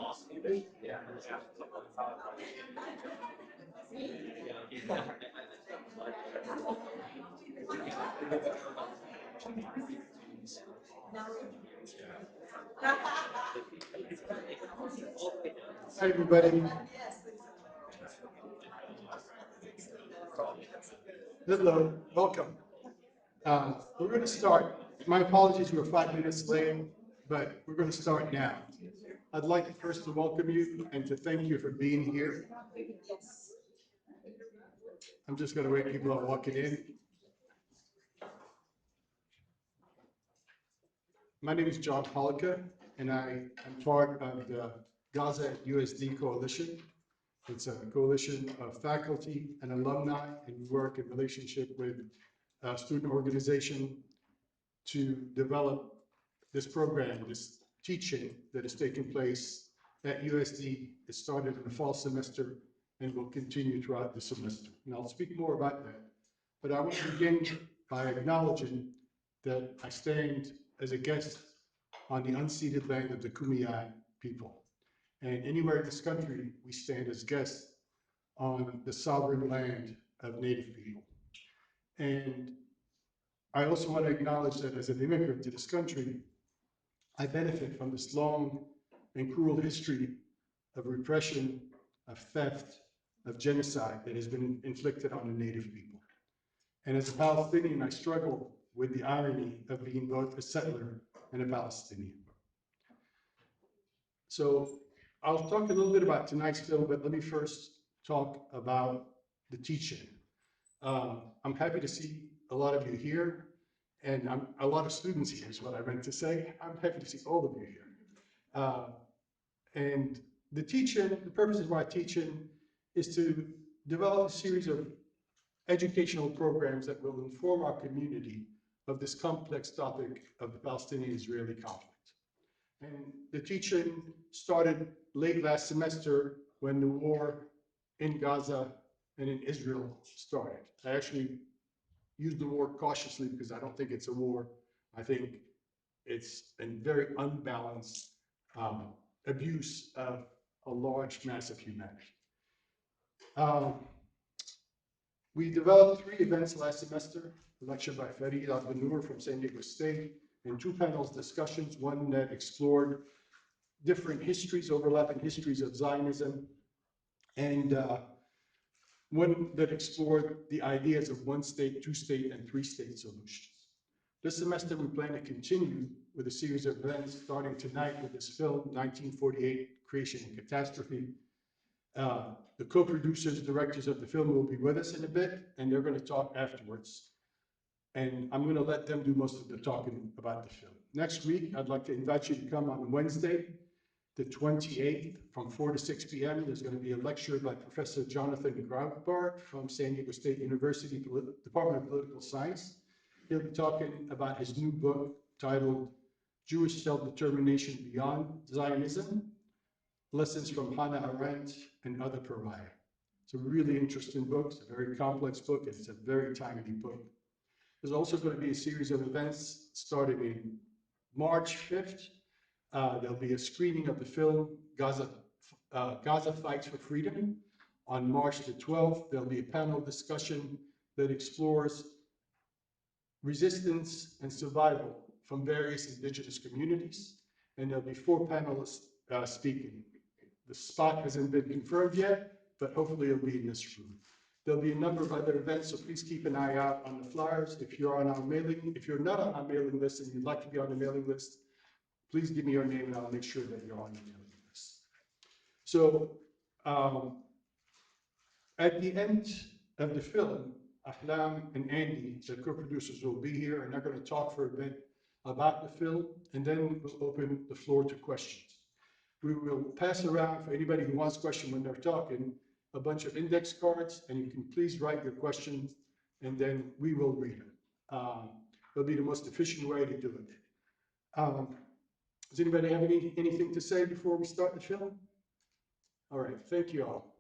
Hi, everybody. Hello, welcome. We're going to start. My apologies, we're 5 minutes late, but we're going to start now. I'd like first to welcome you and to thank you for being here. I'm just going to wait, people are walking in. My name is John Hollica, and I am part of the Gaza USD Coalition. It's a coalition of faculty and alumni, and we work in relationship with a student organization to develop this program, this teaching that is taking place at USD. It started in the fall semester and will continue throughout the semester. And I'll speak more about that. But I want to begin by acknowledging that I stand as a guest on the unceded land of the Kumeyaay people. And anywhere in this country, we stand as guests on the sovereign land of Native people. And I also want to acknowledge that as an immigrant to this country, I benefit from this long and cruel history of repression, of theft, of genocide that has been inflicted on the Native people. And as a Palestinian, I struggle with the irony of being both a settler and a Palestinian. So I'll talk a little bit about tonight's film, but let me first talk about the teaching. I'm happy to see a lot of you here, and a lot of students here is what I meant to say. I'm happy to see all of you here. And the teaching, the purpose of my teaching is to develop a series of educational programs that will inform our community of this complex topic of the Palestinian-Israeli conflict. And the teaching started late last semester when the war in Gaza and in Israel started. I actually use the word cautiously because I don't think it's a war. I think it's a very unbalanced abuse of a large mass of humanity. We developed 3 events last semester, a lecture by Farid Al-Banur from San Diego State, and 2 panels discussions, one that explored different histories, overlapping histories of Zionism, and one that explored the ideas of 1-state, 2-state, and 3-state solutions. This semester, we plan to continue with a series of events starting tonight with this film, 1948, Creation and Catastrophe. The co-producers, directors of the film will be with us in a bit, and they're going to talk afterwards. And I'm going to let them do most of the talking about the film. Next week, I'd like to invite you to come on Wednesday, the 28th, from 4 to 6 p.m. There's going to be a lecture by Professor Jonathan Graubart from San Diego State University Department of Political Science. He'll be talking about his new book titled Jewish Self-Determination Beyond Zionism, Lessons from Hannah Arendt and Other Pariah. It's a really interesting book. It's a very complex book. It's a very timely book. There's also going to be a series of events starting in March 5th. There'll be a screening of the film Gaza Fights for Freedom. On March the 12th, there'll be a panel discussion that explores resistance and survival from various indigenous communities. And there'll be 4 panelists speaking. The spot hasn't been confirmed yet, but hopefully it'll be in this room. There'll be a number of other events, so please keep an eye out on the flyers. If you're on our mailing, if you're not on our mailing list and you'd like to be on the mailing list, please give me your name and I'll make sure that you're on the mailing list. So at the end of the film, Ahlam and Andy, the co-producers, will be here and they're going to talk for a bit about the film, and then we'll open the floor to questions. We will pass around for anybody who wants questions when they're talking, a bunch of index cards, and you can please write your questions, and then we will read them. It'll be the most efficient way to do it. Does anybody have anything to say before we start the film? All right, thank you all.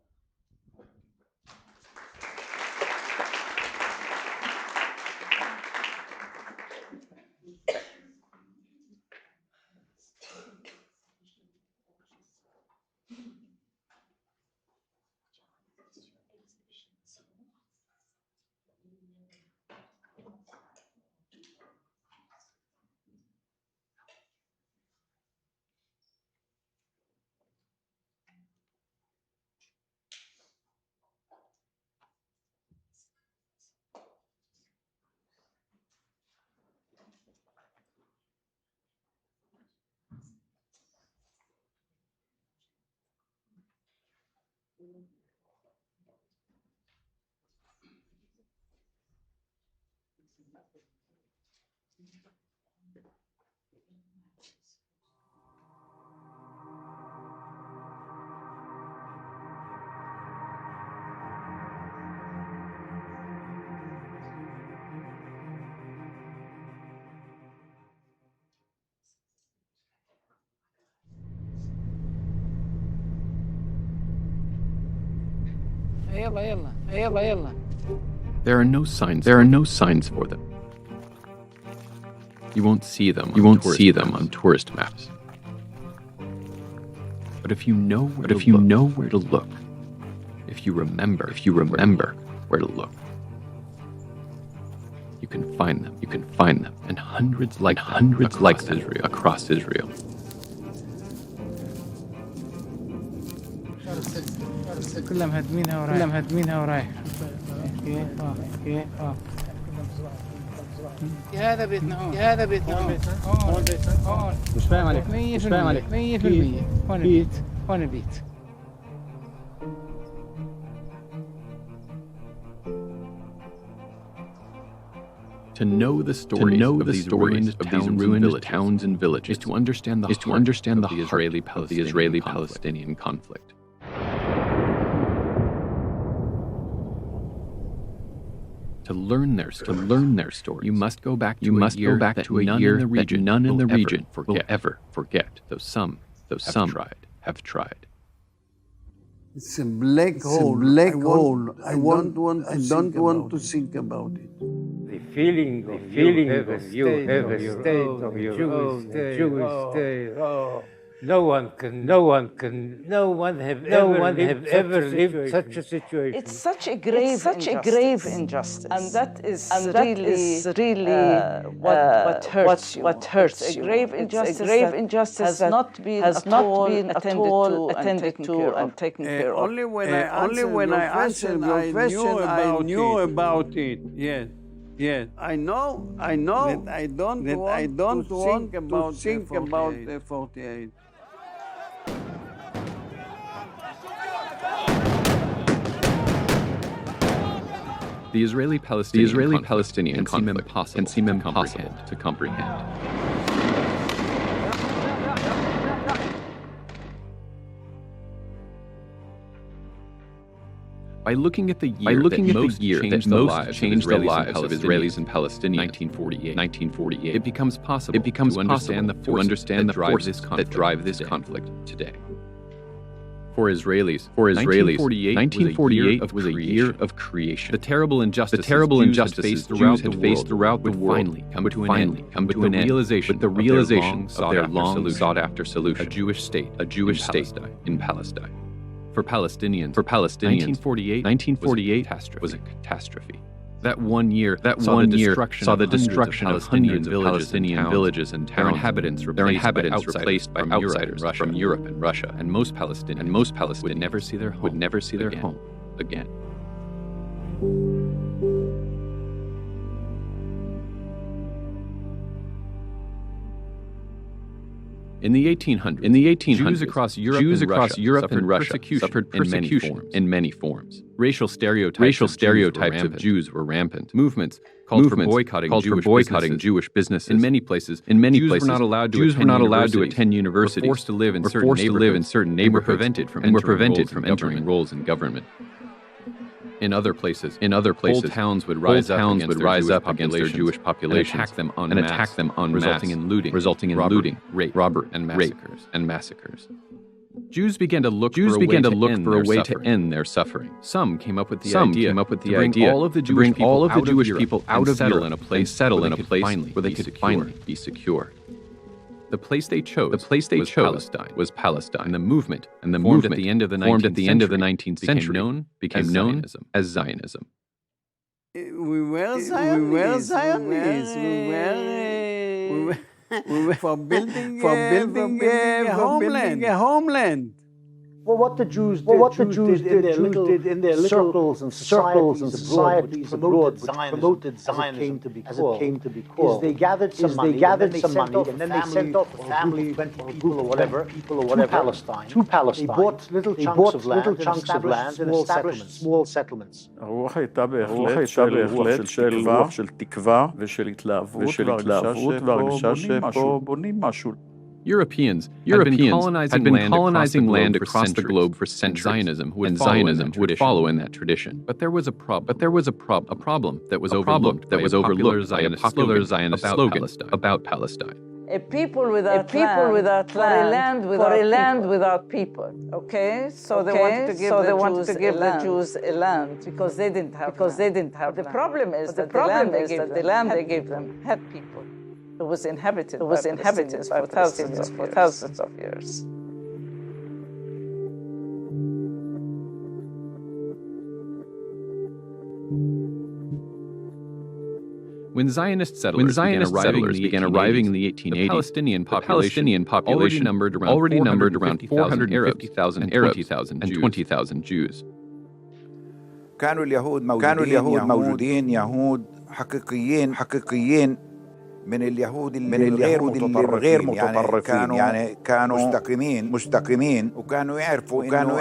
There are no signs. There are no signs for them. You won't see them. You won't see them on tourist maps. But if you know where to look, if you remember where to look, you can find them. You can find them, and hundreds like them across Israel. كلها مهدمينها ورايح هذا بيتنا هون هذا بيتنا هون مش فاهم عليك 100% هون البيت To know the stories of these ruined towns and villages is to understand the heart of the Israeli-Palestinian conflict. To learn their story, you must go back to a year that none in the region will ever forget, though some have tried. It's a black hole. I don't want to think about it. The feeling of you have a state of Jewish state. Oh, no one have ever lived such a situation. It's such a grave injustice, and that is really what hurts you. It's a grave injustice has not been attended to and taken care of. Only when I answered your question, I knew about it. Yes, I know that I don't want to think about the 48. The Israeli-Palestinian conflict can seem impossible to comprehend. By looking at the year that most changed the lives of Israelis and Palestinians, 1948, it becomes possible to understand the forces that drive this conflict today. For Israelis, 1948 was a year of creation. The terrible injustices Jews had faced throughout the world finally come to an end, with the realization of their long sought-after solution, a Jewish state in Palestine. For Palestinians, 1948 was a catastrophe. That one year saw the destruction of hundreds of Palestinian villages and towns, their inhabitants replaced by outsiders from Europe and Russia, and most Palestinians would never see their home again. In the 1800s, Jews across Europe and Russia suffered persecution in many forms. Racial stereotypes of Jews were rampant. Movements called for boycotting Jewish businesses. In many places, Jews were not allowed to attend universities, were forced to live in certain neighborhoods, and were prevented from entering roles in government. In other places, whole towns would rise up against their Jewish population and attack them en masse, resulting in looting, rape, robbery, and massacres. Jews began to look for a way to end their suffering. Some came up with the idea to bring all of the Jewish people out of Europe and settle in a place where they could finally be secure. The place they chose was Palestine. And the movement formed at the end of the 19th century became known as Zionism. We were Zionists. We were for building a homeland. Well, what the Jews did in their little circles and societies abroad, which promoted Zionism as it came to be called, is they gathered some money, and then they sent off a family, 20 people or whatever, to Palestine. They bought little chunks of land and established small settlements. הרוח הייתה בהחלט של רוח של תקווה ושל התלהבות והרגשה שפה בונים משהו. Europeans had been colonizing land across the globe for centuries, Zionism would follow in that tradition. But there was a problem that was overlooked by a popular Zionist slogan about Palestine. A people without land, for a land without people. Okay, so they wanted to give the Jews a land because they didn't have. The problem is that the land they gave them had people. It was inhabited for thousands of years. When Zionist settlers began arriving in the 1880s, the Palestinian population already numbered around 450,000 Arabs and 20,000 Jews. كانوا اليهود موجودين يهود حقيقيين من اليهود الغير متطرفين يعني كانوا مستقيمين وكانوا يعرفوا إنه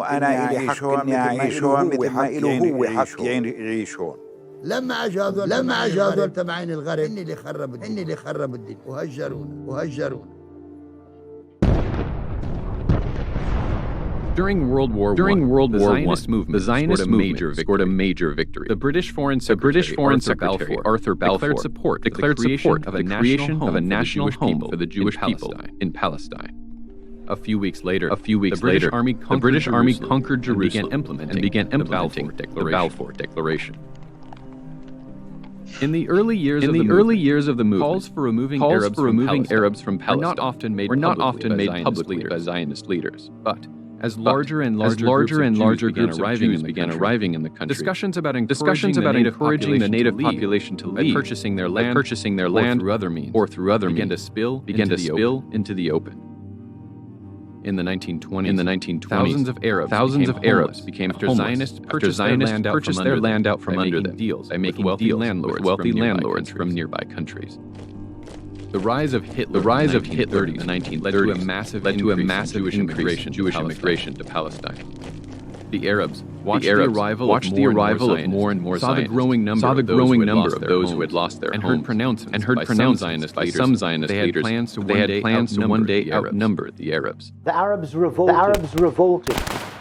أنا إلي حق إني أعيش هون مثل ما إله هو حق يعيش هون. لما اجى هذول تبعين الغرب اني اللي خرب الدنيا وهجرونا. During World War I, the Zionist movement scored a major victory. The British Foreign Secretary Arthur Balfour declared support of a national home for the Jewish people in Palestine. A few weeks later, the British Army conquered Jerusalem and began implementing the Balfour Declaration. In the early years of the movement, calls for removing Arabs from Palestine were not often made publicly by Zionist leaders. But as larger and larger groups of Jews began arriving in the country, discussions about encouraging the native population to leave, by purchasing their land or through other means, began to spill into the open. In the 1920s, thousands of Arabs became homeless after Zionists purchased their land out from under them by making wealthy landlords from nearby countries. The rise of Hitler in the 1930s led to a massive Jewish immigration to Palestine. The Arabs watched the arrival of more and more Zionists, saw the growing number of those who had lost their homes, and heard pronouncements by some Zionist leaders they had plans to one day outnumber the Arabs. The Arabs revolted.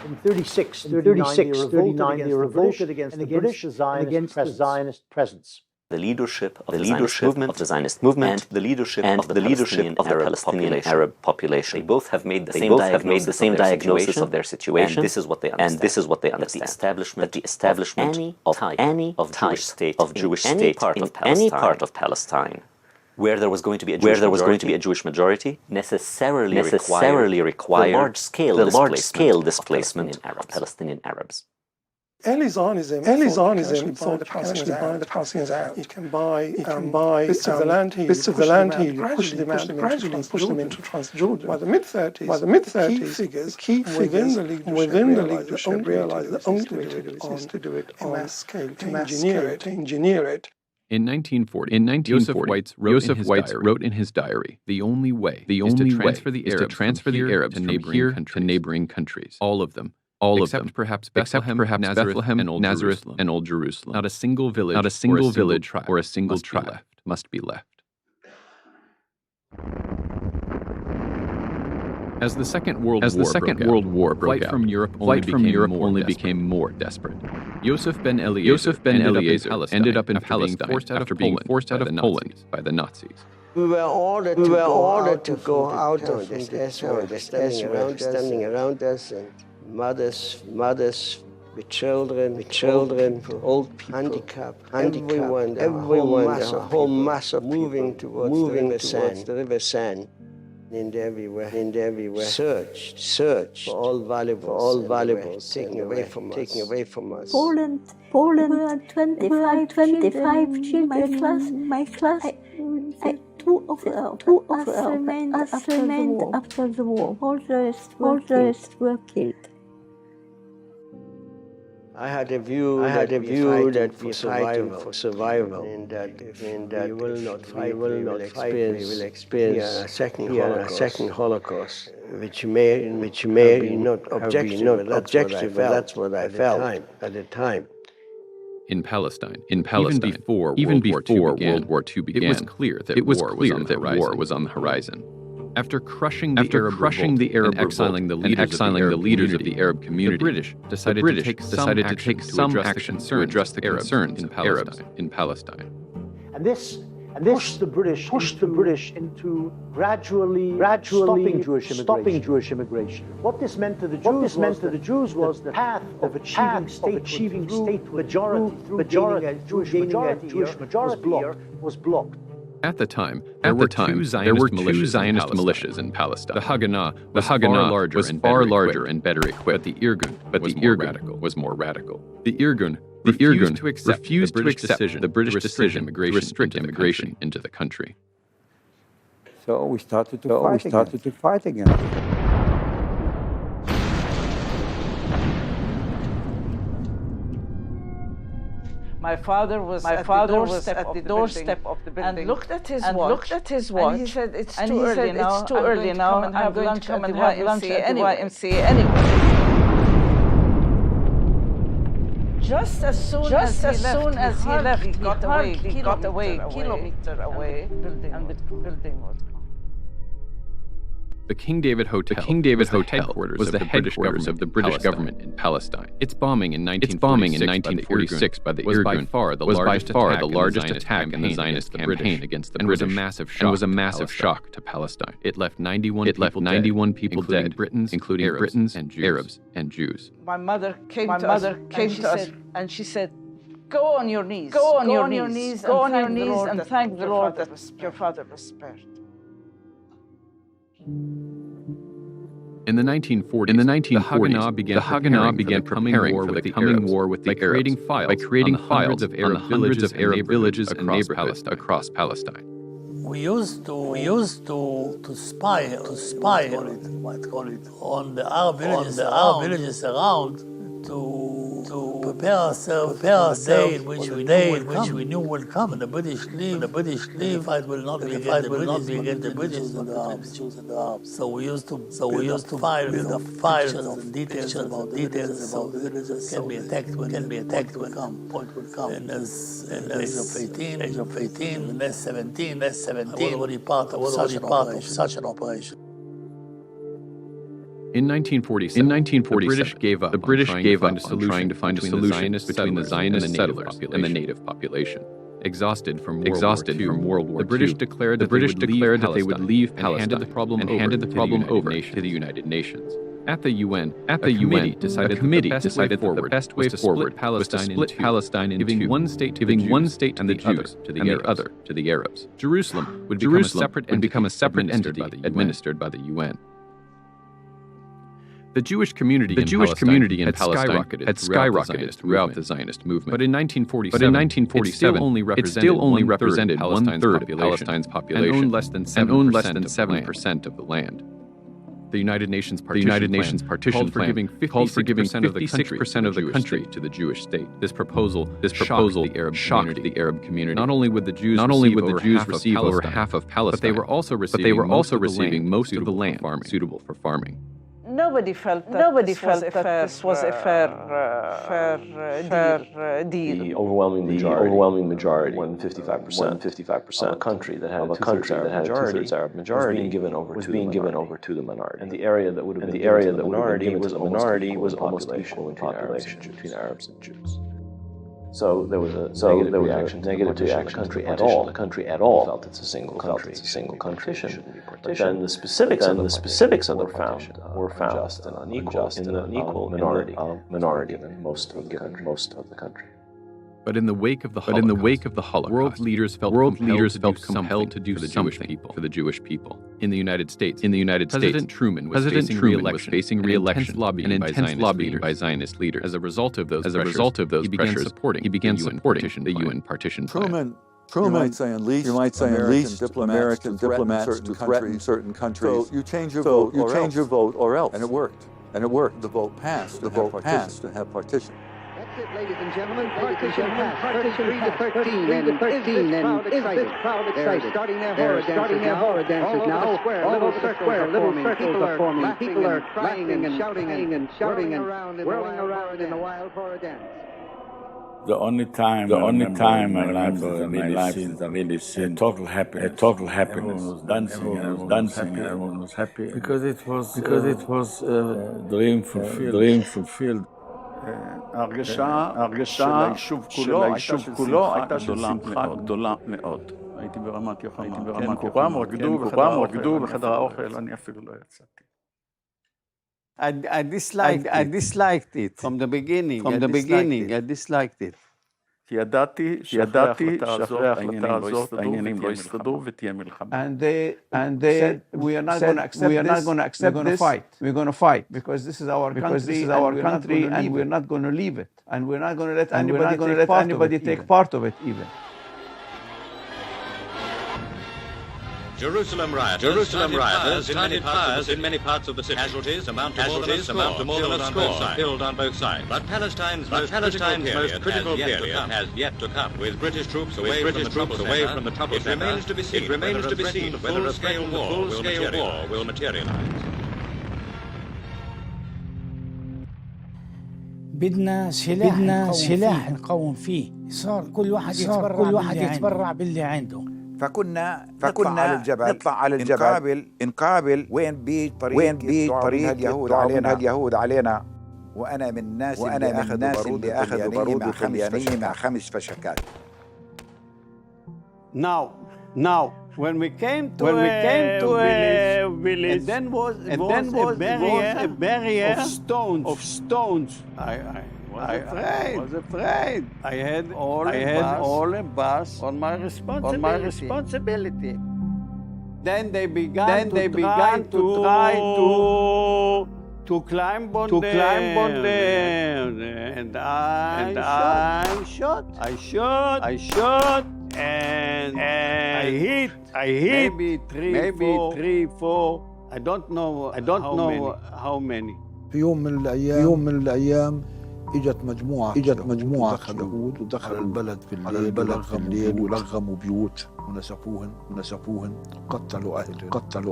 In 39 they revolted against the British Zionist presence. The leadership of the Zionist movement and the leadership of the Palestinian Arab population. They both have made the same diagnosis of their situation, and this is what they understand. That the establishment of any Jewish state in any part of Palestine where there was going to be a Jewish majority necessarily required the large-scale displacement of Palestinian Arabs. Early Zionism thought actually buy the Palestinians out. You can buy bits of the land here, push them out, gradually push them into Transjordan. By the mid-30s, key figures within the leadership realized the only way to do it is to do it on mass scale, to engineer it. In 1940, Joseph Weitz wrote in his diary, the only way is to transfer the Arabs to neighboring countries, all of them. Except perhaps Bethlehem, Nazareth, and Old Jerusalem. Not a single village or a single tribe must be left. As the Second World War broke out, flight from Europe only became more desperate. Yosef ben Eliezer ended up in Palestine after being forced out of Poland by the Nazis. We were ordered to go out on this standing around us, and mothers with children, old people, handicapped, everyone, a whole mass of moving towards the river Seine. And everywhere, search for all valuables taken away from us. Poland, we were 25 children in my class. Two of us remained after the war. All the rest were killed. I had a view that we're fighting for survival, and that we will not fight, we will experience a second Holocaust, which may be not objective, but that's what I felt at the time. In Palestine, even before World War II began, it was clear that war was on the horizon. After crushing the Arab revolt and exiling the leaders of the Arab community, the British decided to take some action to address the concerns of Arabs in Palestine. And this pushed the British into gradually stopping Jewish immigration. What this meant to the Jews was the path of achieving statehood through gaining a Jewish majority was blocked. At the time, there were two Zionist militias in Palestine. The Haganah was far larger and better equipped, but the Irgun was more radical. The Irgun refused to accept the British decision to restrict immigration into the country. So we started to fight again. My father was at the doorstep of the building and looked at his watch. And he said, "It's too early now. I'm going to come and have lunch at the YMCA anyway." Just as soon as he left, he got away a kilometer away, and the building was gone. The King David Hotel was the headquarters of the British government in Palestine. Its bombing in 1946 by the Irgun was by far the largest attack in the Zionist campaign against the British, and was a massive shock to Palestine. It left 91 people dead, including Britons, Arabs, and Jews. My mother came to us and she said, "Go on your knees, and thank the Lord that your father was spared." In the 1940s, the Haganah began preparing for the coming war with the Arabs by creating files of Arab villages and neighborhoods across Palestine. We used to spy on the Arab villages around to prepare ourselves for the day in which we knew would come. And the British leave. The fight will not be against the British and the Arabs. So we used to file details about the villages can be attacked when point would come. And as age of 18, less 17, already part of such an operation. In 1947, the British gave up on trying to find a solution between the Zionist settlers and the native population. Exhausted from World War II, the British declared that they would leave Palestine and handed the problem over to the United Nations. At the UN, a committee decided that the best way forward was to split Palestine in two, giving one state to the other to the Arabs. Jerusalem would become a separate entity administered by the UN. The Jewish community in Palestine had skyrocketed throughout the Zionist movement. But in 1947, it still only represented one-third of Palestine's population and owned less than 7% of the land. The United Nations partition plan called for giving 56% of the country to the Jewish state. This proposal shocked the Arab community. Not only would the Jews receive over half of Palestine, but they were also receiving most of the land suitable for farming. Nobody felt that this was a fair deal. The overwhelming majority, 55% of a country that had a two-thirds Arab majority, was being given over to the minority. And the area that would have been given to the minority was almost equal in population between Arabs and Jews. So there was a negative reaction to the country at all. The country at all felt it's a single country. But then the specifics of the country were found just and unequal in the unequal minority given most of the country. But in the wake of the Holocaust, world leaders felt compelled to do something for the Jewish people. In the United States, President Truman was facing re-election and intense lobbying by Zionist leaders. As a result of those pressures, he began supporting the UN partition plan. Truman, you might say unleashed American diplomats to threaten certain countries. So you change your vote or else. And it worked. The vote passed. The vote passed to have partition. That's it, ladies and gentlemen. Partition passed. 33 to 13. And is this crowd excited? They're starting their horror dances now. All over the square, little circles are forming. People are crying and shouting and whirling around in the wild horror dance. The only time I remember in my life is I really seen total happiness. Everyone was dancing, everyone was happy. Because it was dream fulfilled. ההרגשה של היישוב כולו הייתה של שמחה גדולה מאוד. הייתי ברמת יוחנן. כולם רקדו בחדר האוכל, אני אפילו לא יצאתי. I disliked it from the beginning. I disliked it. כי ידעתי שאחרי ההחלטה הזאת העניינים לא יסתדרו ותהיה מלחמה. And they said, we are not going to accept this. We're going to fight because this is our country and we're not going to leave it. And we're not going to let anybody take part of it even. Jerusalem rioters in many parts of the city. Casualties amount to more than a score, killed on both sides. But Palestine's most critical period has yet to come. With British troops away from the trouble center, it remains to be seen whether a full-scale war will materialize. بدنا سلاح نقاوم فيه. صار كل واحد يتبرع باللي عنده. فكنا نطلع على الجبل نقابل وين بيجي طريق اليهود علينا وانا من الناس اللي اخذوا بارود الخليانية مع 5 فشكات. Now when we came to a village, and then was a barrier of stones. I was afraid. I had all a bus on my responsibility. Then they began to try to climb on them. And I shot. And I hit. Maybe three, four. I don't know how many. في يوم من الأيام اجت مجموعة يهود ودخلوا البلد في الليل ولغموا بيوت ونسفوهن قتلوا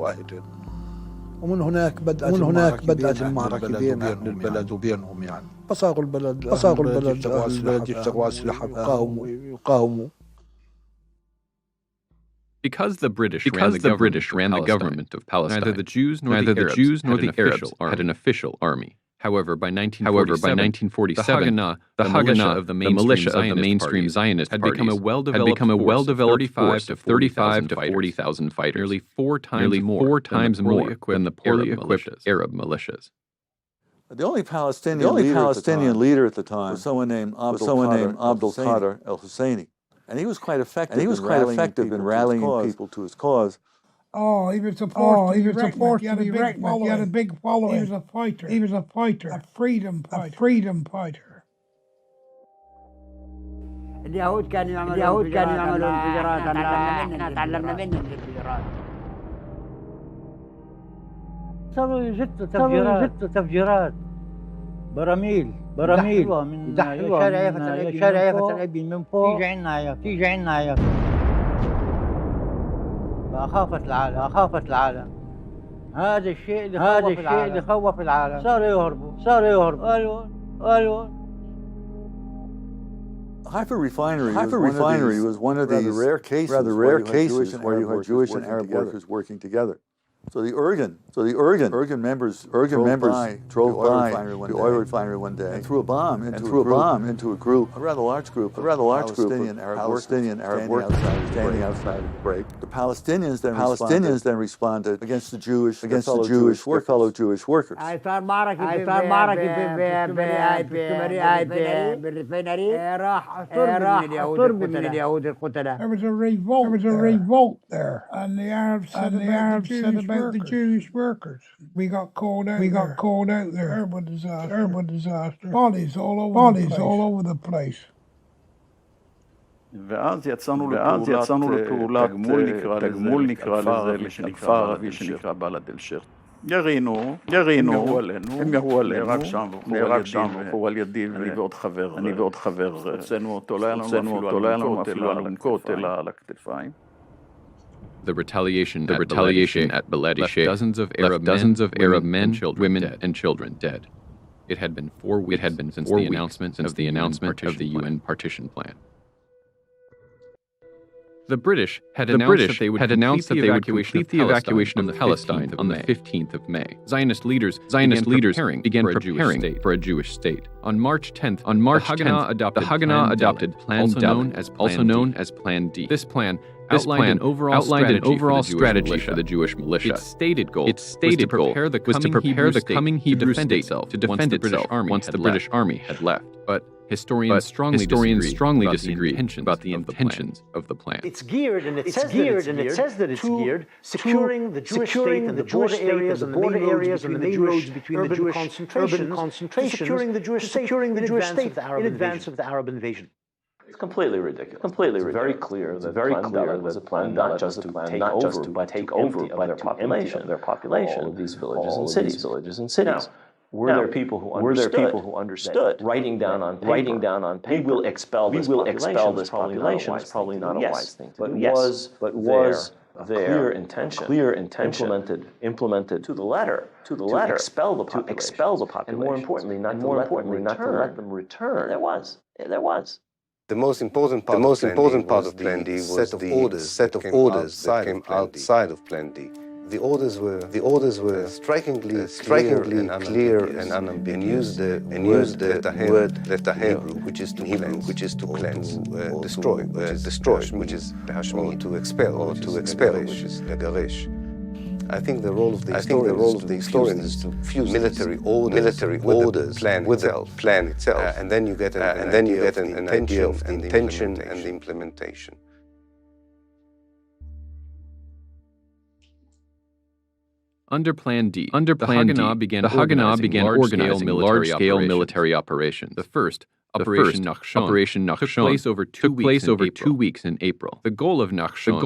أهلهم. ومن هناك بدأت المعركة بين أهل البلد وبينهم يعني. فصاروا البلد يفتروا أسلحة وقاوموا. Because the British ran the government of Palestine, neither the Jews nor the Arabs had an official army. However, by 1947, the Haganah of the militia of the mainstream Zionist had become a well-developed force of 35 to 40,000 fighters, nearly four times more than the poorly equipped Arab militias. The only Palestinian leader at the time was someone named Abdul Qadir al-Husseini. And he was quite effective in rallying people to his cause. Oh, he was supposed to be recognized. He had a big following. He was a fighter. A freedom fighter. اليهود كانوا يعملوا انفجارات. تعلمنا منهم الانفجارات. صاروا يزتوا تفجيرات. براميل من شارع يافت الأبي من فوق تيجي عنا يافت. فأخافت العالم. هذا الشيء اللي خوف العالم. صاروا يهربوا. أيوه. Haifa Refinery was one of these rare cases where you had Jewish and Arab workers working together. So the Urgan members drove by the oil refinery one day and threw a bomb into a group, a rather large group of Palestinian Arab workers standing outside the break. The Palestinians then responded against the fellow Jewish workers. صار معركة بالريفينري راح طرب من اليهود القتلة. There was a revolt there, and the Arabs said about the Jewish workers. We got called out there. Terrible disaster. Bodies all over the place. ואז יצאנו לפעולת תגמול נקרא לזה, לכפר ערבי שנקרא בלד אל-שרט. ירינו, הם ירו עלינו, נהרג שם בחור על ידי, אני ועוד חבר, הוצאנו אותו, לא היה לנו אפילו אלונקות, אלא על הכתפיים. The retaliation at Balad left dozens of Arab men, women, and children dead. It had been 4 weeks since the announcement of the UN partition plan. The British had announced that they would complete the evacuation of Palestine on the 15th of May. Zionist leaders began preparing for a Jewish state. On March 10th, the Haganah adopted Plan D, also known as Plan D. This plan outlined an overall strategy for the Jewish militia. Its stated goal was to prepare the coming Hebrew state to defend itself once the British army had left. But historians strongly disagree about the intentions of the plan. It's geared, and it says that it's geared, securing the Jewish state and the border areas and the main roads between the Jewish urban concentrations, securing the Jewish state in advance of the Arab invasion. It's completely ridiculous. It's very clear that it was a plan not just to take over, but to empty of their population all of these villages and cities. Now, were there people who understood writing down on paper, we will expel this population? It's probably not a wise thing to do. But was there clear intention implemented to the letter to expel the population, and more importantly, not to let them return? There was. The most important part of Plan D was the set of orders that came outside of Plan D. The orders were strikingly clear and unambiguous, and used the word letaher, which is to cleanse, destroy, which is to expel, which is legaresh. I think the role of the historians is to fuse military orders with the plan itself, and then you get an idea of the intention and the implementation. Under Plan D, the Haganah began organizing large-scale military operations. The first, Operation Nachshon, took place over 2 weeks in April. The goal of Nachshon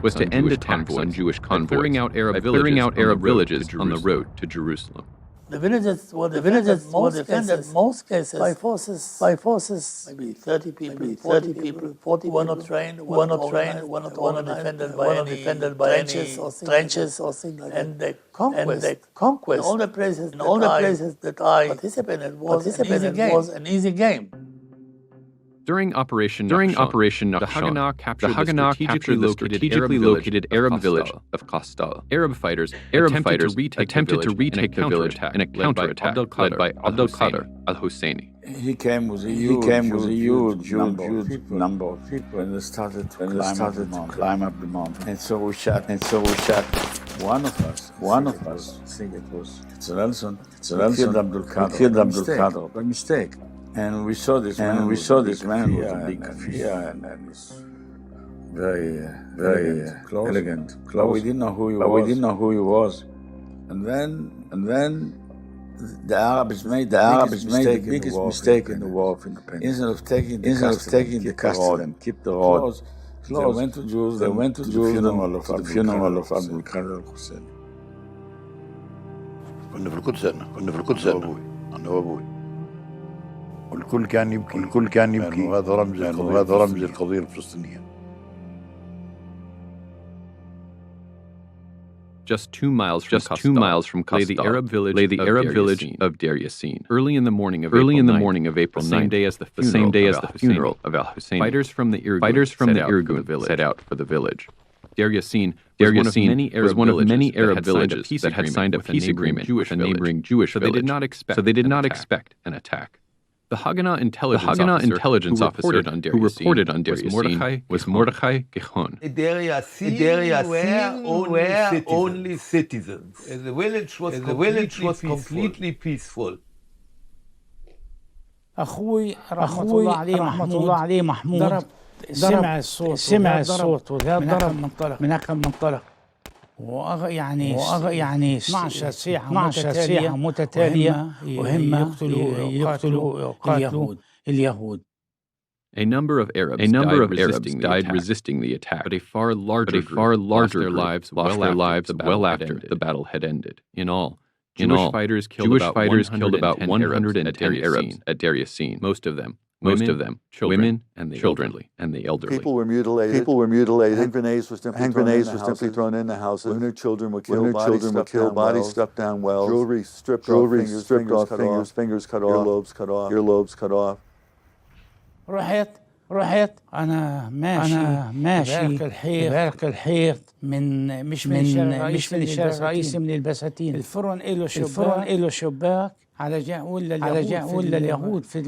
was to end attacks on Jewish convoys, clearing out Arab villages on the road to Jerusalem. The villages were defended most cases by forces, maybe 30 people, 40 were not trained, were not defended by trenches or things like that. And the conquest, in all the places that I participated was an easy game. During Operation Nachshon, the Haganah captured the strategically located Arab village of Kastal. Arab fighters attempted to retake the village in a counterattack led by Abdul Qadir al-Husseini. He came with a huge number of people, and they started to climb up the mountain. And so we shot. One of us, I think it was Nelson, killed Abdul Qadir by mistake. And we saw this man with a big kafia and he's very elegant clothes. But we didn't know who he was. And then the Arabs made the biggest mistake in the war of independence. Instead of taking the castle and keep the road, they went to the funeral of Abdul Qadir al-Husseini. كنا في القدس أنا وأبوي. والكل كان يبكي وهذا رمز القضية الفلسطينية. Just 2 miles from Kastal lay the Arab village of Deir Yassin. Early in the morning of April 9th, the same day as the funeral of al-Husseini, fighters from the Irgun set out for the village. Deir Yassin was one of many Arab villages that had signed a peace agreement with a neighboring Jewish village, so they did not expect an attack. The Haganah intelligence officer who reported on Deir Yassin was Mordechai Gichon. Deir Yassin were only citizens. The village was completely peaceful. أخوي رحمة الله عليه محمود سمع الصوت وضرب من أكم منطلق يعني 12 ساعة متتالية وهم يقتلوا اليهود. A number of Arabs died resisting the attack, but a far larger group lost their lives well after the battle had ended. In all, Jewish fighters killed about 110 Arabs at Deir Yassin. Most of them, women and the elderly. People were mutilated. Hand grenades were simply thrown in the houses. Women and children were killed. Bodies stuffed down wells. Jewelry stripped off, fingers cut off, earlobes cut off. رحت أنا ماشي بارك الحيط مش من الشارع الرئيسي من البساتين. الفرن إله شباك على جهة اليهود في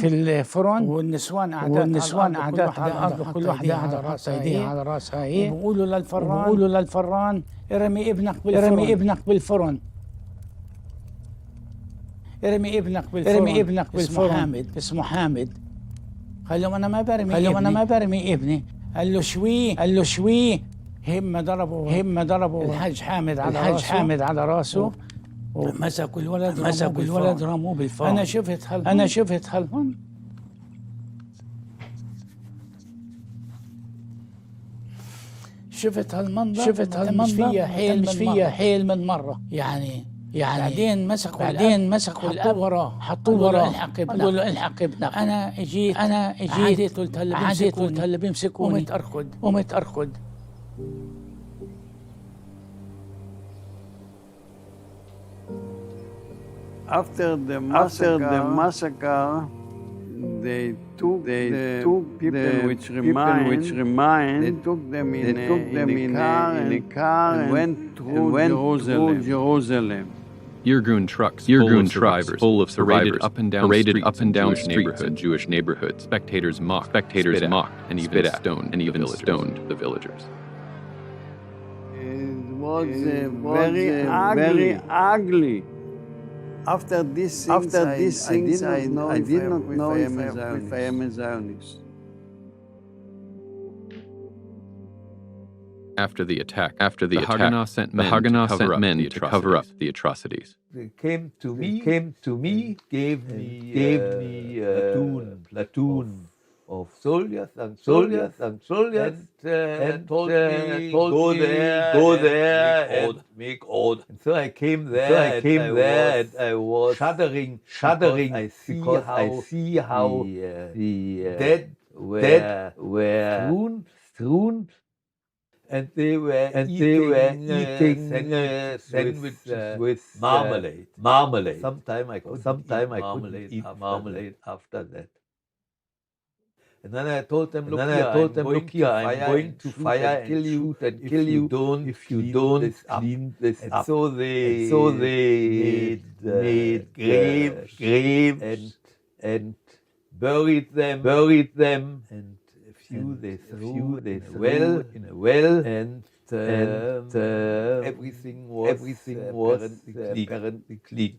الفرن والنسوان قاعدات على الأرض كل واحدة على راسها وبيقولوا للفران ارمي ابنك بالفرن. اسمه حامد. قال لهم أنا ما برمي ابني. قال له شوي هم ضربوا الحاج حامد على راسه ومسكوا الولد رموه بالفرن. أنا شفت هالمنظر. شفت هالمنظر مش فيها حيل من مرة يعني بعدين مسكوا الأب وراه حطوه وراه الحق ابنك. أنا جيت قلت هلا بيمسكوني قمت أركض. After the massacre, they took people which remained. They took them in a car and went through Jerusalem. Irgun trucks full of survivors paraded up and down Jewish neighborhoods. Spectators mocked, and even stoned the villagers. It was very ugly. After these things, I did not know if I am a Zionist. After the attack, the Haganah sent men to cover up the atrocities. They came to me, gave me a platoon of soldiers, and told me go there and make order. And so I came there, and I was shuddering. I see how the dead were strewn. And they were eating sandwiches with marmalade. Sometime I couldn't eat marmalade after that. And then I told them, look here, I'm going to fire and kill you if you don't clean this up. So they made graves and buried them. And they threw in a well, and everything was apparently clean.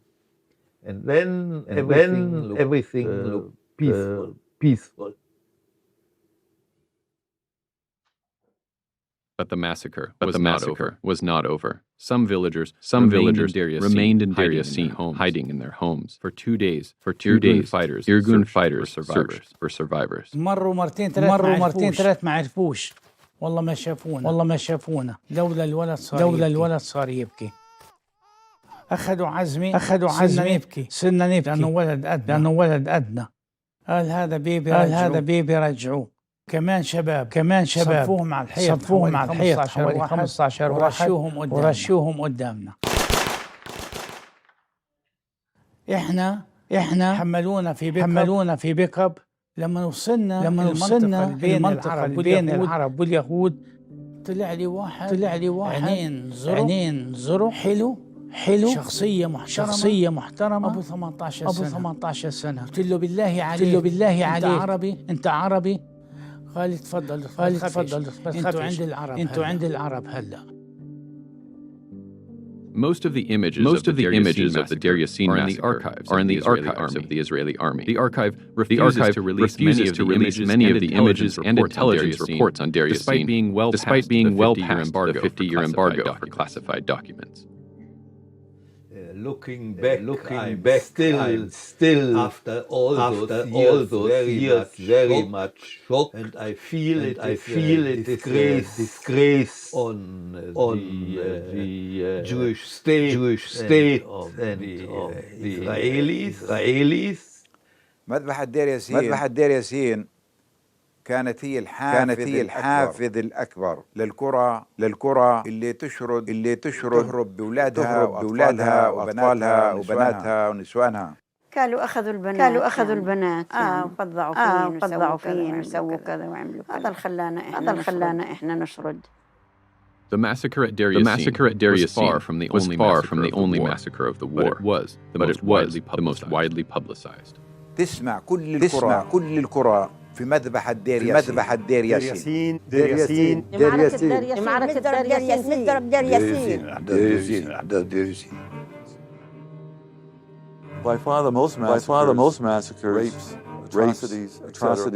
And then everything looked peaceful. But the massacre was not over. Some villagers remained in Deir Yassin, hiding in their homes for 2 days. Irgun fighters were survivors. مروا مرتين ثلاث ما عرفوش. والله ما شافونا. لولا الولد صار يبكي. أخذوا عزمي صرنا نبكي لأنه ولد أدنى. قال هذا بيبي رجعوه. كمان شباب صفوهم على الحيط حوالي 15 ورشوهم قدامنا. احنا حملونا في بيك اب. لما وصلنا المنطقة بين العرب واليهود طلع لي واحد عينين زرق حلو شخصية محترمة أبو 18 سنة. قلت له بالله عليك أنت عربي؟ قال تفضل انتوا عند العرب هلا. Most of the images of the Deir Yassin massacre are in the archives of the Israeli army. The archive refuses to release many of the images and intelligence reports on Deir Yassin, despite being well past the 50-year embargo for classified documents. Looking back, still after all those years, very much shocked, and I feel it disgrace on the Jewish state and the Israelis. مذبحة دير ياسين كانت هي الحافز الأكبر للقرى اللي تشرد بأولادها وبناتها ونسوانها. قالوا أخذوا البنات وفضعوا فيهن وسووا كذا وعملوا كذا. هذا اللي خلانا إحنا نشرد. The massacre at Deir Yassin was far from the only massacre of the war, but it was the most widely publicized. تسمع كل القرى في مذبحة دير ياسين. معركة دير ياسين نضرب دير ياسين. By far the most massacres, rapes, atrocities,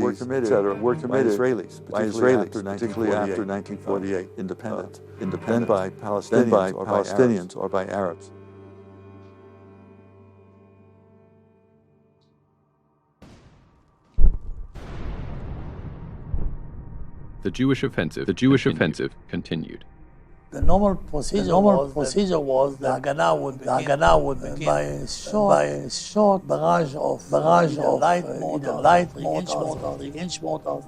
were committed by Israelis, particularly after 1948, independent, then by Palestinians or by Arabs. The Jewish offensive continued. The normal procedure was the Haganah would begin by a short barrage of light mortars.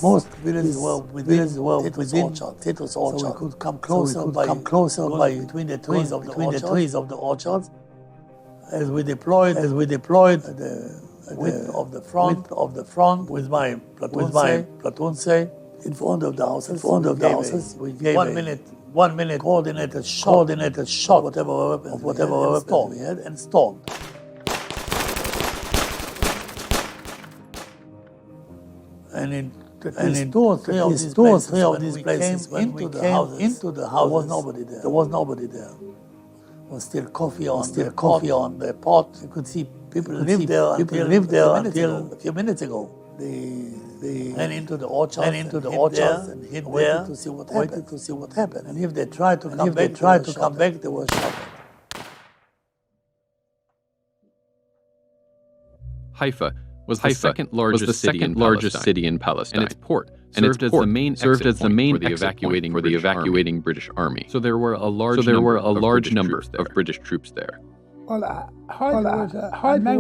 Most villages were within Titus orchard. So we could come closer by between the trees of the orchards. As we deployed the width of the front with my platoon say in front of the houses. We gave 1 minute coordinated shot whatever weapon we had and stormed. And in two or three of these places when we came into the house, there was nobody there. There was still coffee on the pot. You could see people lived there until a few minutes ago. They ran into the orchards and hid there to see what happened. And if they tried to come back, they were shot. Haifa was the second largest city in Palestine, and its port served as the main exit point for the evacuating British army. So there were a large number of British troops there. Well, Haifa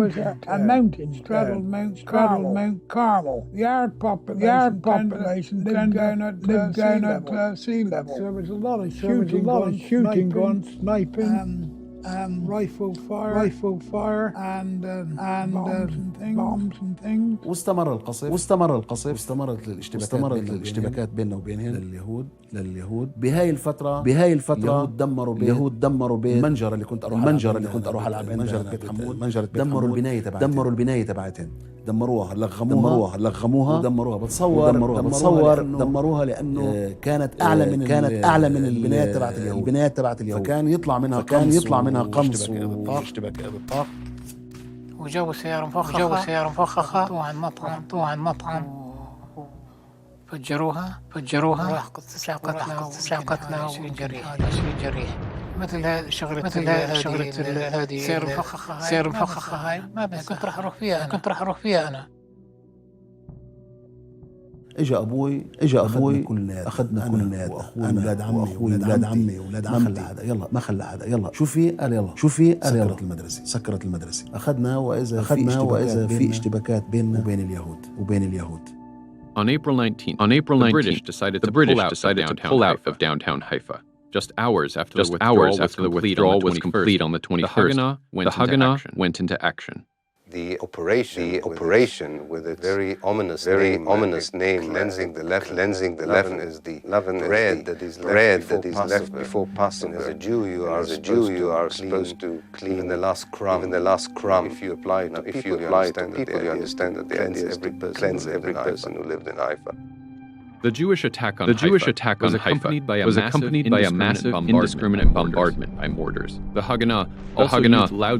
was a mountain, straddled Mount Carmel. The Arab population lived down at sea level. So there was a lot of shooting guns, sniping, rifle fire, and bombs and things. واستمر واستمرت الاشتباكات بيننا وبينهم لليهود. بهاي الفترة اليهود دمروا بيت المنجرة اللي كنت أروح ألعب عند منجرة بيت حمود. دمروا البناية تبعتهم. دمروها لغموها ودمروها. بتصور دمروها لأنه كانت أعلى من البنايات تبعت اليهود. فكان يطلع منها قمص واشتباك. وجابوا سيارة مفخخة طوعا عن مطعم فجروها وراح 9 قتلى و20 جريح. مثل هذه شغلة هذه سيارة مفخخة هاي ما كنت راح أروح فيها أنا. اجى ابوي اخذنا كلنا اولاد عمي واولاد عمي واولاد عمتي. ما خلى حدا يلا شو في؟ قال يلا سكرت المدرسه. اخذنا واذا في اشتباكات بيننا وبين اليهود. On April 19th, the British decided to pull out of downtown Haifa. Just hours after the withdrawal was complete on the 23rd, the Haganah went into action. The operation with its very ominous name, cleansing the leaven, is the bread that is left before Passover. As a Jew, you are supposed to clean the last crumb. If you apply it to people, you understand that they cleanse every person who lived in Haifa. The Jewish attack on Haifa was accompanied by a massive, indiscriminate bombardment by mortars. The Haganah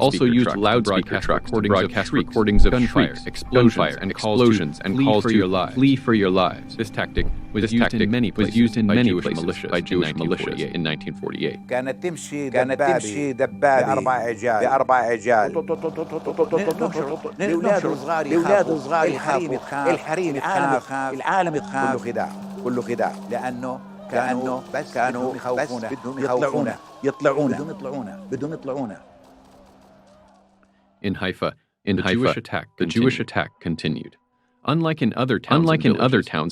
also used loudspeaker trucks to broadcast recordings of gunfire, explosions, and calls to flee for your lives. This tactic was used in many places by Jewish militias in 1948. كانت تمشي دبابة بأربع عجال لأولاد صغار الحريم يخاف العالم يخاف كله خداع لأنه كانوا بدهم يطلعونا In Haifa, the Jewish attack continued. Unlike in other towns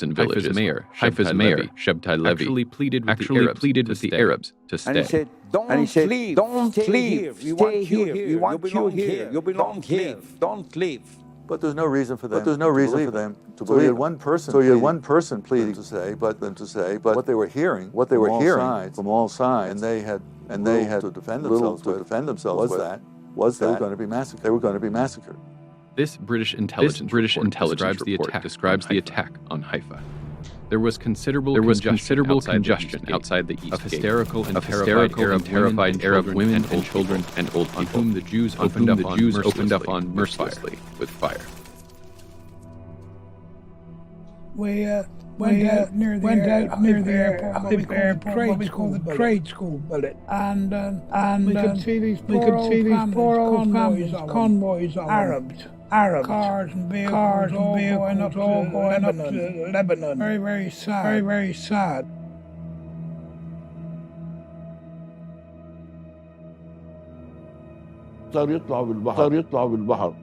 and villages, Haifa's mayor, Shabtai Levi, actually pleaded with the Arabs to stay. And he said, don't leave. We want you here. You belong here. Don't leave. But there's no reason for them to believe. So you had one person pleading to say, but what they were hearing from all sides, and they had to defend themselves was that they were going to be massacred. This British intelligence report describes the attack on Haifa. There was considerable congestion outside the east of hysterical and terrified Arab women and children and old people, on whom the Jews opened up on mercilessly with fire. We went out near the airport, what we call the trade school bullet, and we could see these poor old convoys of Arabs, cars and vehicles all going up to Lebanon. Very, very sad. Very sad. صار يطلعوا بالبحر.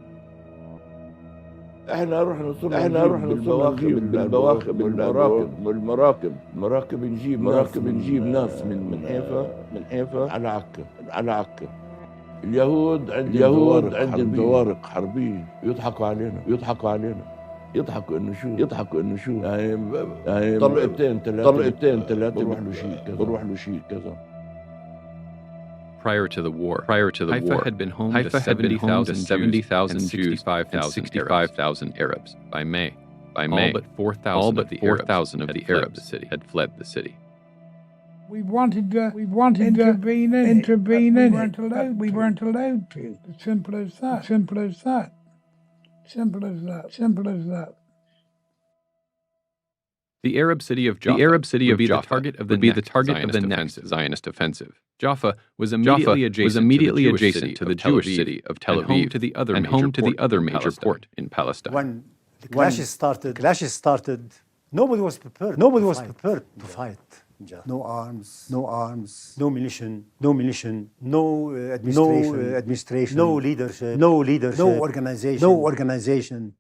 احنا رحنا بالمراكب نجيب ناس من حيفا على عكا. اليهود عندهم بوارق حربية يضحكوا علينا يضحكوا انه شو يعني طلقتين ثلاثة بروح له شيء كذا. Prior to the war, Haifa had been home to 70,000 Jews and 65,000 Arabs. By May, all but 4,000 of the Arabs had fled the city. We wanted to intervene in it. We weren't allowed to. Simple as that. The Arab city of Jaffa would be the target of the next Zionist offensive. Jaffa was immediately adjacent to the Jewish city of Tel Aviv and home to the other major port in Palestine. When the clashes started, nobody was prepared to fight. No arms, no militia, no administration, no leadership, no organization.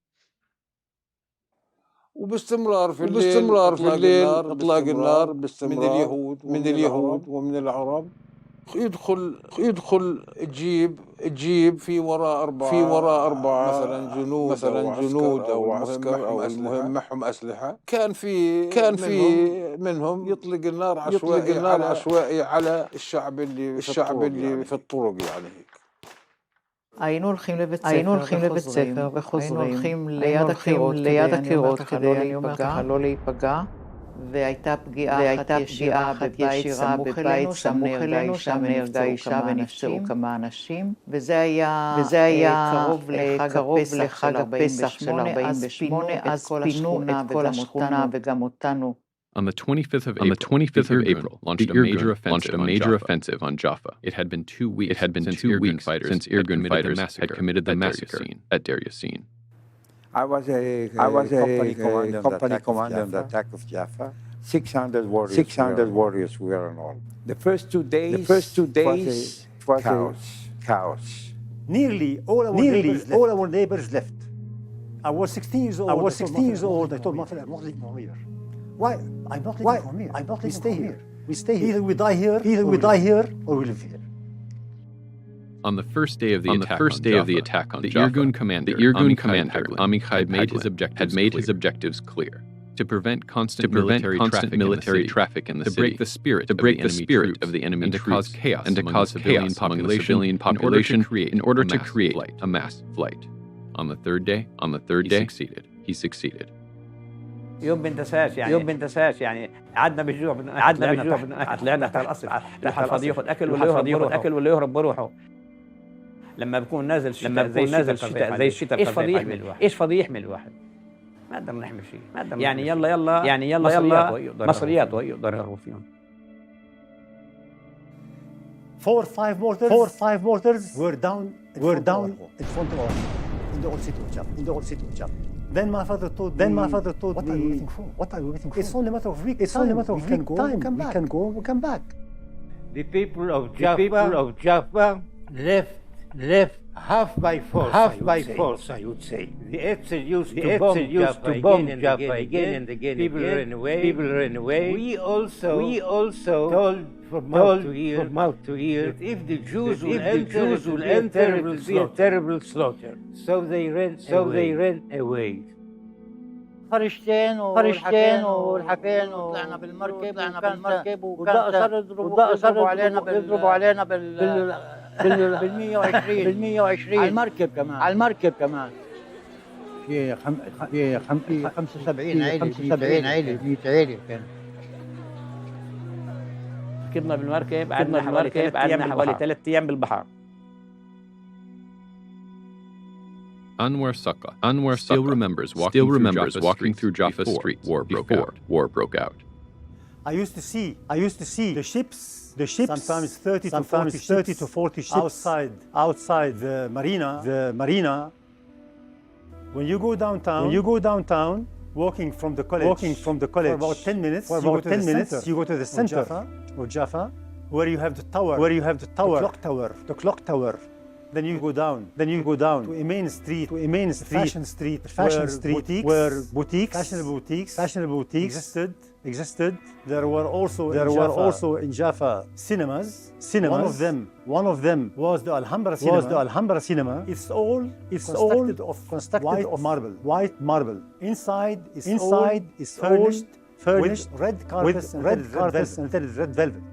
وباستمرار في الليل اطلاق النار باستمرار من اليهود ومن العرب. يدخل تجيب في وراء أربعة مثلا جنود أو عسكر أو المهم معهم أسلحة. كان في منهم يطلق النار عشوائي على الشعب اللي في الطرق يعني هيك. היינו הולכים לבית ספר וחוזרים, היינו הולכים ליד הקירות כדי לא להיפגע, והייתה פגיעה אחת ישירה בבית סמוך אלינו, שם נהרגה אישה ונפצעו כמה אנשים, וזה היה קרוב לחג הפסח של 48, אז פינו את כל השכונה וגם אותנו. On the 25th of April, launched a major offensive on Jaffa. It had been 2 weeks since Irgun fighters had committed the massacre at Deir Yassin. I was a company commander on the attack of Jaffa. 600 warriors were in all. The first two days was chaos. Nearly all our neighbors left. I was 16 years old. I told my father, I'm not leaving from here. Why? I'm not leaving from here. We stay here. Either we die here or we live here. On the first day of the attack on Jaffa, the Irgun commander Amichai had made his objectives clear: to prevent constant military traffic in the city, to break the spirit of the enemy troops, and to cause chaos among the civilian population in order to create a mass flight. On the third day, he succeeded. يوم بنتساش يعني قعدنا بالجوع طلعنا تحت القصر واحد فاضي ياخذ اكل واللي يهرب بروحه لما بكون نازل الشتاء زي الشتاء ايش فاضي يحمل الواحد ما قدرنا نحمل شيء يعني يلا مصريات ويقدر يهربوا فيهم 4 or 5 mortars were down in front of our home in the old city of Jaffa. Then my father told me, what are you waiting for? It's only a matter of weeks. We can go, we come back. The people of Jaffa left half by force, I would say. The Etzel used to bomb Jaffa again and again. People ran away. We also told from mouth to ear that if the Jews will enter, it will be a terrible slaughter. So they ran away. فرشتين وطلعنا بالمركب وكان يضربوا علينا بال 120 على المركب كمان في 75 عيلة 100 عيلة كان. ركبنا بالمركب قعدنا حوالي 3 أيام بالبحر. Anwar Saka still remembers walking through Jaffa Street before war broke out. I used to see the ships sometimes 30 to 40 ships outside the marina. When you go downtown, walking from the college for about 10 minutes, you go to the center of Jaffa, where you have the clock tower. Then you go down to a main street, fashion street, where fashionable boutiques existed. There were also in Jaffa cinemas. One of them was the Alhambra cinema. It's all constructed of white marble. Inside is furnished with red carpets and red velvet.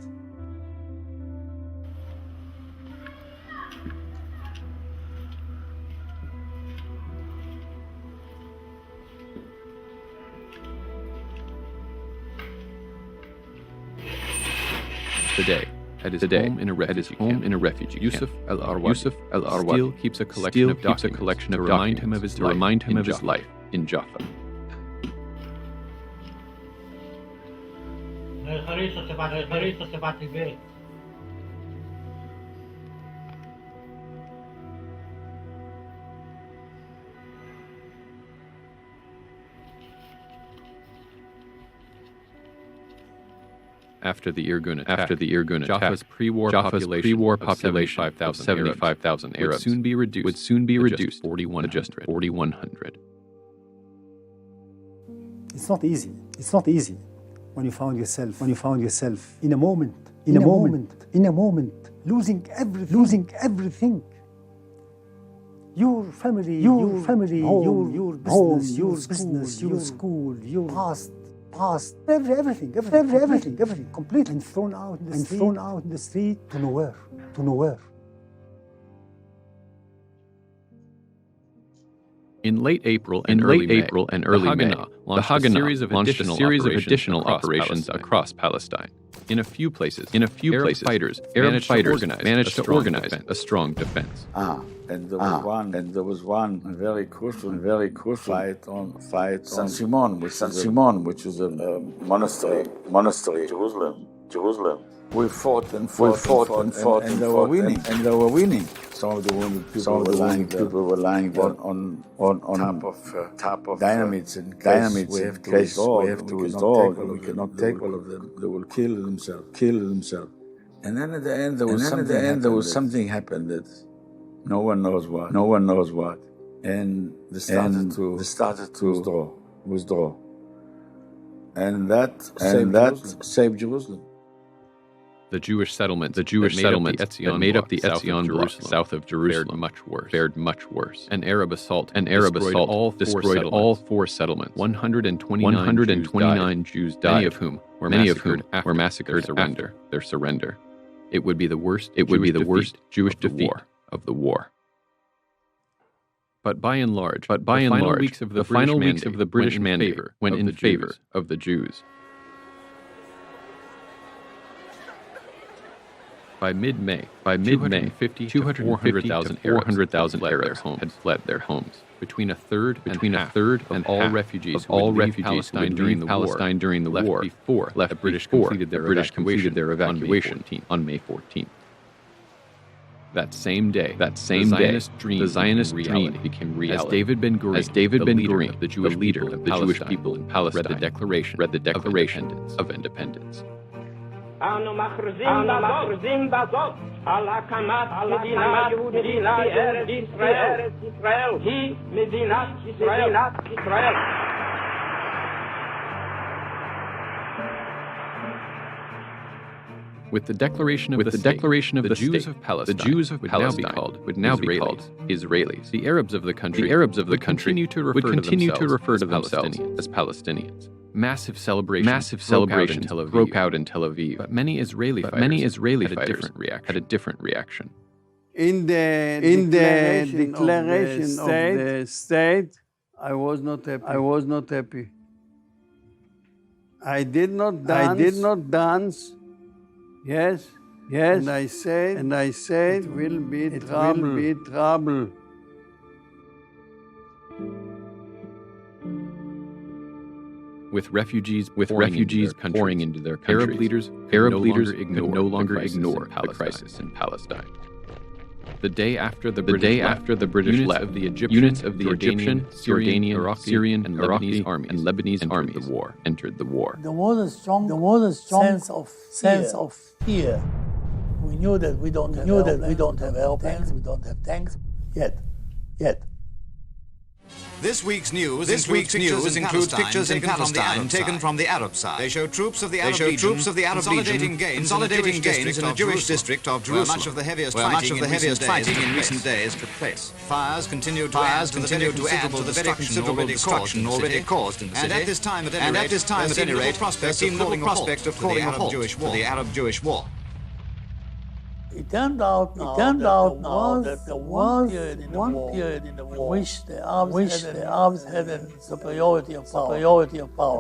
Today, at his home in a refugee camp, Yusuf al-Arwadi still keeps a collection of documents to remind him of his life in Jaffa. After the Irgun attack, Jaffa's pre-war population of 75,000 Arabs would soon be reduced to just 4,100. It's not easy when you found yourself in a moment, losing everything. Your family, home, your business, your school, your past, everything, completely, and thrown out in the street to nowhere. In late April and early May, the Haganah launched a series of additional operations across Palestine. In a few places, Arab fighters managed to organize a strong defense. And there was one very crucial fight on San Simon, which is a monastery, Jerusalem. We fought, and they were winning. Some of the wounded people were lying on top of dynamites in case we have to withdraw. We cannot take all of them. They will kill themselves. And then at the end there was something happened that no one knows what. And they started to withdraw. And that saved Jerusalem. The Jewish settlement that made up the Etzion block south of Jerusalem fared much worse. An Arab assault destroyed all 4 settlements. 129 Jews died, many of whom were massacred after their surrender. It would be the worst Jewish defeat of the war. But by and large, the final weeks of the British mandate went in favor of the Jews. By mid-May, 250,000 to 400,000 Arabs had fled their homes. Between a third and all refugees Palestine during the war before the British completed their evacuation on May 14th. That same day, the Zionist dream became reality. As David Ben Gurion, the leader of the Jewish people in Palestine, read the Declaration of Independence. אנו מכריזים בזאת על הקמת מדינה יהודית בארץ ישראל. היא מדינת ישראל. With the declaration of the Jews of Palestine would now be called Israelis. The Arabs of the country would continue to refer to themselves as Palestinians. Massive celebrations broke out in Tel Aviv, but many Israeli fighters had a different reaction. In the declaration of the state, I was not happy. I did not dance. Yes. And I said, it will be trouble. With refugees pouring into their countries, Arab leaders could no longer ignore the crisis in Palestine. The day after the British left, units of the Egyptian, Jordanian, Syrian, and Lebanese armies entered the war. There was a strong sense of fear. We knew that we don't have airplanes, we don't have tanks yet. This week's news includes pictures in Palestine taken from the Arab side. They show troops of the Arab Legion consolidating gains in the Jewish district of Jerusalem, where much of the heaviest fighting in recent days took place. Fires continued to add to the very considerable destruction already caused in the city. And at this time, at any rate, there seemed little prospect of calling a halt to the Arab-Jewish war. It turned out that there was one period in the war in which the Arabs had a superiority of power.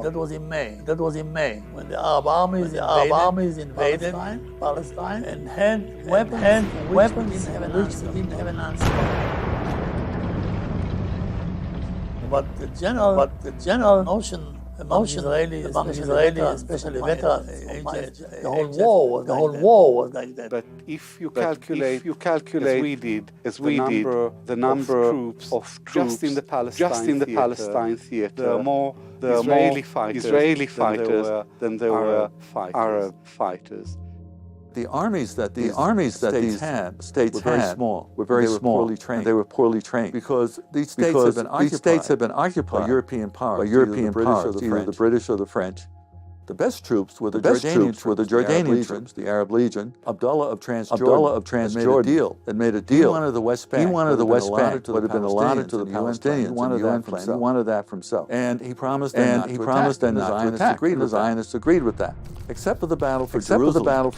That was in May, when the Arab armies invaded Palestine and had weapons which didn't have an answer. But the general notion among Israelis, especially veterans, the whole war was like that. But if you calculate, as we did, the number of troops just in the Palestine theater, there are more Israeli fighters than there were Arab fighters. The armies that these states had were very small. They were poorly trained because these states have been occupied by European powers, either the British or the French. The best troops were the Jordanian troops, the Arab Legion. Abdullah of Transjordan had made a deal. He wanted the West Bank would have been allotted to the Palestinians. He wanted that for himself. And he promised them not to attack. The Zionists agreed with that. Except for the battle for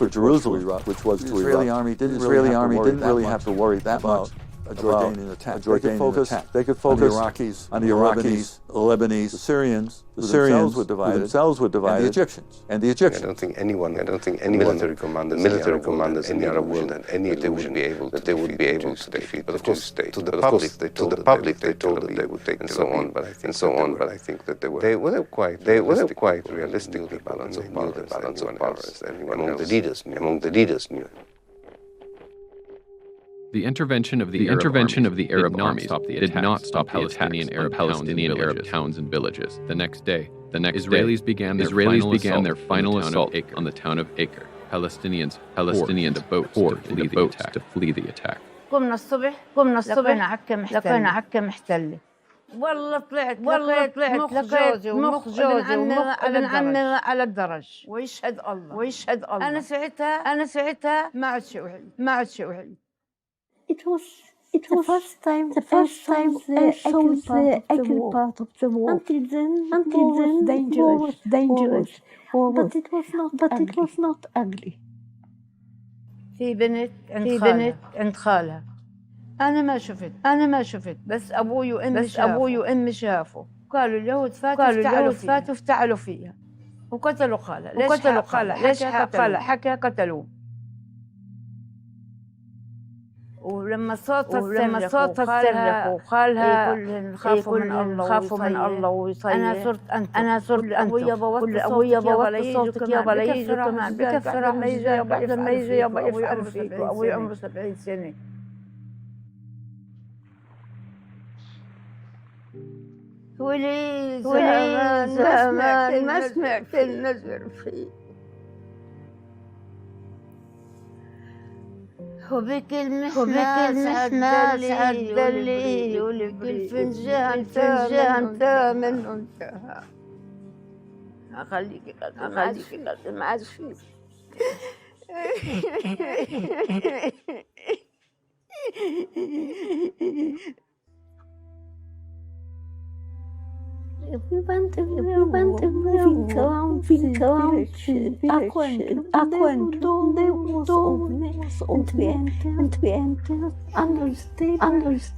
Jerusalem, which was the Israeli army didn't really have to worry that much. A Jordanian attack. They could focus on the Iraqis, the Lebanese, the Syrians who themselves were divided, and the Egyptians. I don't think any military commanders in the Arab world had any illusion that they would be able to defeat. But of course, to the public, they told that they would take and so on. But I think that they were quite realistic. The balance of powers. Everyone among the leaders knew. The intervention of the Arab armies did not stop Palestinian Arab towns and villages. The next day, Israelis began their final assault on the town of Acre. Palestinians boarded boats to flee the attack. قمنا الصبح لقينا عكا محتلة. والله طلعت مخ جوزي وابن عمي على الدرج ويشهد الله. أنا ساعتها ما عاد شيء وحل. It was the first time I saw the ugly part of the war. Until then, war was dangerous. But it was not ugly. في بنت عند خالها. أنا ما شفت بس أبوي وأمي شافوا قالوا اليهود فاتوا افتعلوا فيها وقتلوا خالة. ليش خالة حكى قتلوه. ولما صوتها تصرخ وخالها خافوا من الله ويصيح. أنا صرت كل أبويا بوطي صوتك يابا يجوا كمان بكفر ما يجي يابا يفعل فيك وأبوي عمره 70 سنة. ولي زمان ما سمعت النزر فيه وبكل محناس عدلي ولكل فنجان ثامن انتهى. أخليك قدم ما عاد فيه. We went moving around they was open and we entered under the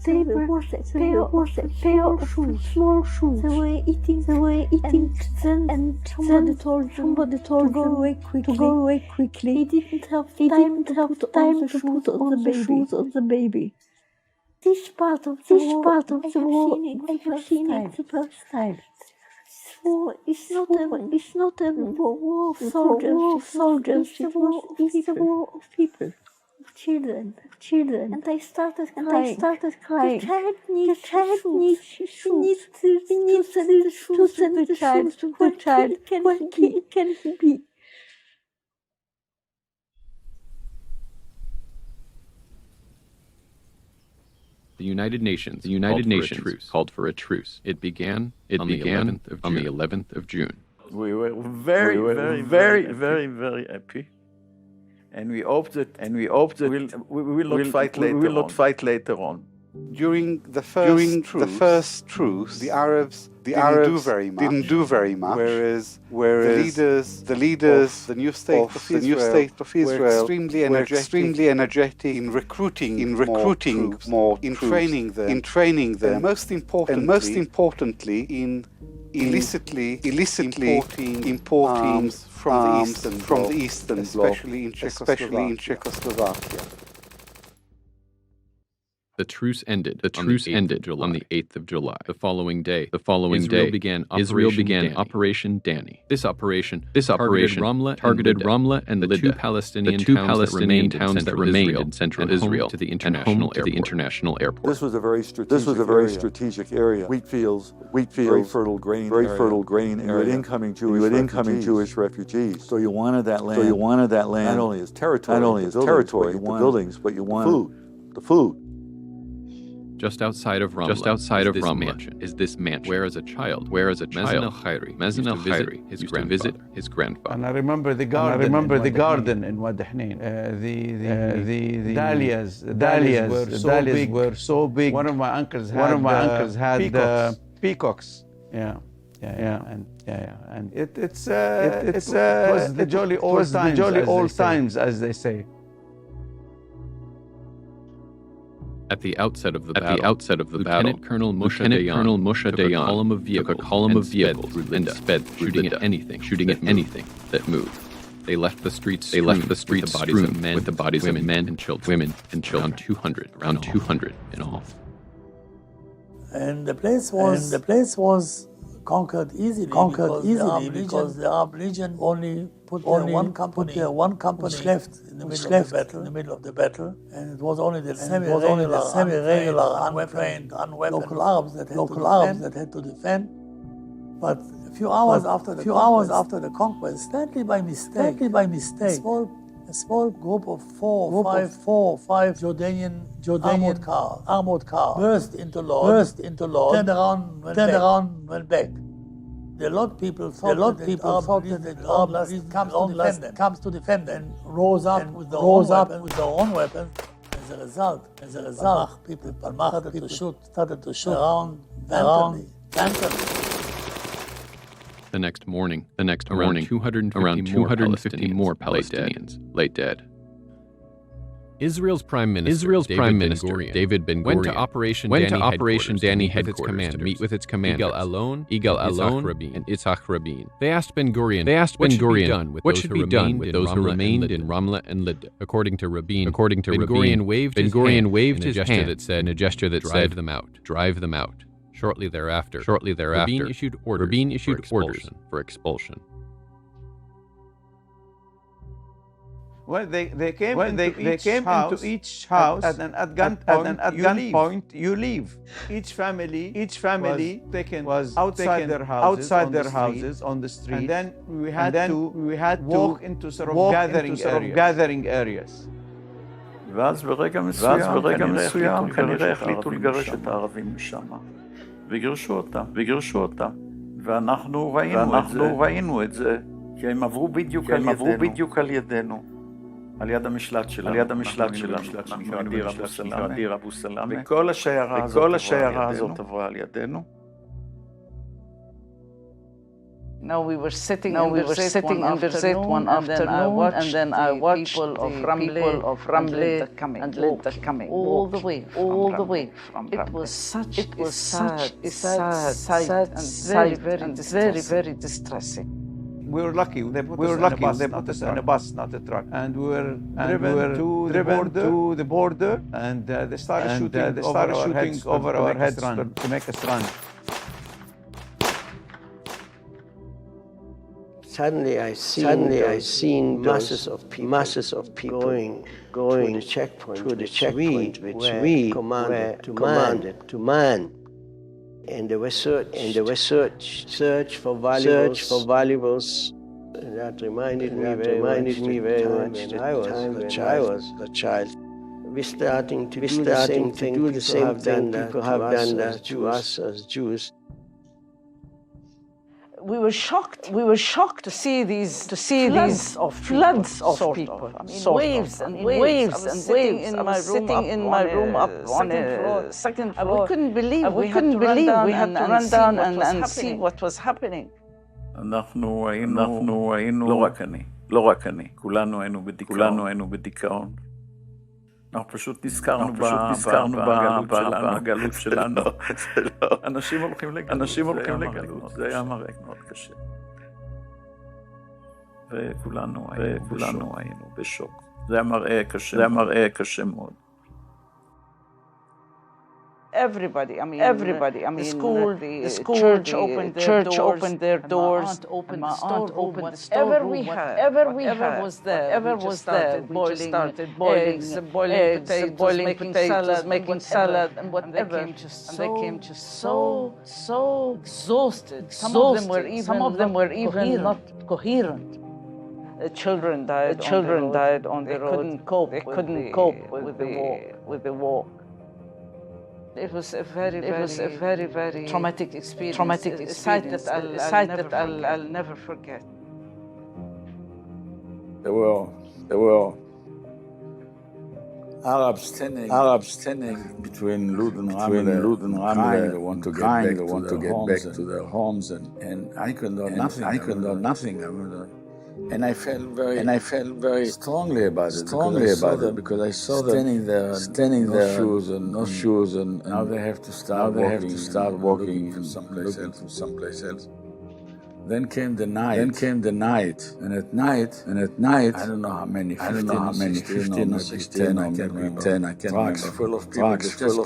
table was a pair of small shoes. They were eating and somebody told them to go away quickly. He didn't have time to put on the baby. This part of the war I have seen it the first time. It's not a war of soldiers. It's a war of people, of children. And I started crying. The child needs shoes. We need to send the child to the child. Where can he be? The United Nations called for a truce. It began on the 11th of June. We were very happy. And we hoped that we will not fight later on. During the first truce, the Arabs didn't do very much, whereas the leaders, the new state of Israel were extremely energetic in recruiting more in training them, and most importantly in illicitly importing arms from the Eastern Bloc, especially in Czechoslovakia. The truce ended on the 8th of July. The following day, Israel began Operation Danny. This operation targeted Ramla and the two Palestinian towns that remained in central Israel to the international airport. This was a very strategic area. Wheat fields, very fertile grain area. With incoming Jewish refugees. So you wanted that land. Not only as territory, the buildings, but you wanted the food. Just outside of Ramla is this mansion, where as a child, Mazen al-Khairi used to visit his grandfather. And I remember the garden in Wadi Hnain. The dahlias were so big. One of my uncles had peacocks. Yeah. And it was the jolly old times, as they say. At the outset of the battle, Lieutenant Colonel Moshe Dayan took a column of vehicles and sped, shooting at anything that moved. They left the streets with the bodies of men and children, around 200 in all. And the place was conquered easily because the Arab Legion only put one company which left in the middle of the battle, and it was only the semi-regular, untrained local Arabs that had to defend. But a few hours after the conquest, slightly by mistake, a small group of four or five Jordanian armored cars burst into Lod, turned around, went back. The Lod people thought that the Arab comes to defend them, and rose up with their own weapons. As a result, people started to shoot around randomly. The next morning, around 250 more Palestinians lay dead. Israel's Prime Minister David Ben-Gurion went to Operation Danny headquarters to meet with its commanders, Yigal Allon, and Yitzhak Rabin. They asked Ben-Gurion what should be done with those who remained in Ramla and Lydda. According to Rabin, Ben-Gurion waved his hand in a gesture that said, "Drive them out." Shortly thereafter, Rabin issued orders for expulsion. Well, they came into each house, and at gunpoint you leave. Each family was outside their houses on the street, and then we had to walk into sort of gathering areas. ואז ברגע מסוים כנראה החליטו לגרש את הערבים משם. וגירשו אותם. ואנחנו ראינו את זה, כי הם עברו בדיוק על ידינו. על יד המשלט שלנו, שנקרא דיר אבו סלאמה, וכל השיירה הזאת עברה על ידינו. Now we were sitting in Birzeit one afternoon, and then I watched people of Ramle and Lydda coming all the way from Ramle. It was such a sad and very distressing. We were lucky. They put us in a bus, not a truck, and we were driven to the border, and they started shooting over our heads to make us run. Suddenly I seen masses of people going through the checkpoint which we commanded to man. And there was search for valuables. And that reminded me very much when I was a child. We're starting to do the same thing people have done that to us as Jews. We were shocked to see these floods of people. I mean, waves and waves. I was sitting in my room up on the second floor. We couldn't believe we had to run down and see what was happening. אנחנו היינו לא רק אני, כולנו היינו בדיכאון. אנחנו פשוט נזכרנו בגלות שלנו. אנשים הולכים לגלות, זה היה מראה מאוד קשה. וכולנו היינו בשוק. זה היה מראה קשה מאוד. Everybody. I mean, the school, the church opened their doors. My aunt opened the storeroom. Whatever was there. Started boiling eggs, boiling potatoes, making salad, and whatever. And they came just so exhausted. Some of them were even not coherent. The children died on the road. They couldn't cope with the walk. It was a very traumatic experience. A sight that I'll never forget. There were Arabs standing between Lud and Ramle. They want to get back to their homes, and I could know nothing. And I felt very strongly about it because I saw them standing there, no shoes, and now they have to start walking from someplace else. Then came the night, and at night, I don't know how many, 15 or 16, or maybe 10, I can't remember. Trucks full of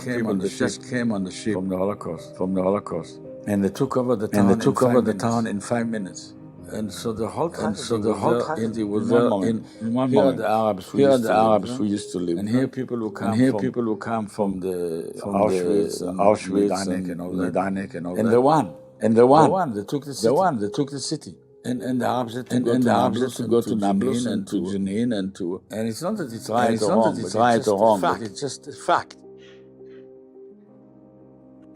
people just came on the ship from the Holocaust, and they took over the town in 5 minutes. And so the whole country was there in 1 moment. Here are the Arabs who used to live, and here people who come from Auschwitz, and all that, and the one they took the city, and the Arabs had to go to Nablus and to Jenin and it's not that it's right or wrong, but it's just a fact.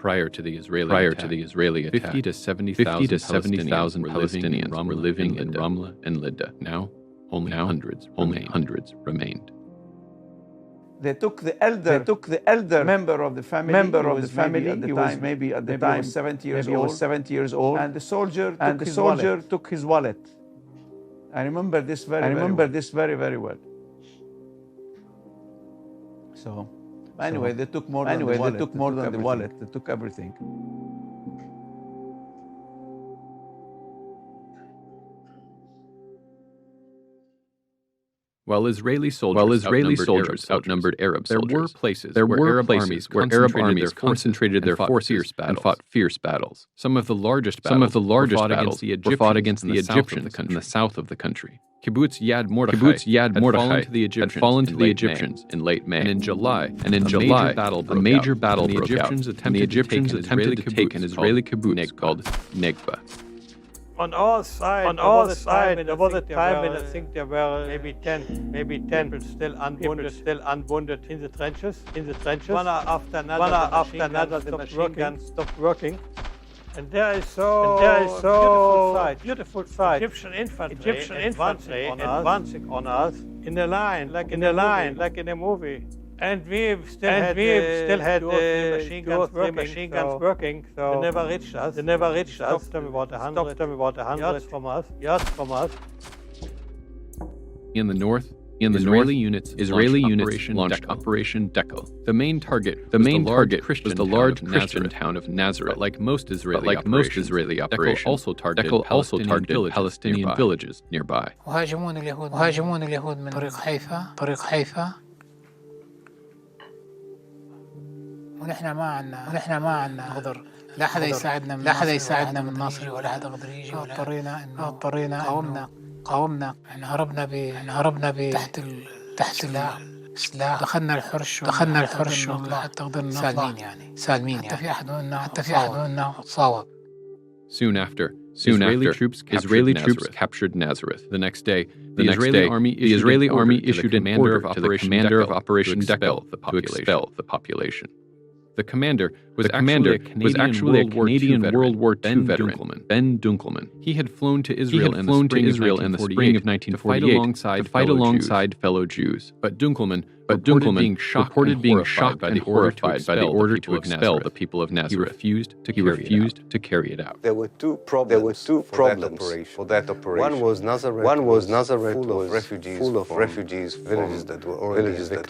Prior to the Israeli attack, 50 to 70,000 Palestinians were living in Ramla and Lydda. Now, only hundreds remained. They took the elder member of the family. He was maybe at the time 70 years old. And the soldier took his wallet. I remember this very, very well. So anyway, they took more than the wallet. They took everything. While Israeli soldiers outnumbered Arab soldiers, there were places where Arab armies concentrated their forces and fought fierce battles. Some of the largest battles were fought against the Egyptians in the south of the country. Kibbutz Yad Mordechai had fallen to the Egyptians in late May, and in July, a major battle broke out, and the Egyptians attempted to take an Israeli kibbutz called Negba. On all sides, there was a time when I think there were maybe 10 people still unwounded in the trenches. One after another, the machine guns stopped working. And there is so beautiful sight. Egyptian infantry advancing on us in a line, like in a movie. And we still had machine guns working. So they never reached us. Stopped them about 100 yards from us. In the north, Israeli units launched Operation Dekel. The main target was the large Christian town of Nazareth. But like most Israeli operations, Dekel also targeted Palestinian villages nearby. وهاجمون اليهود من طريق حيفا ونحن ما عنا قدر لا حدا يساعدنا من ناصري ولا حدا قدر يجي اضطرينا قاومنا هربنا تحت السلاح دخلنا الحرش حتى قدرنا نطلع سالمين حتى في احد منا صاوب. Soon after, Israeli troops captured Nazareth. The next day, the Israeli army issued an order to the commander of Operation Dekel to expel the population. The commander was actually a Canadian World War II veteran, Ben Dunkelman. He had flown to Israel in the spring of 1948 to fight alongside fellow Jews. But Dunkelman reported being shocked and horrified by the order to expel the people of Nazareth. He refused to carry it out. There were two problems for that operation. One was Nazareth full of refugees, villages that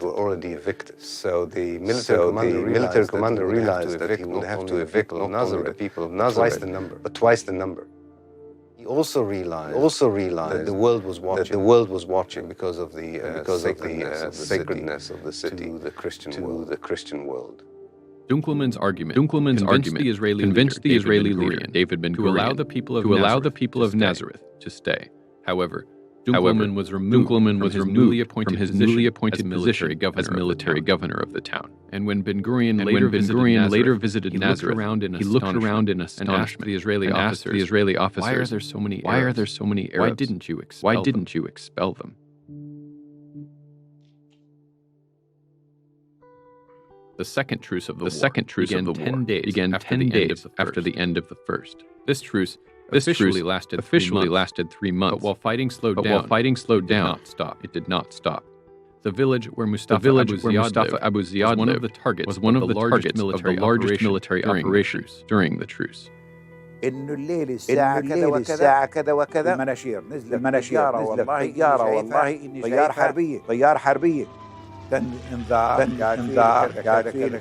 were already evicted. So the military commander realized that he would have to evict not only the people of Nazareth, twice the number. He also realized that the world was watching because of the sacredness of the city to the Christian world. Dunkelman's argument convinced the Israeli leader David Ben Gurion to allow the people of Nazareth to stay. However, Dunkelman was removed from his newly appointed position as military governor of the town. And when Ben Gurion later visited Nazareth, he looked around in astonishment and asked the Israeli officers, "Why are there so many Arabs? Why didn't you expel them?" The second truce of the war began 10 days after the end of the first. This truce officially lasted 3 months. But while fighting slowed down, it did not stop. The village where Mustafa Abu Ziyad lived was one of the largest military operations during the truce. إنه الليل الساعة كذا وكذا المناشير نزلت طيارة والله إني طيارة حربية انذار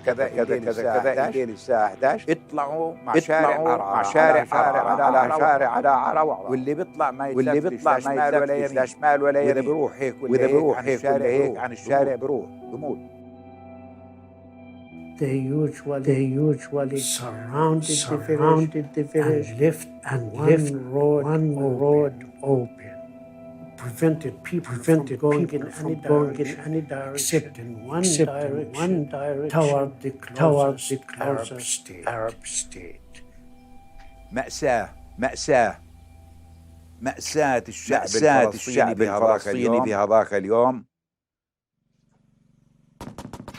كذا الليل الساعة 11 اطلعوا مع شارع على عروة واللي بيطلع ما يتلفت لا شمال ولا يمين وإذا بروح هيك ولا هيك عن الشارع بموت. They usually surrounded the village and left one road open. Prevented people from going in any direction except in one direction toward the closest Arab state. مأساة الشعب الفلسطيني بهذاك اليوم.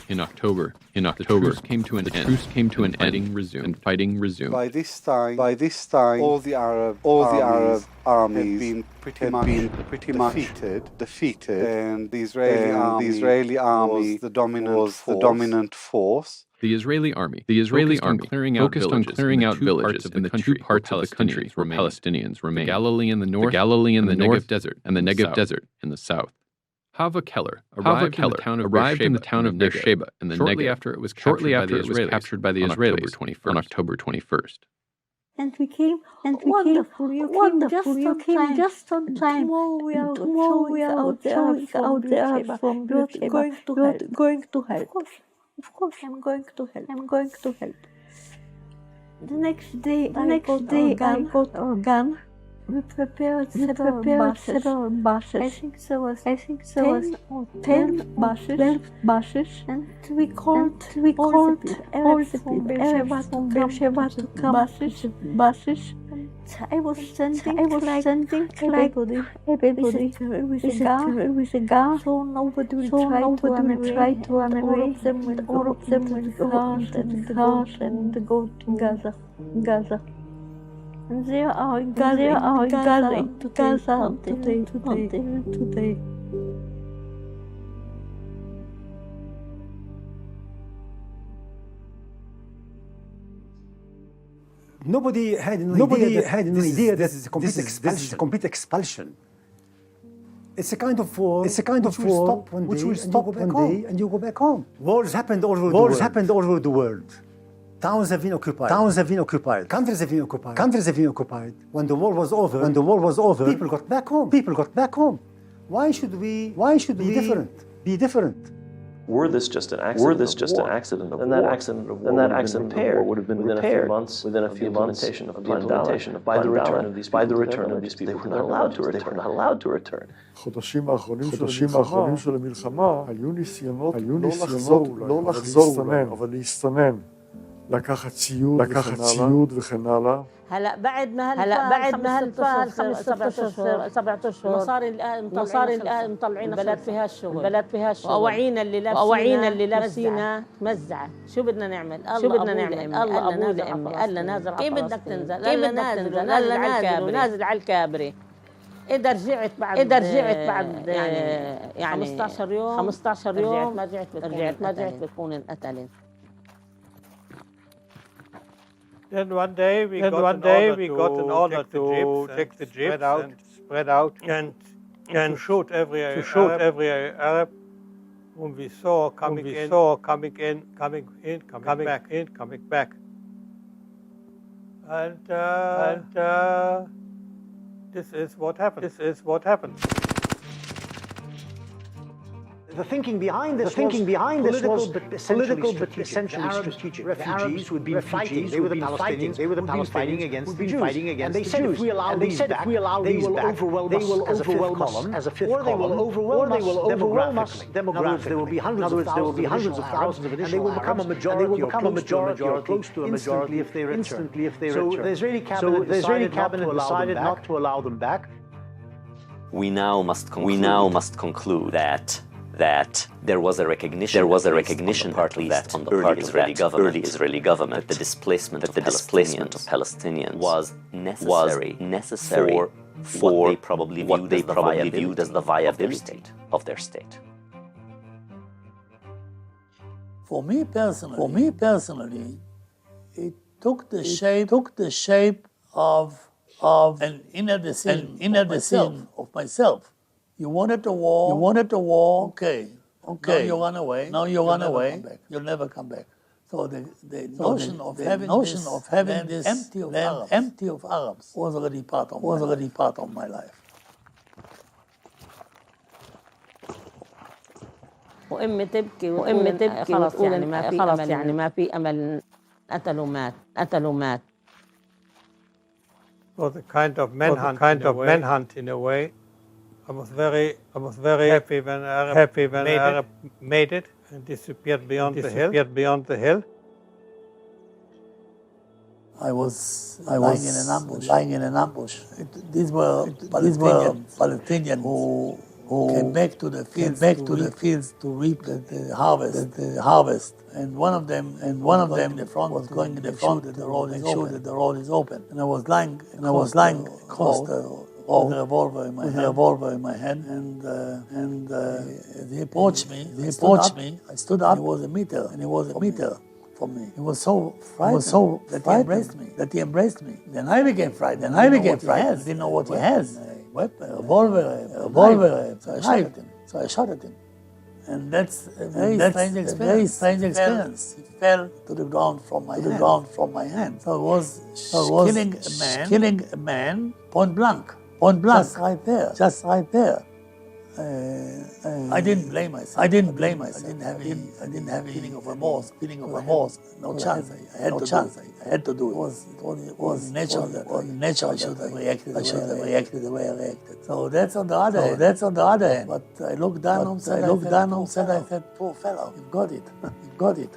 In October, the truce came to an end, and fighting resumed. By this time, all the Arab armies had been pretty much defeated, and the Israeli army was the dominant force. The Israeli army focused on clearing out villages in the two parts of the country where Palestinians remained: the Galilee in the north, and the Negev desert in the south. Hava Keller arrived in the town of Beersheba in the shortly after it was captured by the Israelis on October 21st. And we came, wonderful, you came just on time. Tomorrow we are out there from Beersheba. You're going to help. Of course, I'm going to help. The next day, I got our gun. We prepared several buses. I think there was 10 buses, and we called all the people from Beersheba to come buses. I was standing like everybody with a gun, so nobody will try to run away. All of them will cars and go to Gaza. And they are gathering today. Nobody had an idea that this is a complete expulsion. It's a kind of war which will stop one day and you go back home. Wars happened all over the world. Towns have been occupied. Countries have been occupied. When the war was over, people got back home. Why should we be different? Were this just an accident of war, then that accident of war would have been repaired within a few months of the implementation of by the return of these people. They were not allowed to return. החודשים האחרונים של המלחמה היו ניסיונות לא לחזור, אבל להסתנן. לקחת ציוד וכן הלאה. هلا بعد ما هالفال 7 اشهر مصاري الان مطلعين البلد فيها الشغل واواعينا اللي لابسينها مزعه. شو بدنا نعمل؟ الله ابوي لامي قال لنا نازل. كيف بدك تنزل؟ نازل على الكابري. إذا رجعت بعد يعني 15 يوم رجعت ما رجعت بتكون انقتلت. Then one day we got an order to take the jeeps and spread out and to shoot every Arab whom we saw coming back. And this is what happened. The thinking behind this was political but essentially strategic. Refugees would be fighting. They were the Palestinians. They were the Palestinians fighting against the Jews. And they said if we allow these back, they will overwhelm us as a fifth column, or they will overwhelm us demographically. In other words, there will be hundreds of thousands of additional Arabs, and they will become a majority or close to a majority if they return. So the Israeli cabinet decided not to allow them back. We now must conclude that there was a recognition partly that on the part of the early Israeli government that the displacement of Palestinians was necessary for what they probably viewed as the viability of their state. For me personally, it took the shape of an inner decision of myself. You wanted the war. Okay. Now you run away. You'll never come back. So the notion of having this land empty of Arabs was already part of my life. وأمي تبكي وتقول يعني ما في أمل قتلوا مات. It was a kind of manhunt in a way. I was very happy when Arab made it and disappeared beyond the hill. I was lying in an ambush. These were Palestinians who came back to the fields to reap the harvest. And one of them in the front was going in the front that the road is open. And I was lying across the road with a revolver in my hand, and he approached me. I stood up. He was a meter from me. He was so frightened that he embraced me. Then I became frightened. I didn't know what he has. A weapon, a revolver, so So I shot at him. And that's a very strange experience. He fell to the ground from my hand. So I was killing a man point blank, just right there. I didn't blame myself. I didn't have any feeling of remorse. No chance. I had to do it. It was natural. I should have reacted the way I reacted. So that's on the other hand. But I looked down and said, I said, poor fellow, you got it.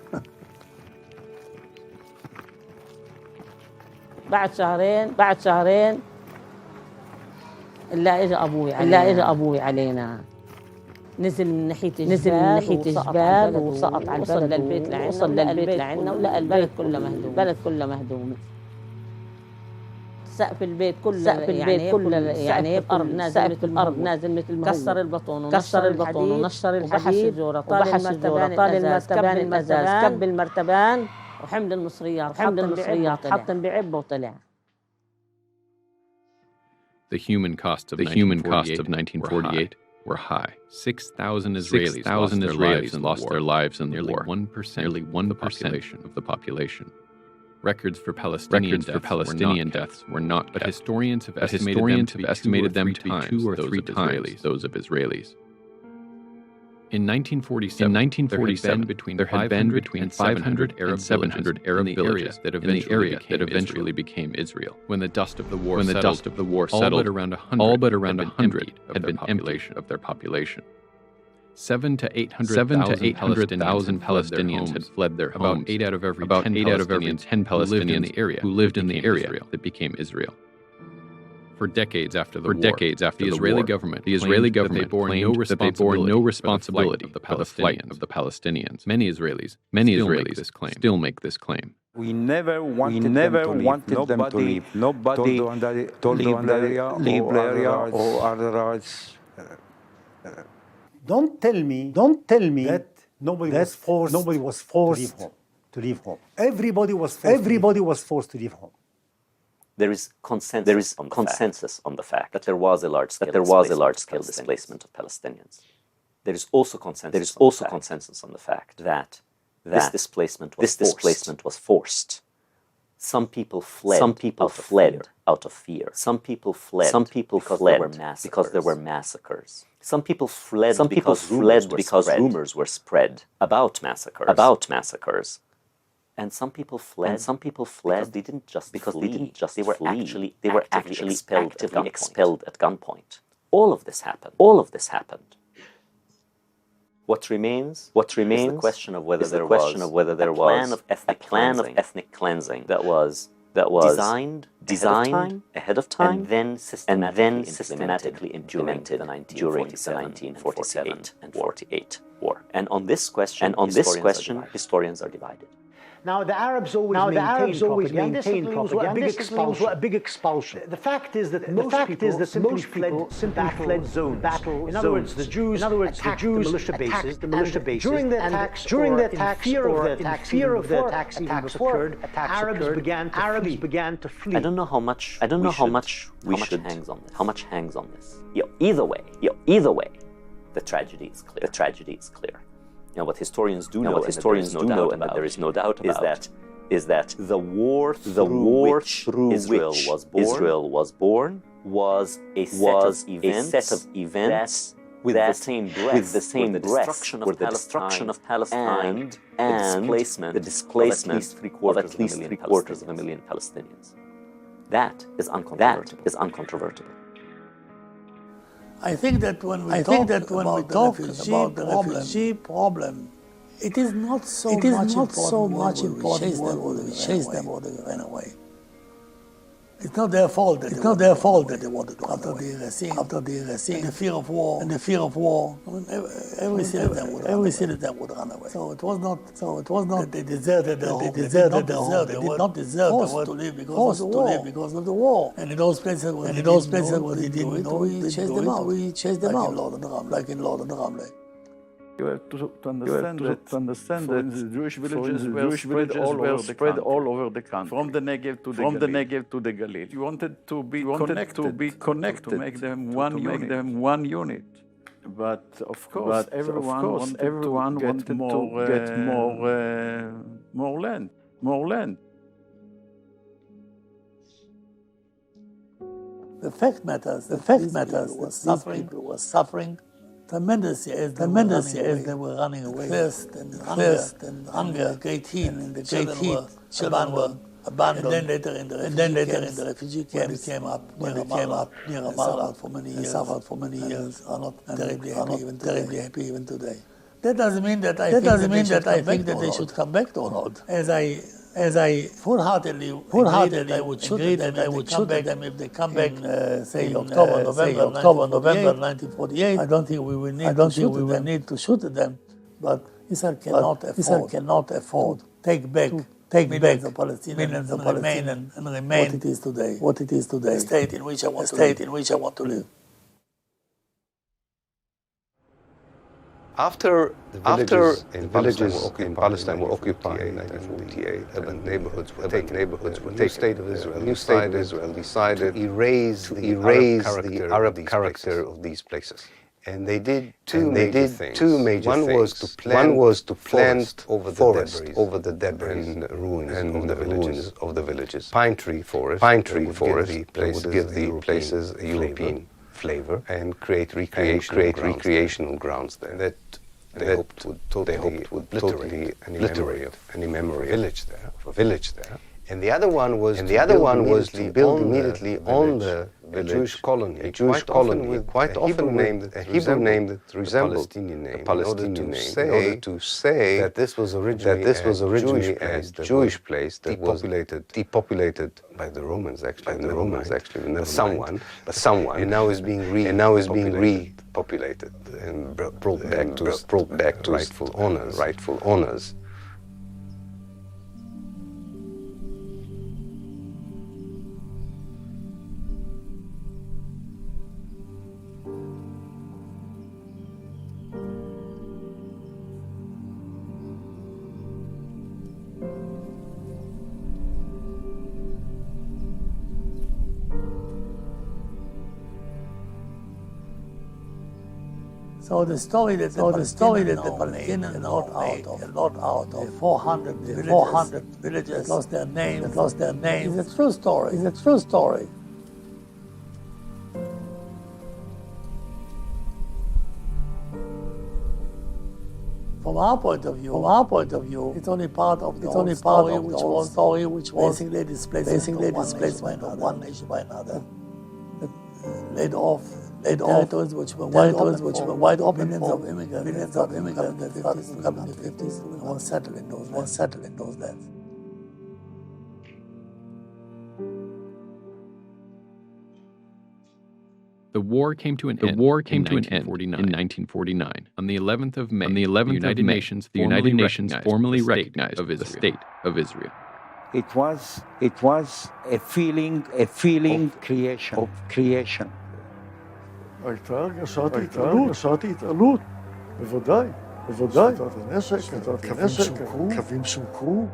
بعد شهرين إلا إجا أبوي علينا نزل من ناحية الجبال وسقط على البلد وصل للبيت لعنا ولقى البلد كله مهدوم سقف البيت كله يعني الأرض نازل مثل ما كسر البطون ونشر الحديد وبحش الجورة طال المرتبان كب المرتبان وحمل المصريات حطم بعبه وطلع. The human costs of 1948 were high. 6,000 Israelis lost their lives in the war. Nearly 1% of the population. Records for Palestinian deaths were not, but historians have estimated them to be 2 or 3 times those of Israelis. In 1947, there had been between 500 and 700 Arab villages that eventually became Israel. When the dust of the war settled, all but around 100 had been emptied of their population. 700,000 to 800,000 Palestinians had fled their homes. About 8 out of every 10 Palestinians who lived in the area that became Israel. For decades after the war, the Israeli government claimed that they bore no responsibility for the flight of the Palestinians. Many Israelis still make this claim. We never wanted them to leave. Nobody told them to leave the area or otherwise. Don't tell me that nobody was forced to leave home. Everybody was forced to leave home. There is consensus on the fact that there was a large-scale displacement of Palestinians. There is also consensus on the fact that this displacement was forced. Some people fled out of fear. Some people fled because there were massacres. Some people fled because rumors were spread about massacres. And some people fled because they didn't just flee. They were actually expelled at gunpoint. All of this happened. What remains is the question of whether there was a plan of ethnic cleansing that was designed ahead of time and then systematically implemented during the 1947 and 48 war. And on this question, historians are divided. Now, the Arabs always maintained propaganda. This was a big expulsion. The fact is that most people simply fled zones. In other words, the Jews attacked the militia bases. During the attacks, fear of the attacks occurred, Arabs began to flee. I don't know how much hangs on this. Either way, the tragedy is clear. You know, what historians do know, and that there is no doubt about, is that the war through which Israel was born was a set of events with the same breath, were the destruction of Palestine and the displacement of at least three-quarters of a million Palestinians. That is uncontrovertible. I think that when we talk about the refugee problem, it is not so much important whether we chase them or they ran away. It's not their fault that they wanted to run away. After the fear of war, I mean, every citizen would run away. So it was not that they deserted their home. They did not deserve to leave because of the war. And in those places where they didn't know, we chased them out. Like in Lord of the Ramley. You have to understand that the Jewish villages were spread all over the country, from the Negev to the Galil. You wanted to be connected, to make them one unit. But of course, everyone wanted to get more land. The fact matters. These people were suffering tremendously as they were running away. Thirst and hunger, great heat, and the great heat. Children were abandoned. And then later in the refugee camp, they came up near Ramallah for many years. Suffered for many years. Are not terribly happy even today. That doesn't mean that I think that they should come back to Lord. As I full-heartedly would shoot at them if they come back, say October, November 1948. I don't think we will need to shoot at them, but Israel cannot afford take back millions of Palestinians and remain what it is today. A state in which I want to live. After the villages in Palestine were occupied in 1948, urban neighborhoods were taken. The state of Israel, new state of Israel, decided to erase the Arab character of these places. And they did two major things. One was to plant forest over the debris and ruins of the villages. Pine tree forest would give the places a European flavor and create recreational grounds there that they hoped would totally obliterate any memory of a village there. And the other one was to build immediately on the village, a Jewish colony, quite often a Hebrew name that resembled the Palestinian name, in order to say that this was originally a Jewish place that was depopulated by the Romans, actually, someone, and now is being repopulated and brought back to rightful owners. So the story that the Palestinians not out of 400 villages lost their name is a true story. From our point of view, it's only part of the story which was basically displacement of one nation by another. Laid off territories which were wide open, millions of immigrants in the 50s were settled in those lands. The war came to an end in 1949. On the 11th of May, the United Nations formally recognized the state of Israel. It was a feeling of creation. הייתה הרגשת התעלות, בוודאי, שטת הנשק, קווים סומקו.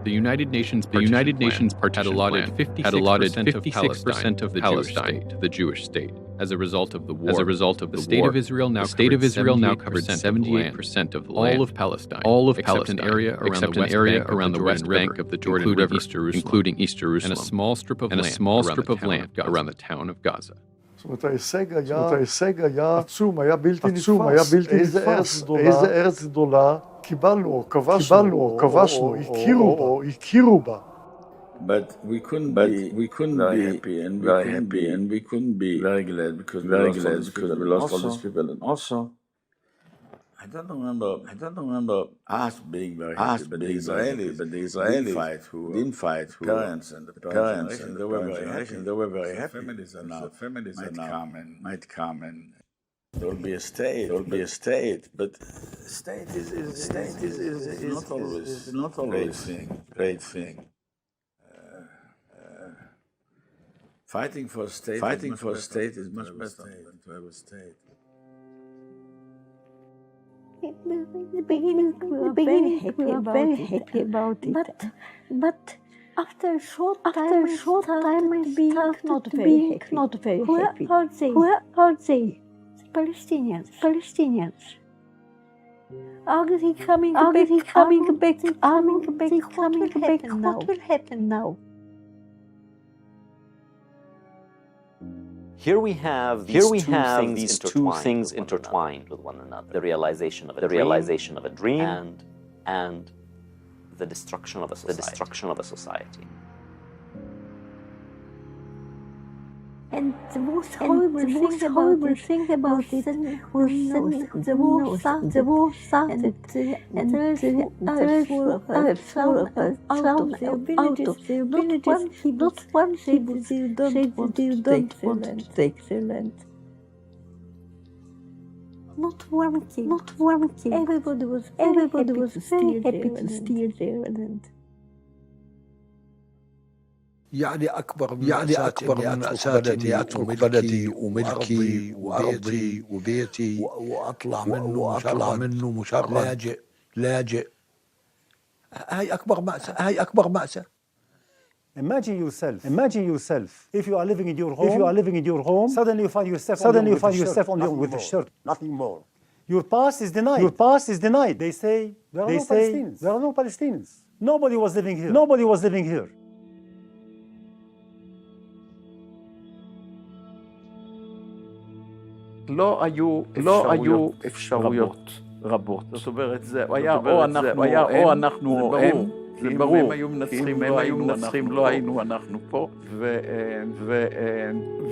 The United Nations had allotted 56% of Palestine to the Jewish state. As a result of the war, the state of Israel now covered 78% of the land. All of Palestine, except an area around the west bank of the Jordan River, including East Jerusalem, and a small strip of land around the town of Gaza. זאת אומרת, ההישג היה עצום, היה בלתי נתפס. איזה ארץ גדולה קיבלנו, או כבשנו, הכירו בה. But we couldn't be happy, and we couldn't be very glad because we lost all these people. And also, I don't remember us being very happy, but the Israelis didn't fight, who parents and the parents, and they were very happy. Families might come and there will be a state, but state is not always great thing. Fighting for a state is much better than to have a state. In the beginning, we were very happy about it. But after a short time, being not very happy. How say? Palestinians. Are they coming back? What will happen now? Here we have these two things intertwined with one another: the realization of a dream, and the destruction of a society. And the most horrible thing about it was the war started, and the Arabs found out of their villages. Not one said they don't want to take the land. Not one king. Everybody was very happy to steal their land. يعني أكبر من مأساة إني أترك بلدي وملكي وأرضي وبيتي وأطلع منه مشرد لاجئ. هاي أكبر مأساة. Imagine yourself. If you are living in your home, suddenly you find yourself only with the shirt, nothing more. Your past is denied. They say there are no Palestinians. Nobody was living here. לא היו אפשרויות רבות. זאת אומרת, זה היה או אנחנו או הם, אם הם היו מנצחים, לא היינו אנחנו פה,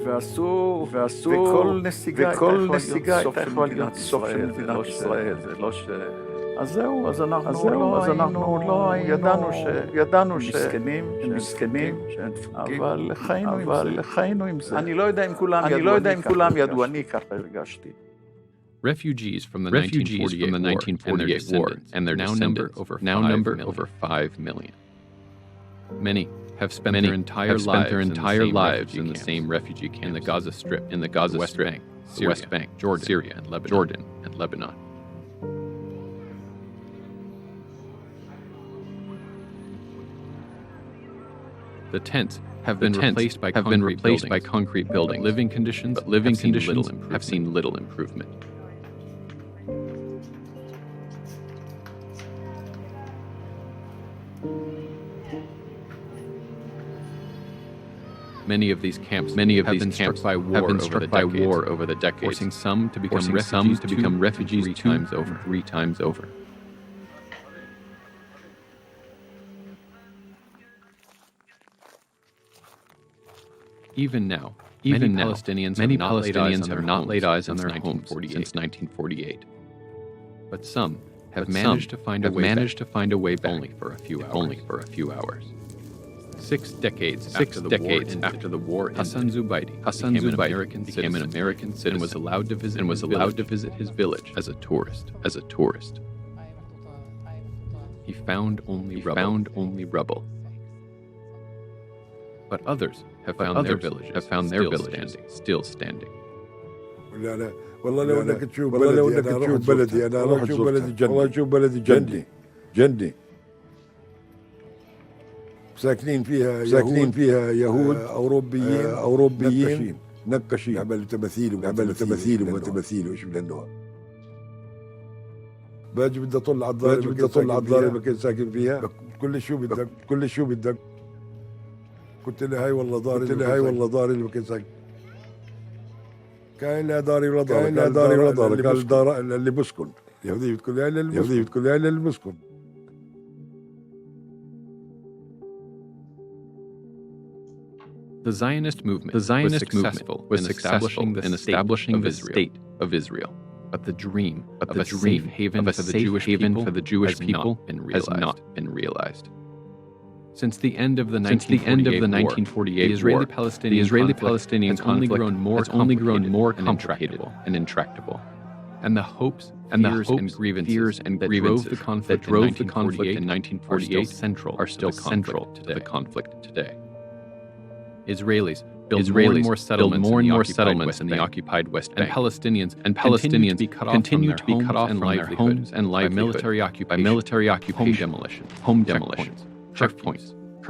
ועשו, וכל נסיגה הייתה יכולה להיות סוף של מדינת ישראל. זה לא ש... אז זהו, אז אנחנו לא ידענו שמסכנים, אבל חיינו עם זה. אני לא יודע אם כולם ידעו, אני ככה הרגשתי. Refugees from the 1948 war and their number over 5 million. Many have spent their entire lives in the same refugee camps in the Gaza Strip, in the Gaza West Bank, Jordan, and Lebanon. The tents have been replaced by concrete buildings. Living conditions have seen little improvement. Many of these camps have been struck by war over the decades, forcing some to become refugees three times over. Even now, many Palestinians have not laid eyes on their homes since 1948. But some have managed to find a way back only for a few hours. 6 decades after the war ended, Hassan Zubaydi became an American citizen and was allowed to visit his village as a tourist. He found only rubble. But others have found their villages still standing. والله لو انك تشوف بلدي انا اروح اشوف بلدي جندي ساكنين فيها يهود اوروبيين نقشين عملوا تماثيل وش من النوع. باجي بدي اطلع على الضارب اللي كنت ساكن فيها كل شو بدك قلت له هاي والله داري اللي كنت ساكن. كان لا داري ولا دار قال دار اللي بسكن يهودي بتقول لي اللي بسكن. The Zionist movement was successful in establishing the state of Israel, but the dream of a safe haven for the Jewish people has not been realized. Since the end of the 1948 war, the Israeli-Palestinian conflict has only grown more complicated and intractable, and the hopes and grievances that drove the conflict in 1948 are still central to the conflict today. Israelis build more and more settlements in the occupied West Bank, and Palestinians continue to be cut off from their homes and livelihood by military occupation, home demolitions, checkpoints,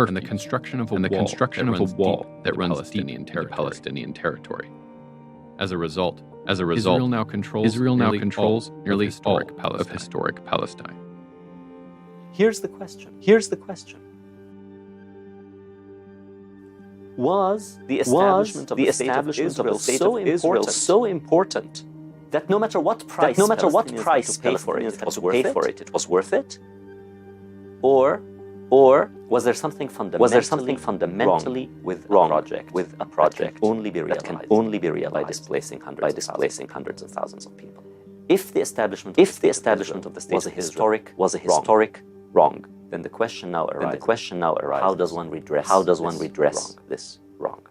and the construction of a wall that runs deep into Palestinian territory. As a result, Israel now controls nearly all of historic Palestine. Here's the question. Was the establishment of the state of Israel so important that no matter what price Palestinians had to pay for it, it was worth it? Or was there something fundamentally wrong with a project that can only be realized by displacing hundreds of thousands of people? If the establishment of the state was a historic wrong, then the question now arises: how does one redress this wrong?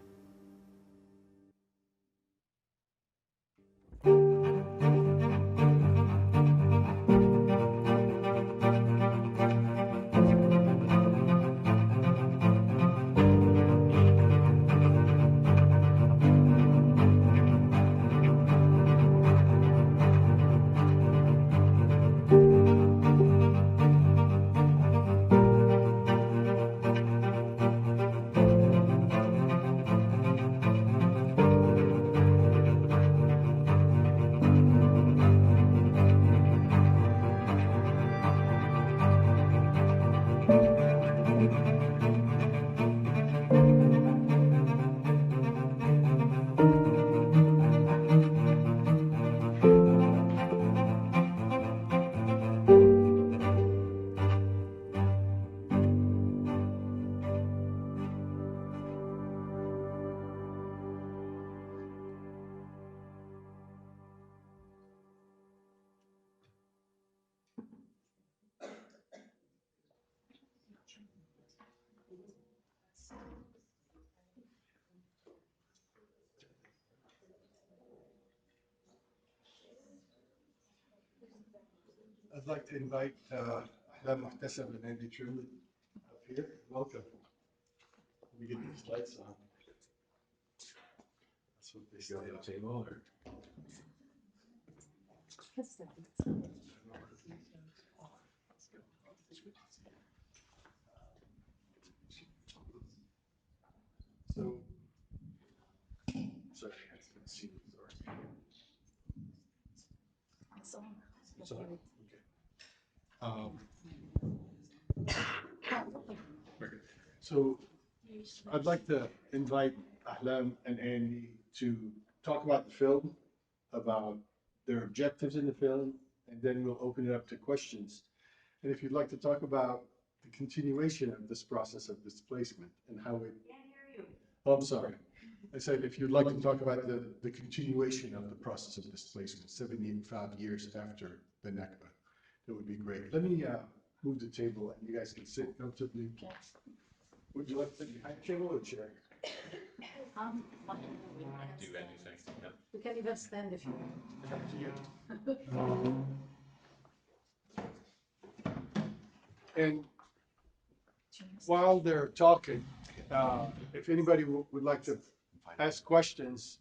I'd like to invite Ahlam, Muhtaseb, and Trimlett up here. Welcome. Let me get these lights on. That's what they say on the table. So, sorry, I can't see the door. It's on. Okay. So I'd like to invite Ahlam and Andy to talk about the film, about their objectives in the film, and then we'll open it up to questions. And if you'd like to talk about the continuation of this process of displacement and how it... Oh, I'm sorry. I said if you'd like to talk about the continuation of the process of displacement 75 years after the Nakba, that would be great. Let me move the table and you guys can sit comfortably. Would you like to sit behind the table or chair? Do anything. Yeah. We can even stand if you want. And while they're talking, if anybody would like to ask questions,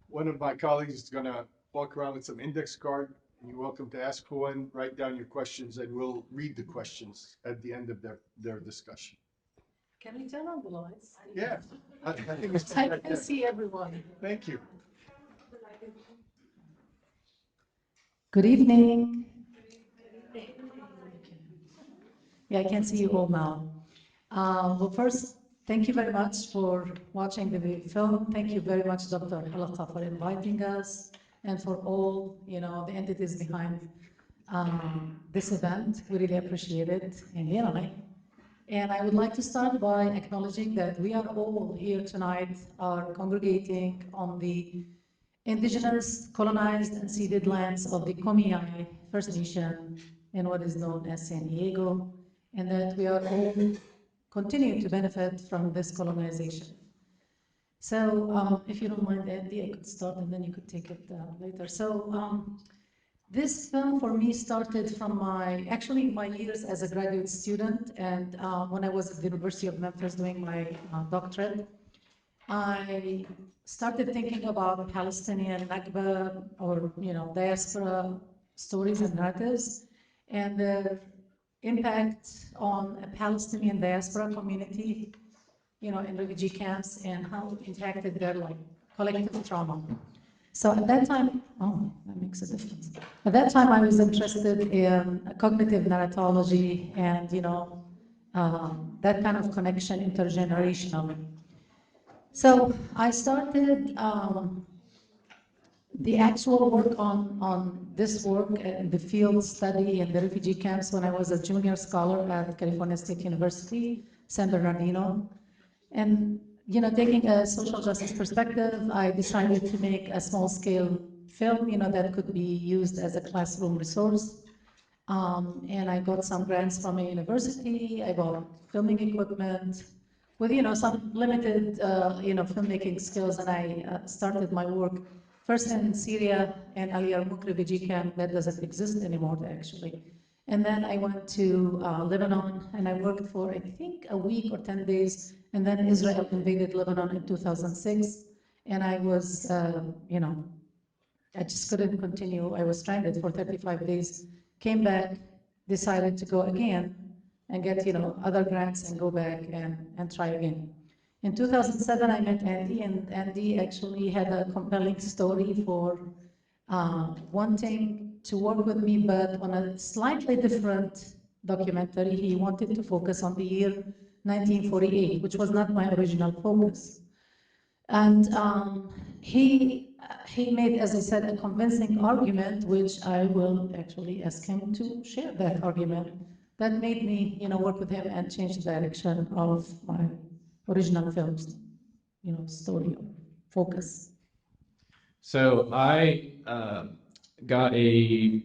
one of my colleagues is going to walk around with some index card. And you're welcome to ask for one, write down your questions, and we'll read the questions at the end of their discussion. Can we turn on the lights? Yeah. I think it's I can see everyone. Thank you. Good evening. Yeah, I can see you all now. Well, first, thank you very much for watching the film. Thank you very much, Dr. Halakha, for inviting us and for all, the entities behind this event. We really appreciate it. And I would like to start by acknowledging that we are all here tonight are congregating on the indigenous, colonized, and ceded lands of the Komiai First Nation in what is known as San Diego, and that we are all continuing to benefit from this colonization. So if you don't mind, Andy, I could start and then you could take it later. So this film for me started from my years as a graduate student, and when I was at the University of Memphis doing my doctorate, I started thinking about Palestinian Nakba or diaspora stories and narratives, and their impact on a Palestinian diaspora community, in refugee camps, and how it impacted their collective trauma. So at that time, oh, that makes a difference. At that time, I was interested in cognitive narratology and, that kind of connection intergenerationally. So I started the actual work on this work and the field study in the refugee camps when I was a junior scholar at California State University, San Bernardino. And taking a social justice perspective, I decided to make a small-scale film, that could be used as a classroom resource. And I got some grants from a university. I bought filming equipment with, some limited, filmmaking skills, and I started my work first in Syria and Al Yarmouk refugee camp that doesn't exist anymore, actually. And then I went to Lebanon, and I worked for, I think, a week or 10 days, and then Israel invaded Lebanon in 2006, and I was, I just couldn't continue. I was stranded for 35 days, came back, decided to go again, and get, other grants and go back and try again. In 2007, I met Andy, and Andy actually had a compelling story for wanting to work with me, but on a slightly different documentary. He wanted to focus on the year 1948, which was not my original focus. And he made, as I said, a convincing argument, which I will actually ask him to share that argument. That made me, work with him and change the direction of my original film's, story or focus. So I got a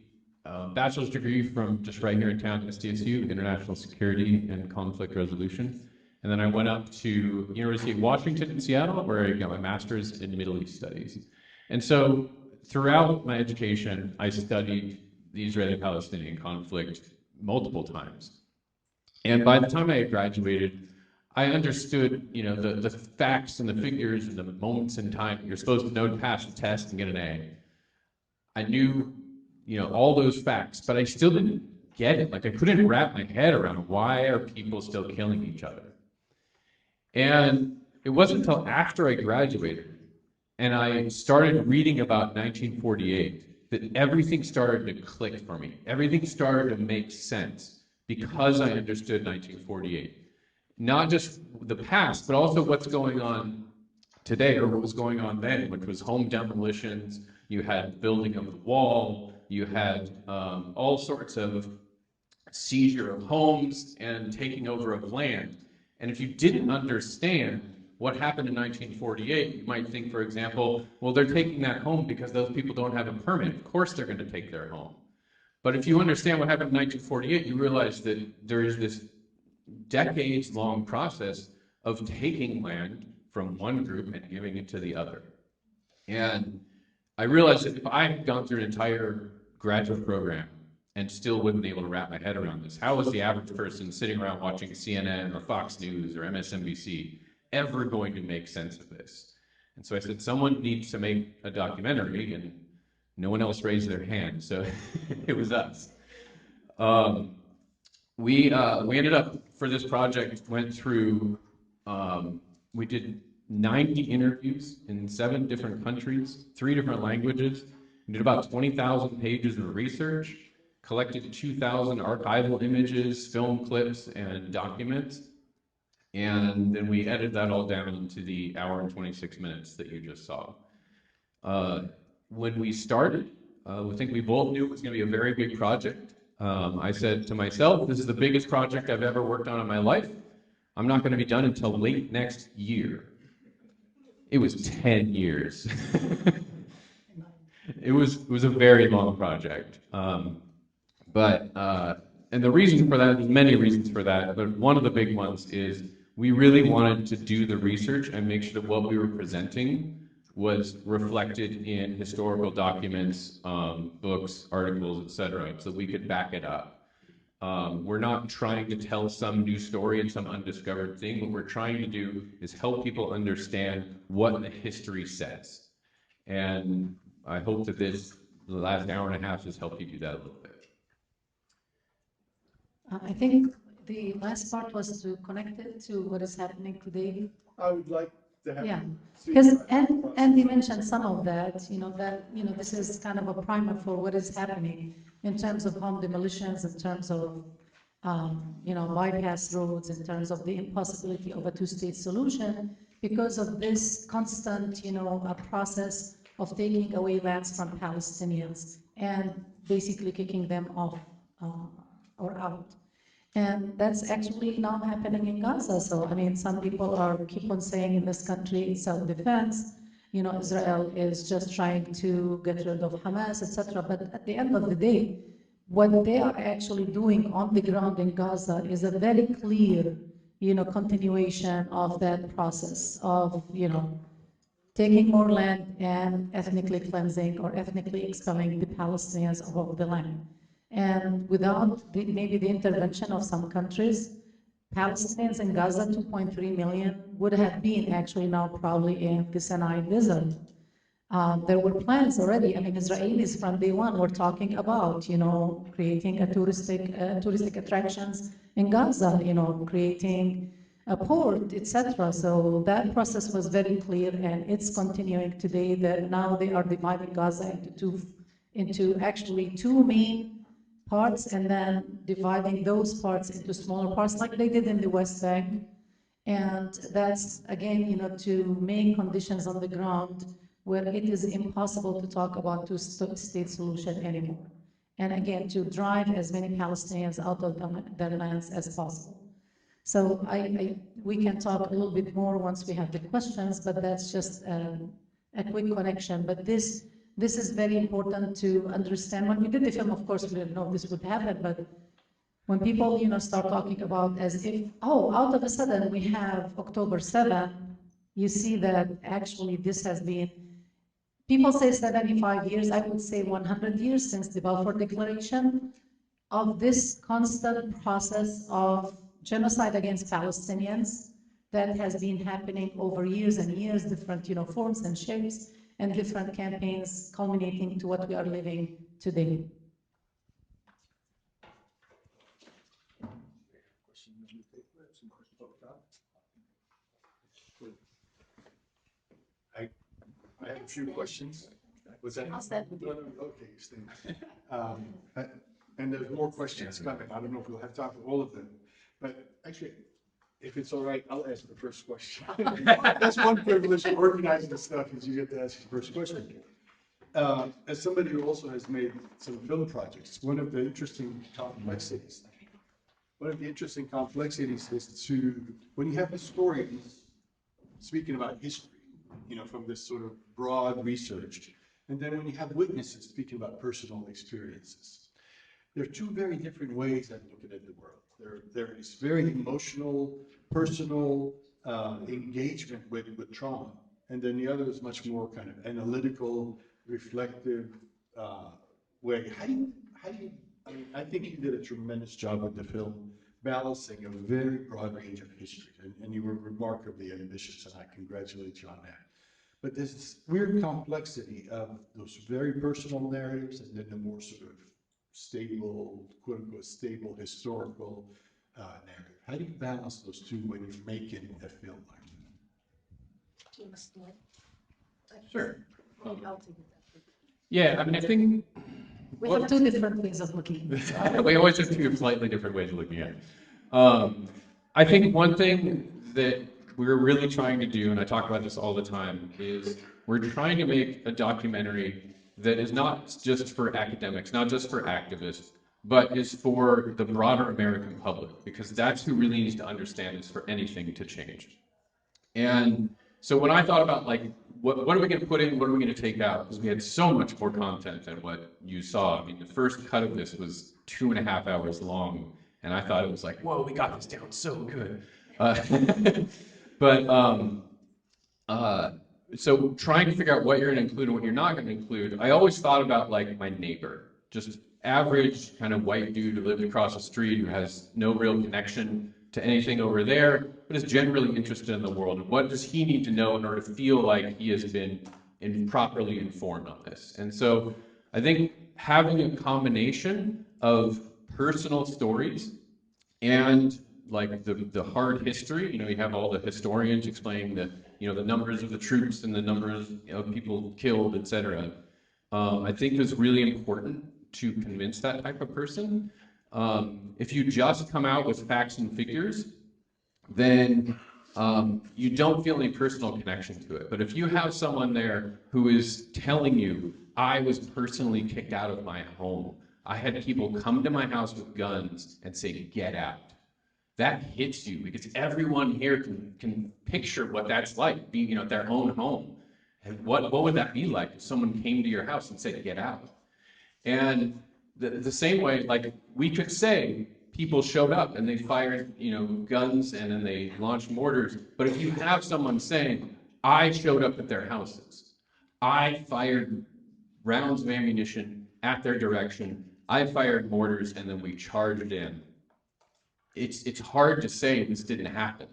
bachelor's degree from just right here in town, SDSU, International Security and Conflict Resolution. And then I went up to University of Washington in Seattle, where I got my master's in Middle East Studies. And so throughout my education, I studied the Israeli-Palestinian conflict multiple times. And by the time I had graduated, I understood, the facts and the figures and the moments in time you're supposed to know to pass the test and get an A. I knew, all those facts, but I still didn't get it. Like, I couldn't wrap my head around why are people still killing each other. And it wasn't until after I graduated and I started reading about 1948 that everything started to click for me. Everything started to make sense because I understood 1948. Not just the past, but also what's going on today, or what was going on then, which was home demolitions. You had building of the wall. You had all sorts of seizure of homes and taking over of land. And if you didn't understand what happened in 1948, you might think, for example, well, they're taking that home because those people don't have a permit. Of course they're going to take their home. But if you understand what happened in 1948, you realize that there is this decades-long process of taking land from one group and giving it to the other. And I realized that if I had gone through an entire graduate program and still wouldn't be able to wrap my head around this, how was the average person sitting around watching CNN or Fox News or MSNBC ever going to make sense of this? And so I said, someone needs to make a documentary, and no one else raised their hand, so it was us. We ended up, for this project, went through, we did 90 interviews in 7 different countries, 3 different languages. We did about 20,000 pages of research, collected 2,000 archival images, film clips, and documents. And then we edited that all down into the hour and 26 minutes that you just saw. When we started, I think we both knew it was going to be a very big project. I said to myself, this is the biggest project I've ever worked on in my life. I'm not going to be done until late next year. It was 10 years. It was a very long project. And the reason for that, there's many reasons for that, but one of the big ones is we really wanted to do the research and make sure that what we were presenting was reflected in historical documents, books, articles, etc., so we could back it up. We're not trying to tell some new story and some undiscovered thing. What we're trying to do is help people understand what the history says. And I hope that the last hour and a half has helped you do that a little bit. I think the last part was to connect it to what is happening today. I would like Yeah, because Andy mentioned some of that, this is kind of a primer for what is happening in terms of home demolitions, in terms of, bypass roads, in terms of the impossibility of a two-state solution, because of this constant, process of taking away lands from Palestinians and basically kicking them off or out. And that's actually now happening in Gaza. So, I mean, some people keep on saying in this country it's self-defense. Israel is just trying to get rid of Hamas, etc. But at the end of the day, what they are actually doing on the ground in Gaza is a very clear, continuation of that process of, taking more land and ethnically cleansing or ethnically expelling the Palestinians off the land. And without maybe the intervention of some countries, Palestinians in Gaza, 2.3 million, would have been actually now probably in the Sinai desert. There were plans already. I mean, Israelis from day one were talking about, creating a touristic attractions in Gaza, creating a port, etc. So that process was very clear, and it's continuing today. That now they are dividing Gaza into actually two main parts, and then dividing those parts into smaller parts, like they did in the West Bank. And that's again, to make conditions on the ground where it is impossible to talk about two-state solution anymore. And again, to drive as many Palestinians out of their lands as possible. So we can talk a little bit more once we have the questions, but that's just a quick connection. But this is very important to understand. When we did the film, of course, we didn't know this would happen, but when people, start talking about as if, out of a sudden we have October 7, you see that actually this has been, people say 75 years, I would say 100 years since the Balfour Declaration, of this constant process of genocide against Palestinians that has been happening over years and years, different forms and shapes, and different campaigns culminating to what we are living today. I have a few questions. Was that? I'll start with you. Okay, stay. And there's more questions coming. I don't know if we'll have time for all of them, but actually, if it's all right, I'll ask the first question. That's one privilege of organizing the stuff, is you get to ask the first question. As somebody who also has made some film projects, one of the interesting complexities is to, when you have historians speaking about history, from this sort of broad research, and then when you have witnesses speaking about personal experiences, there are two very different ways of looking at the world. There is very emotional, personal engagement with trauma, and then the other is much more kind of analytical, reflective way. How do you, I mean, I think you did a tremendous job with the film, balancing a very broad range of history, and you were remarkably ambitious, and I congratulate you on that. But there's this weird complexity of those very personal narratives and then the more sort of stable, quote unquote, stable historical narrative. How do you balance those two when you're making a film like that? Do you want to start? Sure. I'll take it. Yeah, I mean, I think we have two different ways of looking at it. We always have two slightly different ways of looking at it. I think one thing that we're really trying to do, and I talk about this all the time, is we're trying to make a documentary that is not just for academics, not just for activists, but is for the broader American public, because that's who really needs to understand this for anything to change. And so when I thought about like, what are we going to put in, what are we going to take out? Because we had so much more content than what you saw. I mean, the first cut of this was 2.5 hours long, and I thought it was like, whoa, we got this down so good. So trying to figure out what you're going to include and what you're not going to include, I always thought about like my neighbor, just average kind of white dude who lived across the street, who has no real connection to anything over there, but is generally interested in the world. And what does he need to know in order to feel like he has been properly informed on this? And so I think having a combination of personal stories and like the hard history. You have all the historians explaining the the numbers of the troops and the numbers of people killed, etc. I think it's really important to convince that type of person. If you just come out with facts and figures, then you don't feel any personal connection to it. But if you have someone there who is telling you, I was personally kicked out of my home, I had people come to my house with guns and say, get out. That hits you because everyone here can picture what that's like, being at their own home. And what would that be like if someone came to your house and said, get out? And the same way, like we could say people showed up and they fired, guns and then they launched mortars. But if you have someone saying, I showed up at their houses, I fired rounds of ammunition at their direction, I fired mortars, and then we charged in. It's hard to say this didn't happen.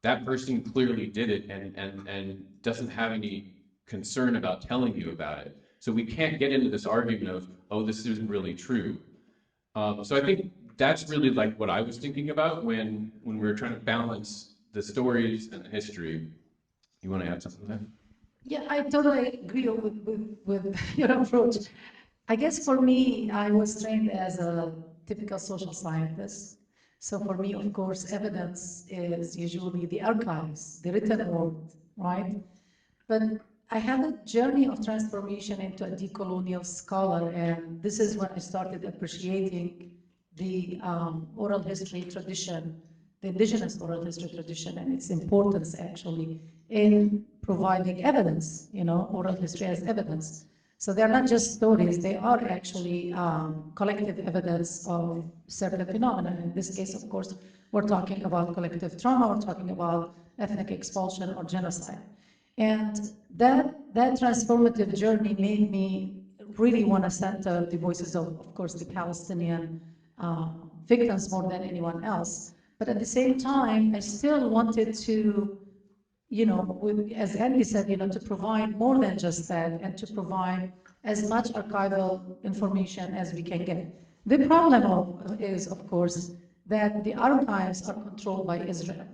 That person clearly did it and doesn't have any concern about telling you about it. So we can't get into this argument of, oh, this isn't really true. So I think that's really like what I was thinking about when we were trying to balance the stories and the history. You want to add something to that? Yeah, I totally agree with your approach. I guess for me, I was trained as a typical social scientist. So for me, of course, evidence is usually the archives, the written word, right? But I had a journey of transformation into a decolonial scholar, and this is when I started appreciating the oral history tradition, the indigenous oral history tradition, and its importance actually in providing evidence, oral history as evidence. So they're not just stories, they are actually collective evidence of certain phenomena. In this case, of course, we're talking about collective trauma, we're talking about ethnic expulsion or genocide. And that transformative journey made me really want to center the voices of course, the Palestinian victims more than anyone else. But at the same time, I still wanted to, as Andy said, to provide more than just that and to provide as much archival information as we can get. The problem is, of course, that the archives are controlled by Israel.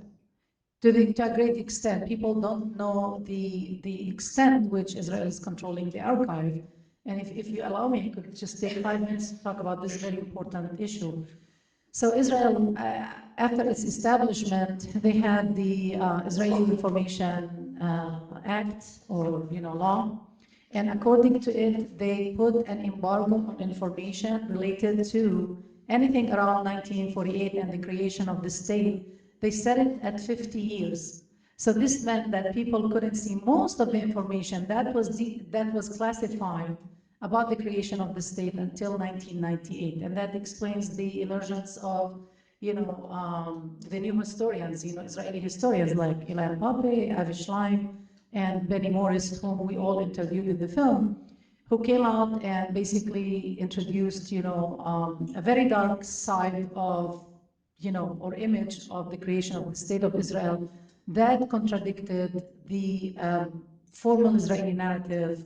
To a great extent, people don't know the extent which Israel is controlling the archive. And if you allow me, I could just take 5 minutes to talk about this very important issue. So Israel, after its establishment, they had the Israeli Information Act or law, and according to it, they put an embargo on information related to anything around 1948 and the creation of the state. They set it at 50 years. So this meant that people couldn't see most of the information that was classified about the creation of the state until 1998. And that explains the emergence of, the new historians, Israeli historians like Ilan Pape, Avi Shlaim, and Benny Morris, whom we all interviewed in the film, who came out and basically introduced, a very dark side of, or image of the creation of the state of Israel that contradicted the formal Israeli narrative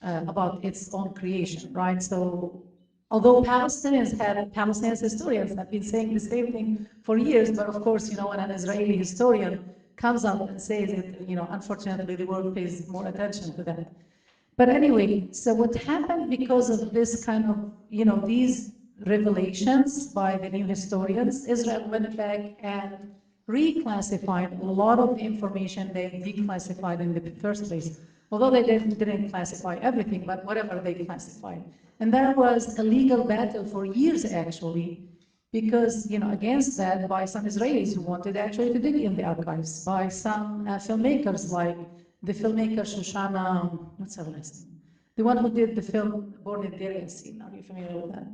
about its own creation, right? So although Palestinian historians have been saying the same thing for years, but of course, when an Israeli historian comes up and says it, unfortunately, the world pays more attention to that. But anyway, so what happened because of this kind of, these revelations by the new historians, Israel went back and reclassified a lot of the information they declassified in the first place. Although they didn't classify everything, but whatever they classified. And there was a legal battle for years, actually, because, against that by some Israelis who wanted actually to dig in the archives, by some filmmakers like the filmmaker Shoshana, what's her last name? The one who did the film Born in Deir Yassin. Are you familiar with that?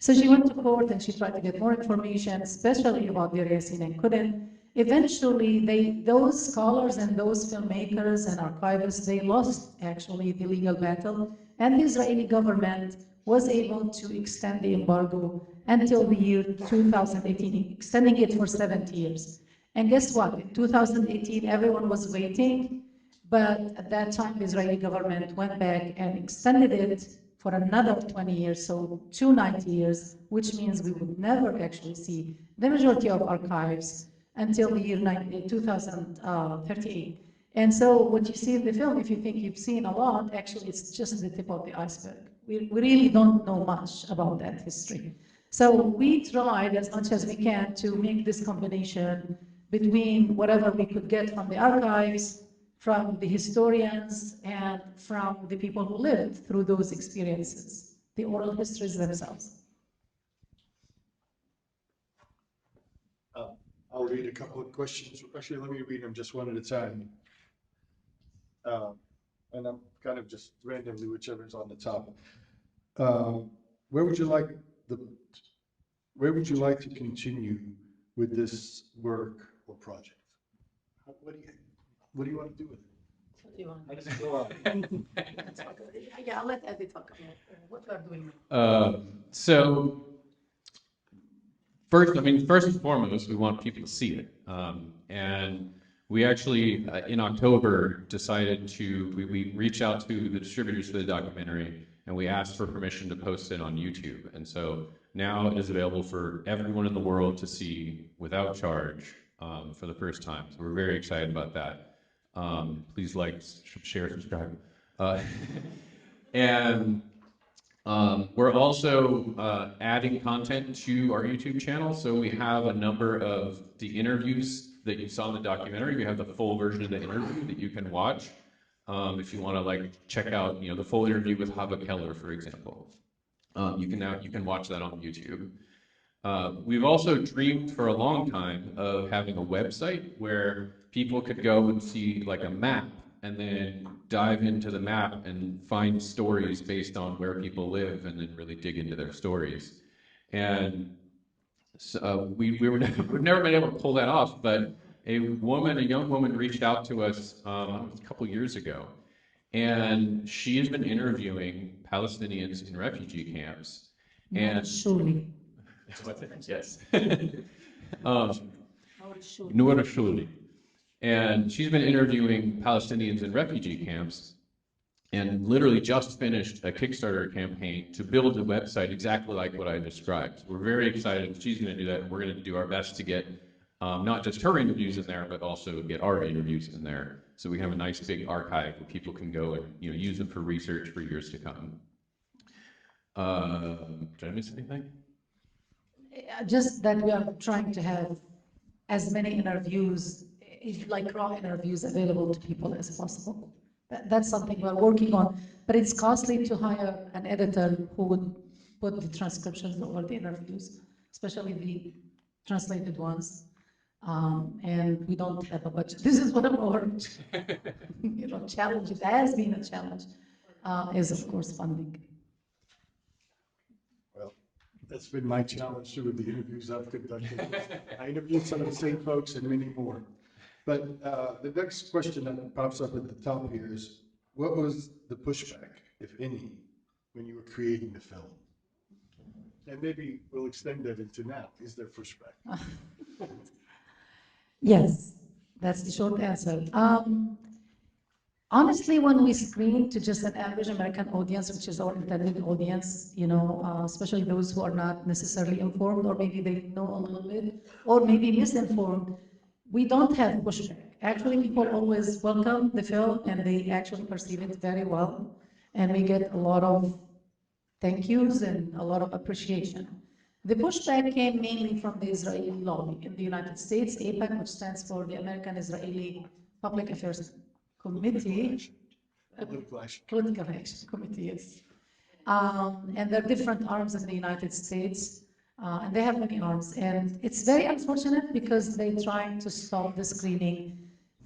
So she went to court and she tried to get more information, especially about Deir Yassin, and couldn't. Eventually, those scholars and those filmmakers and archivists, they lost actually the legal battle, and the Israeli government was able to extend the embargo until the year 2018, extending it for 70 years. And guess what? In 2018, everyone was waiting, but at that time, the Israeli government went back and extended it for another 20 years, so 290 years, which means we would never actually see the majority of archives until the year 2038. And so what you see in the film, if you think you've seen a lot, actually it's just the tip of the iceberg. We really don't know much about that history. So we tried as much as we can to make this combination between whatever we could get from the archives, from the historians, and from the people who lived through those experiences, the oral histories themselves. I'll read a couple of questions. Actually, let me read them just one at a time. And I'm kind of just randomly, whichever's on the top. Where would you like to continue with this work or project? What do you want to do with it? What do you want? Yeah, I'll let Eddie talk about what we're doing. So first and foremost, we want people to see it. And we actually, in October, decided we reached out to the distributors for the documentary, and we asked for permission to post it on YouTube. And so now it is available for everyone in the world to see without charge for the first time. So we're very excited about that. Please like, share, subscribe. And we're also adding content to our YouTube channel. So we have a number of the interviews that you saw in the documentary. We have the full version of the interview that you can watch if you want to check out the full interview with Hava Keller, for example. You can watch that on YouTube. We've also dreamed for a long time of having a website where people could go and see a map and then dive into the map and find stories based on where people live and then really dig into their stories. And so we've never been able to pull that off, but a young woman reached out to us a couple years ago, and she has been interviewing Palestinians in refugee camps. And Shuli. Yes. Noura Shuli. And she's been interviewing Palestinians in refugee camps and literally just finished a Kickstarter campaign to build a website exactly like what I described. We're very excited that she's going to do that, and we're going to do our best to get not just her interviews in there, but also get our interviews in there. So we have a nice big archive where people can go and use it for research for years to come. Did I miss anything? Just that we are trying to have as many interviews, raw interviews, available to people as possible. That's something we're working on, but it's costly to hire an editor who would put the transcriptions over the interviews, especially the translated ones. And we don't have a budget. This is one of our challenges. It has been a challenge, is of course funding. Well, that's been my challenge too with the interviews I've conducted. I interviewed some of the same folks and many more. But the next question that pops up at the top here is, what was the pushback, if any, when you were creating the film? And maybe we'll extend that into now. Is there pushback? Yes, that's the short answer. Honestly, when we screen to just an average American audience, which is our intended audience, especially those who are not necessarily informed, or maybe they know a little bit, or maybe misinformed, we don't have pushback. Actually, people always welcome the film and they actually perceive it very well. And we get a lot of thank yous and a lot of appreciation. The pushback came mainly from the Israeli lobby in the United States, APAC, which stands for the American-Israeli Public Affairs Committee. Political Action Committee, yes. And there are different arms in the United States. And they have many arms, and it's very unfortunate because they're trying to stop the screening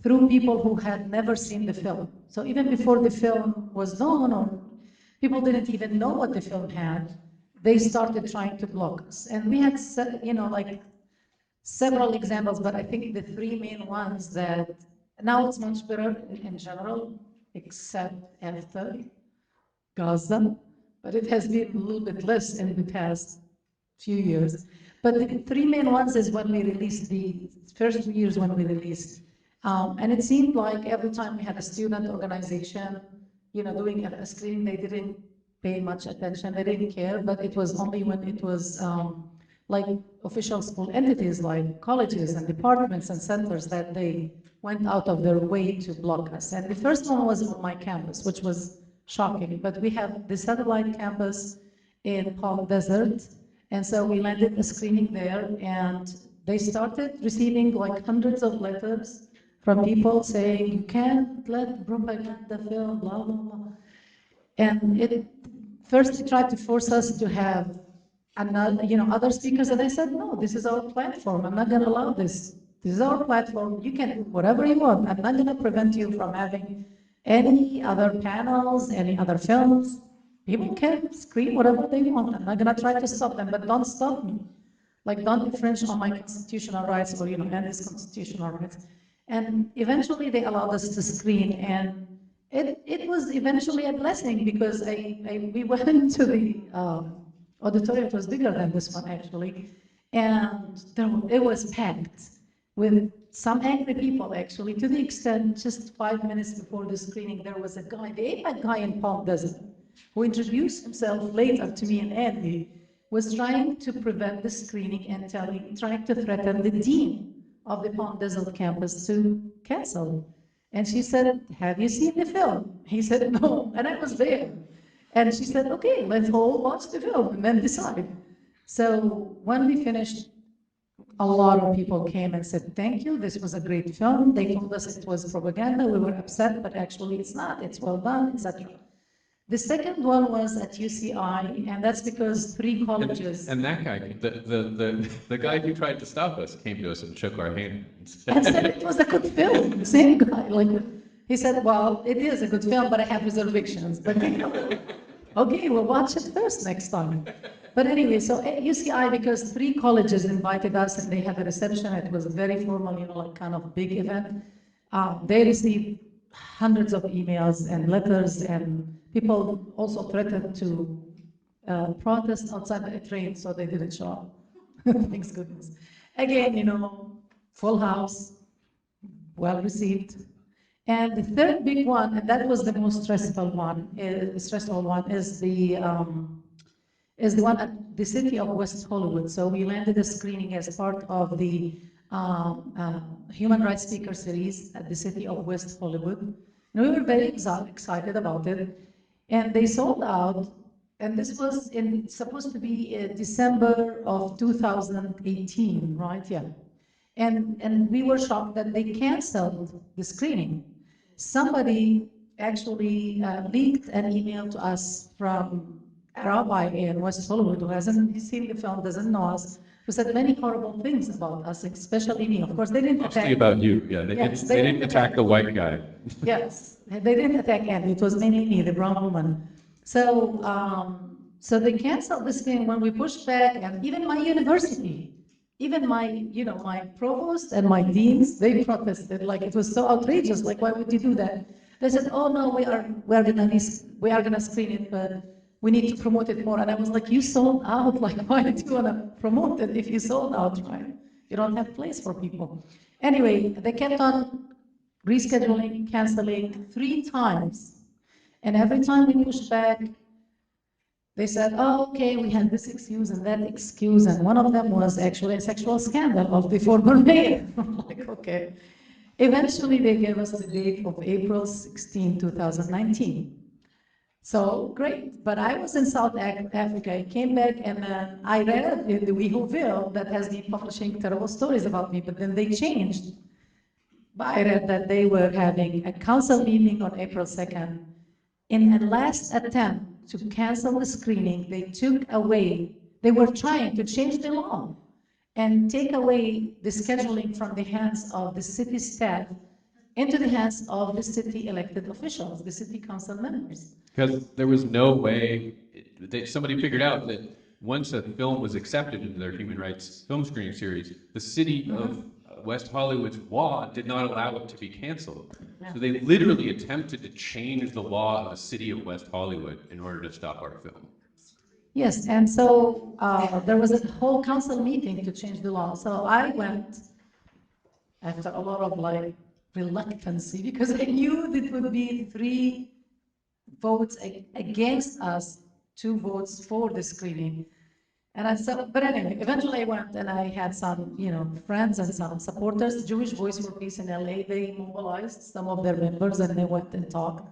through people who had never seen the film. So even before the film was known, or people didn't even know what the film had, they started trying to block us. And we had, several examples, but I think the three main ones that now it's much better in general, except after Gaza, but it has been a little bit less in the past few years. But the three main ones is when we released the first 2 years when we released. And it seemed like every time we had a student organization, doing a screening, they didn't pay much attention. They didn't care, but it was only when it was like official school entities like colleges and departments and centers that they went out of their way to block us. And the first one was on my campus, which was shocking. But we have the satellite campus in Palm Desert, and so we landed a screening there, and they started receiving like hundreds of letters from people saying, you can't let propaganda film, blah, blah, blah. And it first they tried to force us to have another, other speakers, and I said, no, this is our platform. I'm not going to allow this. This is our platform. You can do whatever you want. I'm not going to prevent you from having any other panels, any other films. People can screen whatever they want. I'm not going to try to stop them, but don't stop me. Like, don't infringe on my constitutional rights or, end his constitutional rights. And eventually they allowed us to screen, and it was eventually a blessing because we went into the auditorium. It was bigger than this one, actually. And it was packed with some angry people, actually, to the extent just 5 minutes before the screening, there was a guy, the APAC guy in Palm Desert, who introduced himself later to me and Andy, was trying to prevent the screening and trying to threaten the dean of the Palm Desert campus to cancel. And she said, have you seen the film? He said, no, and I was there. And she said, okay, let's all watch the film and then decide. So when we finished, a lot of people came and said, thank you, this was a great film. They told us it was propaganda, we were upset, but actually it's not, it's well done, etc. The second one was at UCI, and that's because 3 colleges... And that guy, the guy who tried to stop us came to us and shook our hand. And said it was a good film, the same guy. He said, well, it is a good film, but I have reservations. But okay, we'll watch it first next time. But anyway, so at UCI, because 3 colleges invited us and they had a reception, it was a very formal, like kind of big event. They received hundreds of emails and letters, and people also threatened to protest outside the train, so they didn't show up. Thanks goodness. Again, full house, well received. And the third big one, and that was the most stressful one, is the one at the city of West Hollywood. So we landed a screening as part of the Human Rights Speaker Series at the city of West Hollywood. And we were very excited about it. And they sold out, and this was supposed to be December of 2018, right? Yeah. And we were shocked that they canceled the screening. Somebody actually leaked an email to us from a rabbi in West Hollywood who hasn't seen the film, doesn't know us, who said many horrible things about us, especially me. Of course, they didn't attack... Mostly about you, yeah. They didn't attack the white guy. Yes, they didn't attack Andy. It was mainly me, the brown woman. So, so they canceled this thing when we pushed back, and even my university, even my, my provost and my deans, they protested. Like, it was so outrageous. Like, why would you do that? They said, oh no, we are gonna screen it, but we need to promote it more. And I was like, you sold out. Like, why do you want to promote it if you sold out, right? You don't have place for people. Anyway, they kept on rescheduling, canceling 3 times. And every time we pushed back, they said, oh, okay, we had this excuse and that excuse. And one of them was actually a sexual scandal of the former mayor. I'm like, okay. Eventually, they gave us the date of April 16, 2019. So great, but I was in South Africa. I came back and then I read in the WeWhoVille that has been publishing terrible stories about me, but then they changed. But I read that they were having a council meeting on April 2nd. In a last attempt to cancel the screening, they were trying to change the law and take away the scheduling from the hands of the city staff into the hands of the city elected officials, the city council members. Because there was no way, somebody figured out that once a film was accepted into their human rights film screening series, the city of West Hollywood's law did not allow it to be canceled. So they literally attempted to change the law of the city of West Hollywood in order to stop our film. Yes, and so there was a whole council meeting to change the law. So I went after a lot of reluctancy, because I knew it would be 3 votes against us 2 votes for the screening. And but anyway, eventually I went and I had some, friends and some supporters. Jewish Voice for Peace in LA, they mobilized some of their members and they went and talked.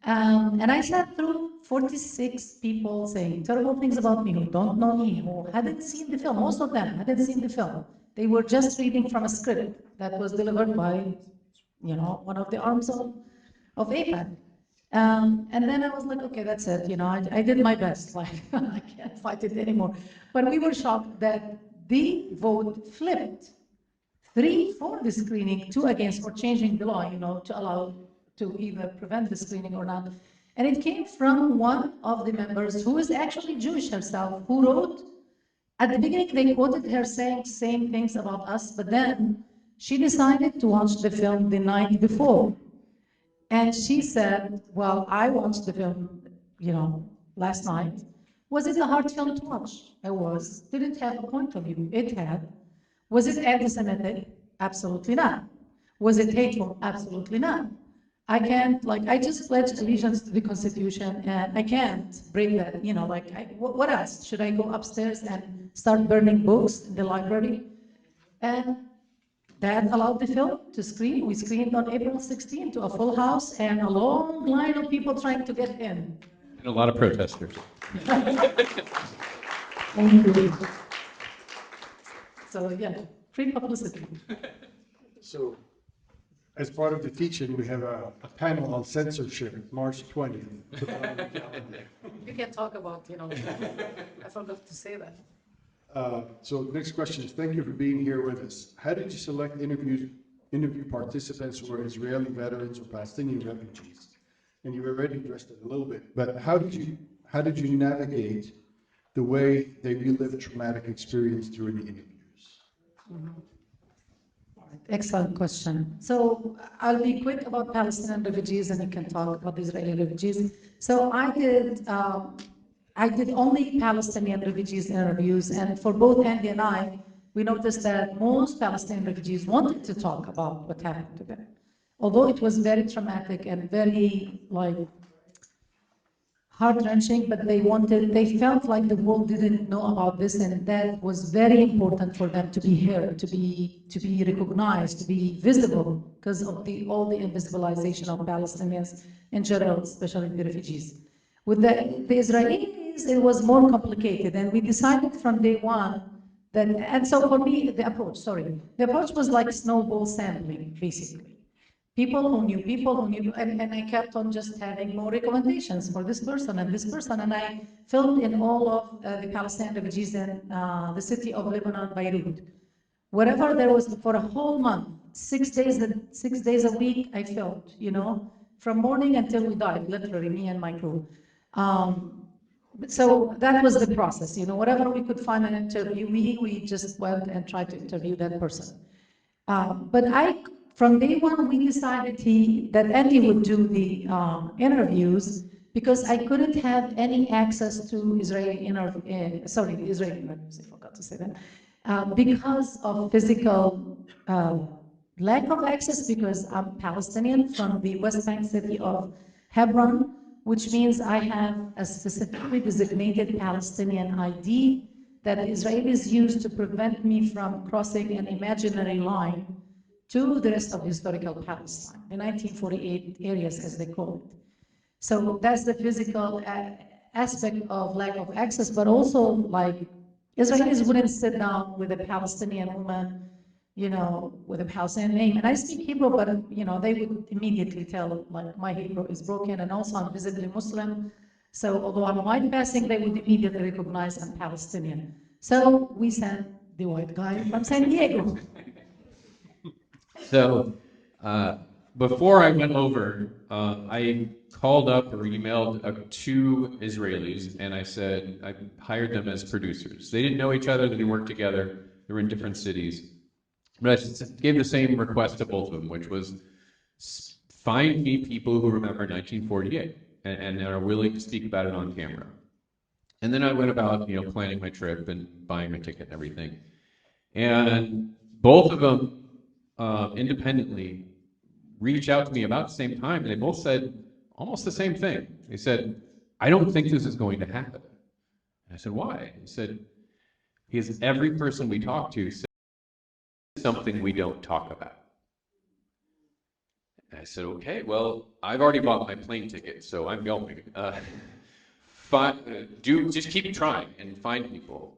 And I sat through 46 people saying terrible things about me who don't know me, who hadn't seen the film. Most of them hadn't seen the film. They were just reading from a script that was delivered by, one of the arms of APAC. And then I was like, okay, that's it. I did my best. Like, I can't fight it anymore. But we were shocked that the vote flipped. 3 for the screening, 2 against for changing the law, to allow to either prevent the screening or not. And it came from one of the members who is actually Jewish herself, who wrote, at the beginning they quoted her saying same things about us, but then she decided to watch the film the night before. And she said, well, I watched the film, last night. Was it a hard film to watch? It was. Did it have a point of view? It had. Was it anti-Semitic? Absolutely not. Was it hateful? Absolutely not. I can't, I just pledged allegiance to the Constitution, and I can't break that, what else? Should I go upstairs and start burning books in the library? And that allowed the film to screen. We screened on April 16 to a full house and a long line of people trying to get in. And a lot of protesters. Thank you. So, yeah, free publicity. So, as part of the teaching, we have a panel on censorship, March 20th. You can talk about, I forgot to say that. So next question is, thank you for being here with us. How did you select interview participants who were Israeli veterans or Palestinian refugees? And you already addressed it a little bit, but how did you navigate the way they relived traumatic experience during the interviews? Mm-hmm. Excellent question. So I'll be quick about Palestinian refugees and you can talk about the Israeli refugees. So I did only Palestinian refugees interviews, and for both Andy and I, we noticed that most Palestinian refugees wanted to talk about what happened to them. Although it was very traumatic and very heart-wrenching, but they felt like the world didn't know about this, and that was very important for them to be heard, to be recognized, to be visible, because of all the invisibilization of Palestinians in general, especially the refugees. With the Israelis, it was more complicated, and we decided from day one that, and so for me, the approach was like snowball sampling, basically. People who knew, and I kept on just having more recommendations for this person, and I filmed in all of the Palestinian refugees in the city of Lebanon, Beirut. Wherever there was, for a whole month, 6 days a week, I filmed, from morning until we died, literally, me and my crew. So that was the process, whatever we could find an interviewee, we just went and tried to interview that person. But from day one, we decided that Andy would do the interviews because I couldn't have any access to Israeli interviews, I forgot to say that, because of physical lack of access, because I'm Palestinian from the West Bank city of Hebron, which means I have a specifically designated Palestinian ID that the Israelis use to prevent me from crossing an imaginary line to the rest of historical Palestine, the 1948 areas as they call it. So that's the physical aspect of lack of access, but also Israelis wouldn't sit down with a Palestinian woman, with a Palestinian name. And I speak Hebrew, but they would immediately tell my Hebrew is broken, and also I'm visibly Muslim. So although I'm white passing, they would immediately recognize I'm Palestinian. So we sent the white guy from San Diego. So before I went over, I called up or emailed 2 Israelis, and I said I hired them as producers. They didn't know each other, they didn't work together, they were in different cities. But I gave the same request to both of them, which was find me people who remember 1948 and are willing to speak about it on camera. And then I went about, planning my trip and buying my ticket and everything. And both of them independently reached out to me about the same time, and they both said almost the same thing. They said, I don't think this is going to happen. I said, why? He said, because every person we talk to says something we don't talk about. And I said, okay, well, I've already bought my plane ticket, so I'm going. Just keep trying and find people.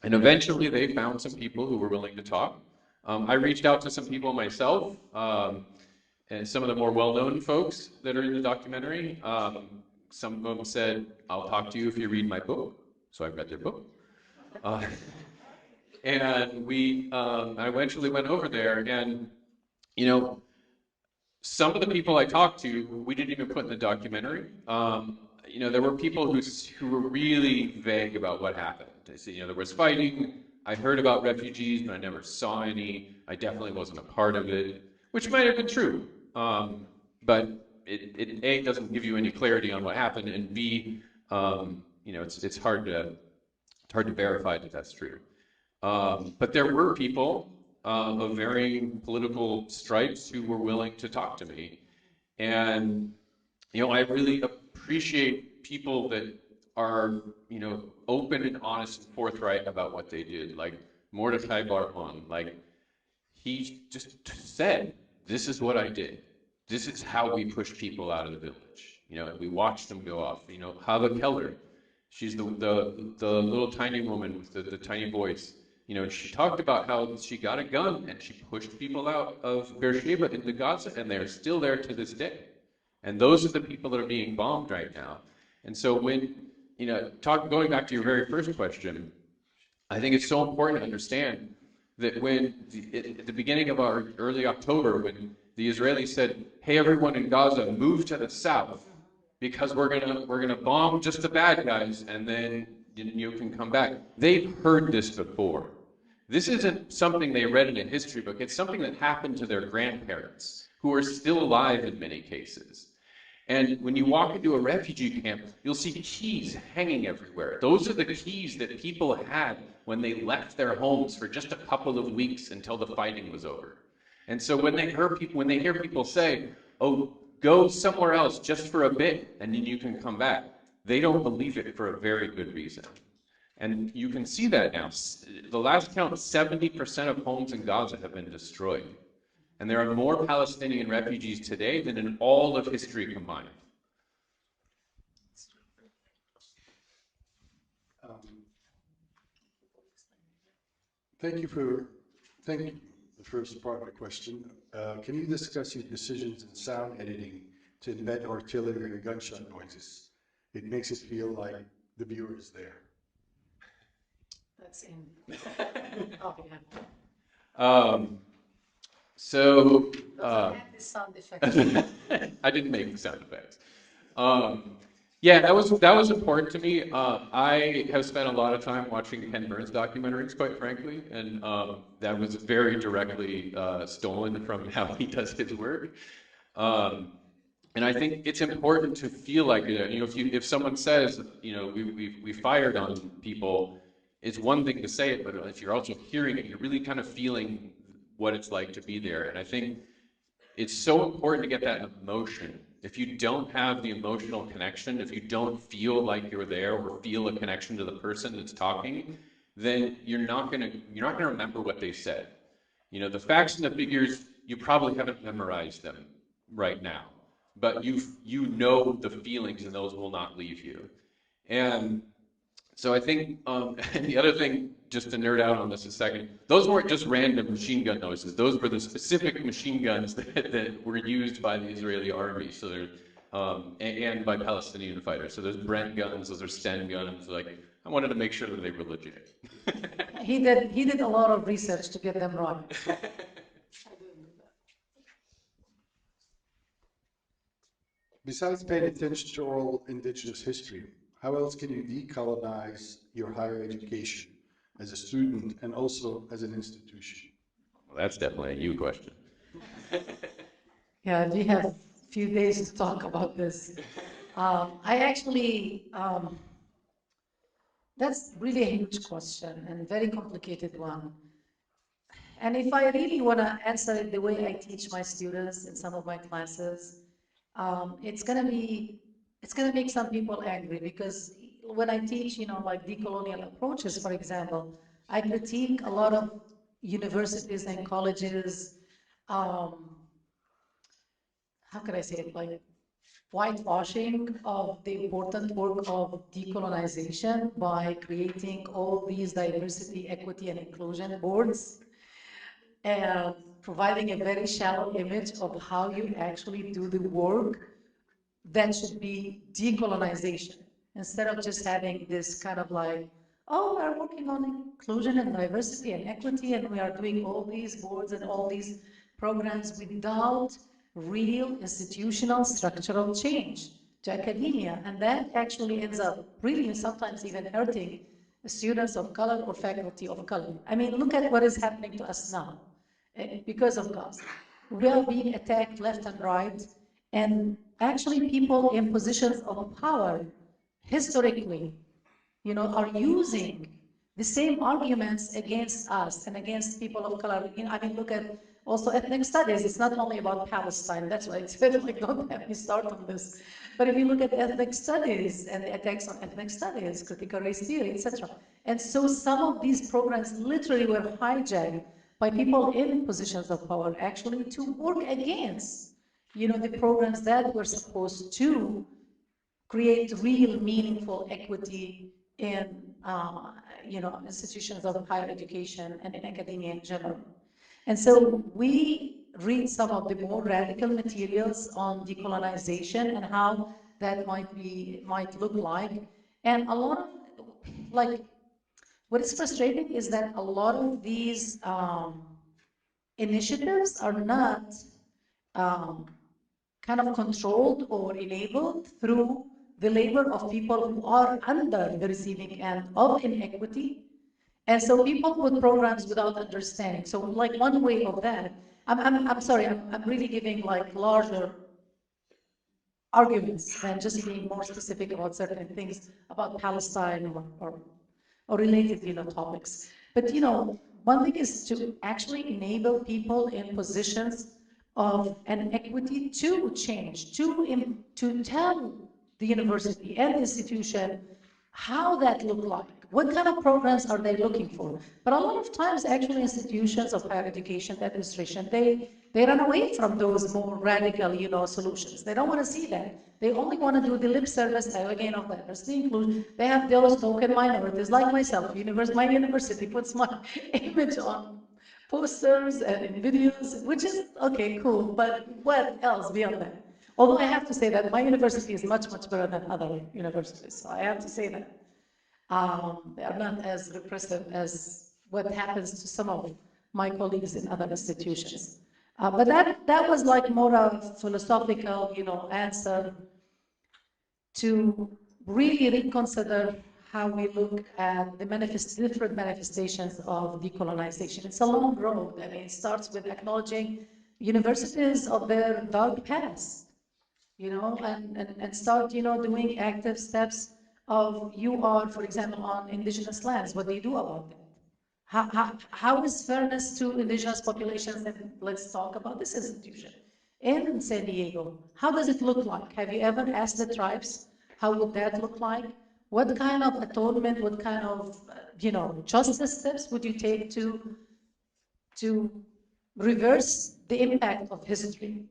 And eventually they found some people who were willing to talk. I reached out to some people myself, and some of the more well-known folks that are in the documentary. Some of them said, I'll talk to you if you read my book. So I read their book. And I eventually went over there, and, you know, some of the people I talked to, we didn't even put in the documentary. You know, there were people who were really vague about what happened. They said, you know, there was fighting. I heard about refugees, but I never saw any. I definitely wasn't a part of it, which might have been true. But it A, doesn't give you any clarity on what happened, and B, you know, it's hard to verify that that's true. But there were people of varying political stripes who were willing to talk to me. And, you know, I really appreciate people that are, you know, open and honest and forthright about what they did. Like Mordechai Barhon, like, he just said, this is what I did. This is how we push people out of the village. You know, and we watched them go off. You know, Hava Keller, she's the little tiny woman with the tiny voice. You know, she talked about how she got a gun and she pushed people out of Beersheba into Gaza, and they're still there to this day. And those are the people that are being bombed right now. And so when, you know, going back to your very first question, I think it's so important to understand that when, at the beginning of our early October, when the Israelis said, hey, everyone in Gaza, move to the south, because we're gonna bomb just the bad guys, and then you can come back. They've heard this before. This isn't something they read in a history book. It's something that happened to their grandparents, who are still alive in many cases. And when you walk into a refugee camp, you'll see keys hanging everywhere. Those are the keys that people had when they left their homes for just a couple of weeks until the fighting was over. And so when they hear people say, oh, go somewhere else just for a bit and then you can come back, they don't believe it for a very good reason. And you can see that now. The last count, 70% of homes in Gaza have been destroyed. And there are more Palestinian refugees today than in all of history combined. Thank you for the first part of my question. Can you discuss your decisions in sound editing to embed artillery or gunshot noises? It makes it feel like the viewer is there. That's in. Oh, yeah. So, sound effects. I didn't make sound effects. Yeah, that was important to me. I have spent a lot of time watching Ken Burns documentaries, quite frankly, and that was very directly stolen from how he does his work. And I think it's important to feel like, you know, if someone says, you know, we fired on people, it's one thing to say it, but if you're also hearing it, you're really kind of feeling what it's like to be there. And I think it's so important to get that emotion. If you don't have the emotional connection, if you don't feel like you're there or feel a connection to the person that's talking, then you're not gonna remember what they said. You know, the facts and the figures, you probably haven't memorized them right now, but you know the feelings, and those will not leave you. And so I think, and the other thing, just to nerd out on this a second, those weren't just random machine gun noises. Those were the specific machine guns that were used by the Israeli army, so they're, and by Palestinian fighters. So there's Brent guns, those are Sten guns. Like, I wanted to make sure that they were legit. He did a lot of research to get them right. Besides paying attention to oral indigenous history, how else can you decolonize your higher education as a student and also as an institution? Well, that's definitely a you question. Yeah, we have a few days to talk about this. I actually, that's really a huge question and very complicated one. And if I really want to answer it the way I teach my students in some of my classes, it's going to be it's going to make some people angry because when I teach, like decolonial approaches, for example, I critique a lot of universities and colleges, how can I say it, like whitewashing of the important work of decolonization by creating all these diversity, equity, and inclusion boards and providing a very shallow image of how you actually do the work that should be decolonization, instead of just having this kind of like, oh, we're working on inclusion and diversity and equity, and we are doing all these boards and all these programs without real institutional structural change to academia. And that actually ends up really sometimes even hurting students of color or faculty of color. I mean, look at what is happening to us now because of Gaza. We are being attacked left and right, and actually people in positions of power historically, are using the same arguments against us and against people of color. I mean, look at also ethnic studies. It's not only about Palestine. That's why it's like, don't have me start on this. But if you look at ethnic studies and the attacks on ethnic studies, critical race theory, etc. And so some of these programs literally were hijacked by people in positions of power actually to work against, the programs that were supposed to create real meaningful equity in institutions of higher education and in academia in general. And so we read some of the more radical materials on decolonization and how that might look like. And a lot of, like, what is frustrating is that a lot of these initiatives are not kind of controlled or enabled through the labor of people who are under the receiving end of inequity. And so people put programs without understanding. So like one way of that, I'm sorry, I'm really giving like larger arguments than just being more specific about certain things about Palestine or related, topics. But, one thing is to actually enable people in positions of an equity to change, to tell the university and the institution how that look like. What kind of programs are they looking for? But a lot of times, actually, institutions of higher education, administration, they run away from those more radical, solutions. They don't want to see that. They only want to do the lip service, again, of diversity inclusion. They have those token minorities, like myself. My university puts my image on posters and in videos, which is okay, cool. But what else beyond that? Although I have to say that my university is much, much better than other universities. So I have to say that. They are not as repressive as what happens to some of my colleagues in other institutions. But that was like more of philosophical, answer to really reconsider how we look at the different manifestations of decolonization. It's a long road. I mean, it starts with acknowledging universities of their dark past, and start, doing active steps of you are, for example, on indigenous lands. What do you do about it? How is fairness to indigenous populations? And let's talk about this institution in San Diego. How does it look like? Have you ever asked the tribes? How would that look like? What kind of atonement, what kind of, justice steps would you take to reverse the impact of history?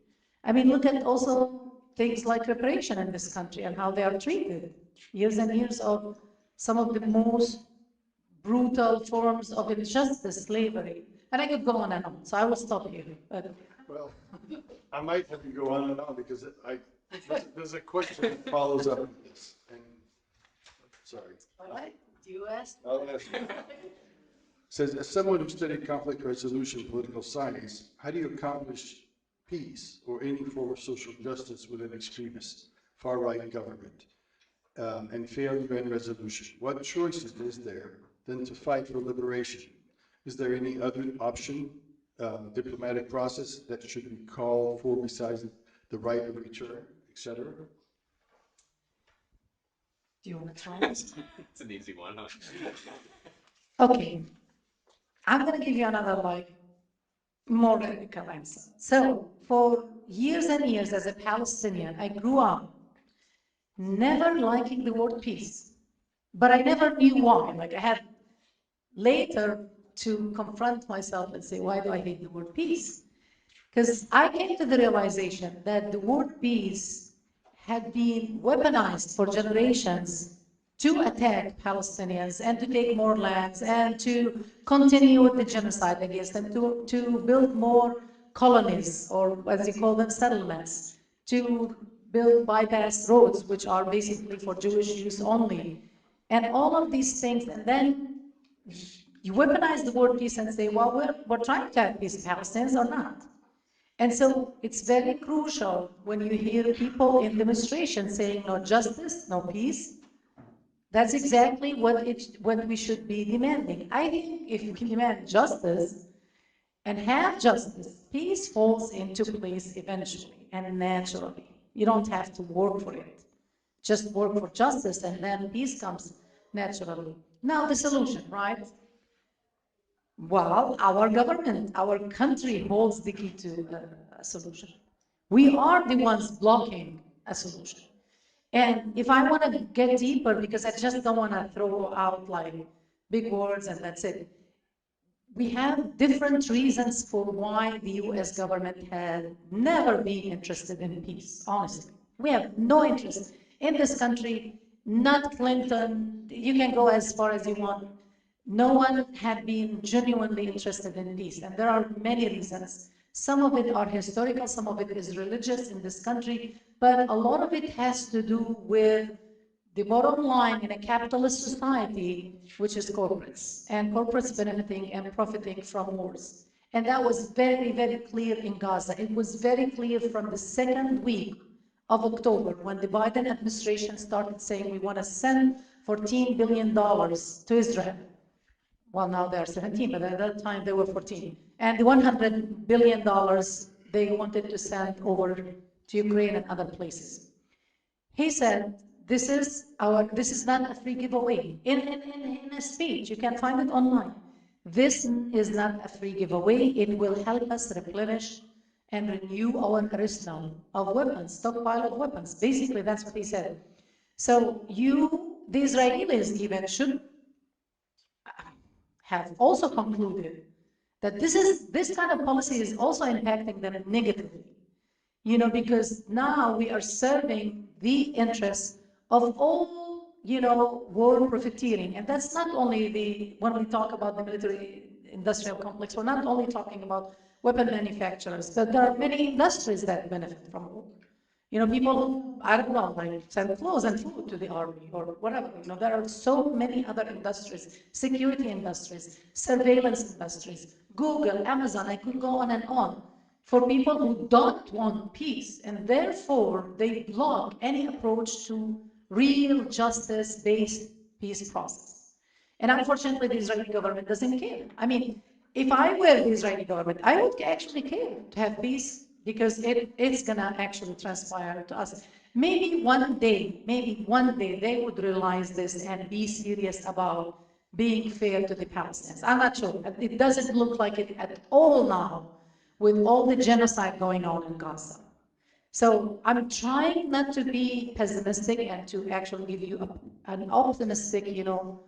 I mean, look at also things like reparation in this country and how they are treated. Years and years of some of the most brutal forms of injustice, slavery. And I could go on and on, so I will stop here. Well, I might have to go on and on because there's a question that follows up with this. And, sorry. All right, do you ask? I'll ask you. Says, as someone who studied conflict resolution, political science, how do you accomplish peace or any form of social justice with an extremist, far-right government and fail UN resolution? What choices is there than to fight for liberation? Is there any other option, diplomatic process that should be called for besides the right of return, etc.? Do you want to try this? It's an easy one. Okay. I'm going to give you another, more radical answer. So, for years and years as a Palestinian, I grew up never liking the word peace. But I never knew why. Like I had later to confront myself and say, why do I hate the word peace? Because I came to the realization that the word peace had been weaponized for generations to attack Palestinians and to take more lands and to continue with the genocide against them, to build more colonies, or as you call them, settlements, to build bypass roads, which are basically for Jewish use only, and all of these things. And then you weaponize the word peace and say, well, we're trying to have peace, Palestinians or not. And so it's very crucial when you hear people in demonstrations saying no justice, no peace. That's exactly what we should be demanding. I think if we demand justice and have justice, peace falls into place eventually and naturally. You don't have to work for it. Just work for justice and then peace comes naturally. Now the solution, right? Well, our government, our country holds the key to a solution. We are the ones blocking a solution. And if I want to get deeper, because I just don't want to throw out like big words and that's it, we have different reasons for why the US government has never been interested in peace, honestly. We have no interest in this country, not Clinton, you can go as far as you want. No one had been genuinely interested in peace, and there are many reasons. Some of it are historical, some of it is religious in this country, but a lot of it has to do with the bottom line in a capitalist society, which is corporates, and corporates benefiting and profiting from wars. And that was very, very clear in Gaza. It was very clear from the second week of October when the Biden administration started saying we want to send $14 billion to Israel. Well, now they are 17, but at that time they were 14. And the $100 billion they wanted to send over to Ukraine and other places. He said, this is not a free giveaway. In a speech, you can find it online. This is not a free giveaway. It will help us replenish and renew our arsenal of weapons, stockpile of weapons. Basically, that's what he said. So the Israelis even should have also concluded that this kind of policy is also impacting them negatively. You know, because now we are serving the interests of all, you know, war profiteering. And that's not only when we talk about the military industrial complex, we're not only talking about weapon manufacturers, but there are many industries that benefit from war. You know, people who, I don't know, like send clothes and food to the army or whatever. You know, there are so many other industries, security industries, surveillance industries, Google, Amazon, I could go on and on, for people who don't want peace, and therefore they block any approach to real justice-based peace process. And unfortunately, the Israeli government doesn't care. I mean, if I were the Israeli government, I would actually care to have peace, because it's gonna actually transpire to us. Maybe one day they would realize this and be serious about being fair to the Palestinians. I'm not sure. It doesn't look like it at all now, with all the genocide going on in Gaza. So I'm trying not to be pessimistic and to actually give you an optimistic, you know,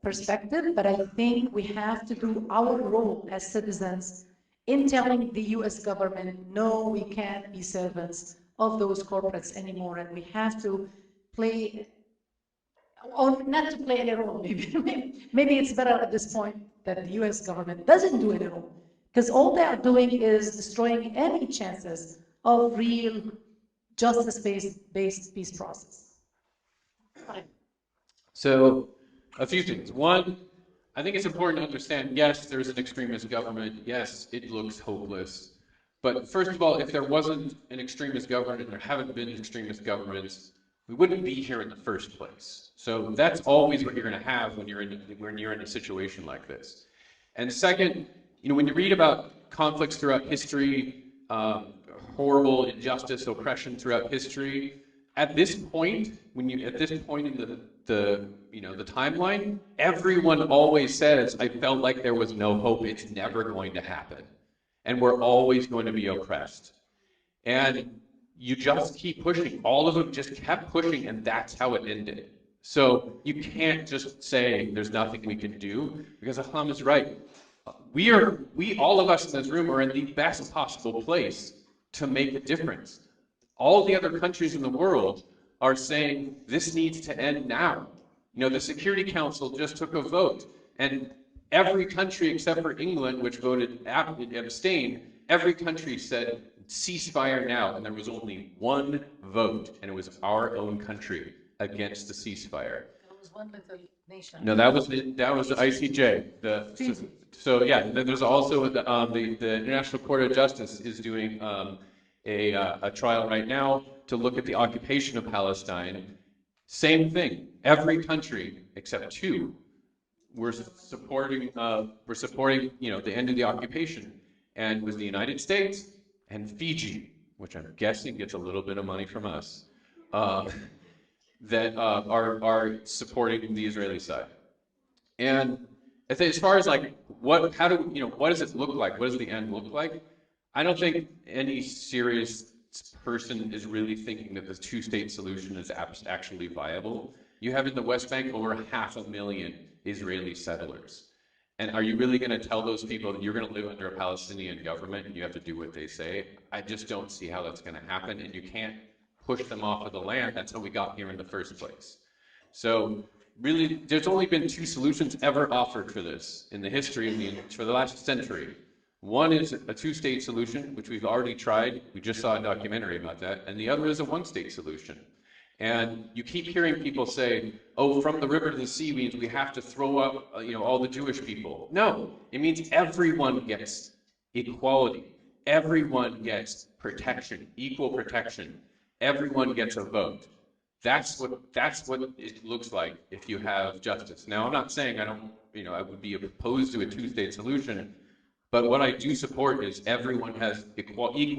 perspective, but I think we have to do our role as citizens in telling the US government, no, we can't be servants of those corporates anymore, and we have to play, or not to play any role, maybe it's better at this point that the US government doesn't do any role, because all they are doing is destroying any chances of real justice-based peace process. So, a few things. One, I think it's important to understand, yes, there's an extremist government. Yes, it looks hopeless. But first of all, if there wasn't an extremist government, and there haven't been extremist governments, we wouldn't be here in the first place. So that's always what you're going to have when you're in a situation like this. And second, you know, when you read about conflicts throughout history, horrible injustice, oppression throughout history, at this point in the timeline, everyone always says, I felt like there was no hope, it's never going to happen. And we're always going to be oppressed. And you just keep pushing. All of them just kept pushing, and that's how it ended. So you can't just say there's nothing we can do, because Ahlam is right. We all of us in this room are in the best possible place to make a difference. All the other countries in the world are saying this needs to end now. You know, the Security Council just took a vote, and every country except for England, which voted abstain, every country said ceasefire now, and there was only one vote, and it was our own country against the ceasefire. There was one little nation. No, that was the ICJ. So yeah, then there's also the International Court of Justice is doing a trial right now to look at the occupation of Palestine. Same thing. Every country except two were supporting the end of the occupation, and it was the United States and Fiji, which I'm guessing gets a little bit of money from us, that are supporting the Israeli side. And as far as like what does it look like? What does the end look like? I don't think any serious person is really thinking that the two-state solution is actually viable. You have in the West Bank over 500,000 Israeli settlers. And are you really going to tell those people that you're going to live under a Palestinian government and you have to do what they say? I just don't see how that's going to happen, and you can't push them off of the land. That's how we got here in the first place. So really, there's only been two solutions ever offered for this in the history for the last century. One is a two-state solution, which we've already tried. We just saw a documentary about that. And the other is a one-state solution. And you keep hearing people say, oh, from the river to the sea means we have to throw up all the Jewish people. No, it means everyone gets equality. Everyone gets protection, equal protection. Everyone gets a vote. That's what it looks like if you have justice. Now, I'm not saying I would be opposed to a two-state solution, but what I do support is everyone has equality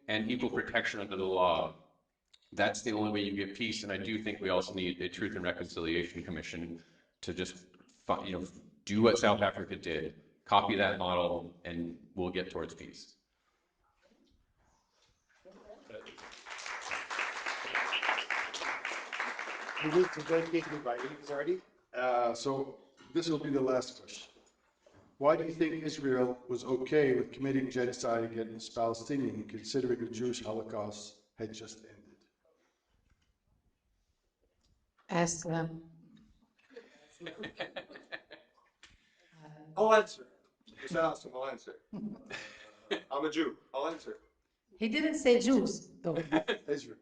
and equal protection under the law. That's the only way you get peace, and I do think we also need a Truth and Reconciliation Commission to just do what South Africa did, copy that model, and we'll get towards peace. We need to dedicate the writings already. So this will be the last question. Why do you think Israel was okay with committing genocide against Palestinians, considering the Jewish Holocaust had just ended? Ask them. I'll answer. Just ask him, I'll answer. I'm a Jew. I'll answer. He didn't say Jews, though. Israel.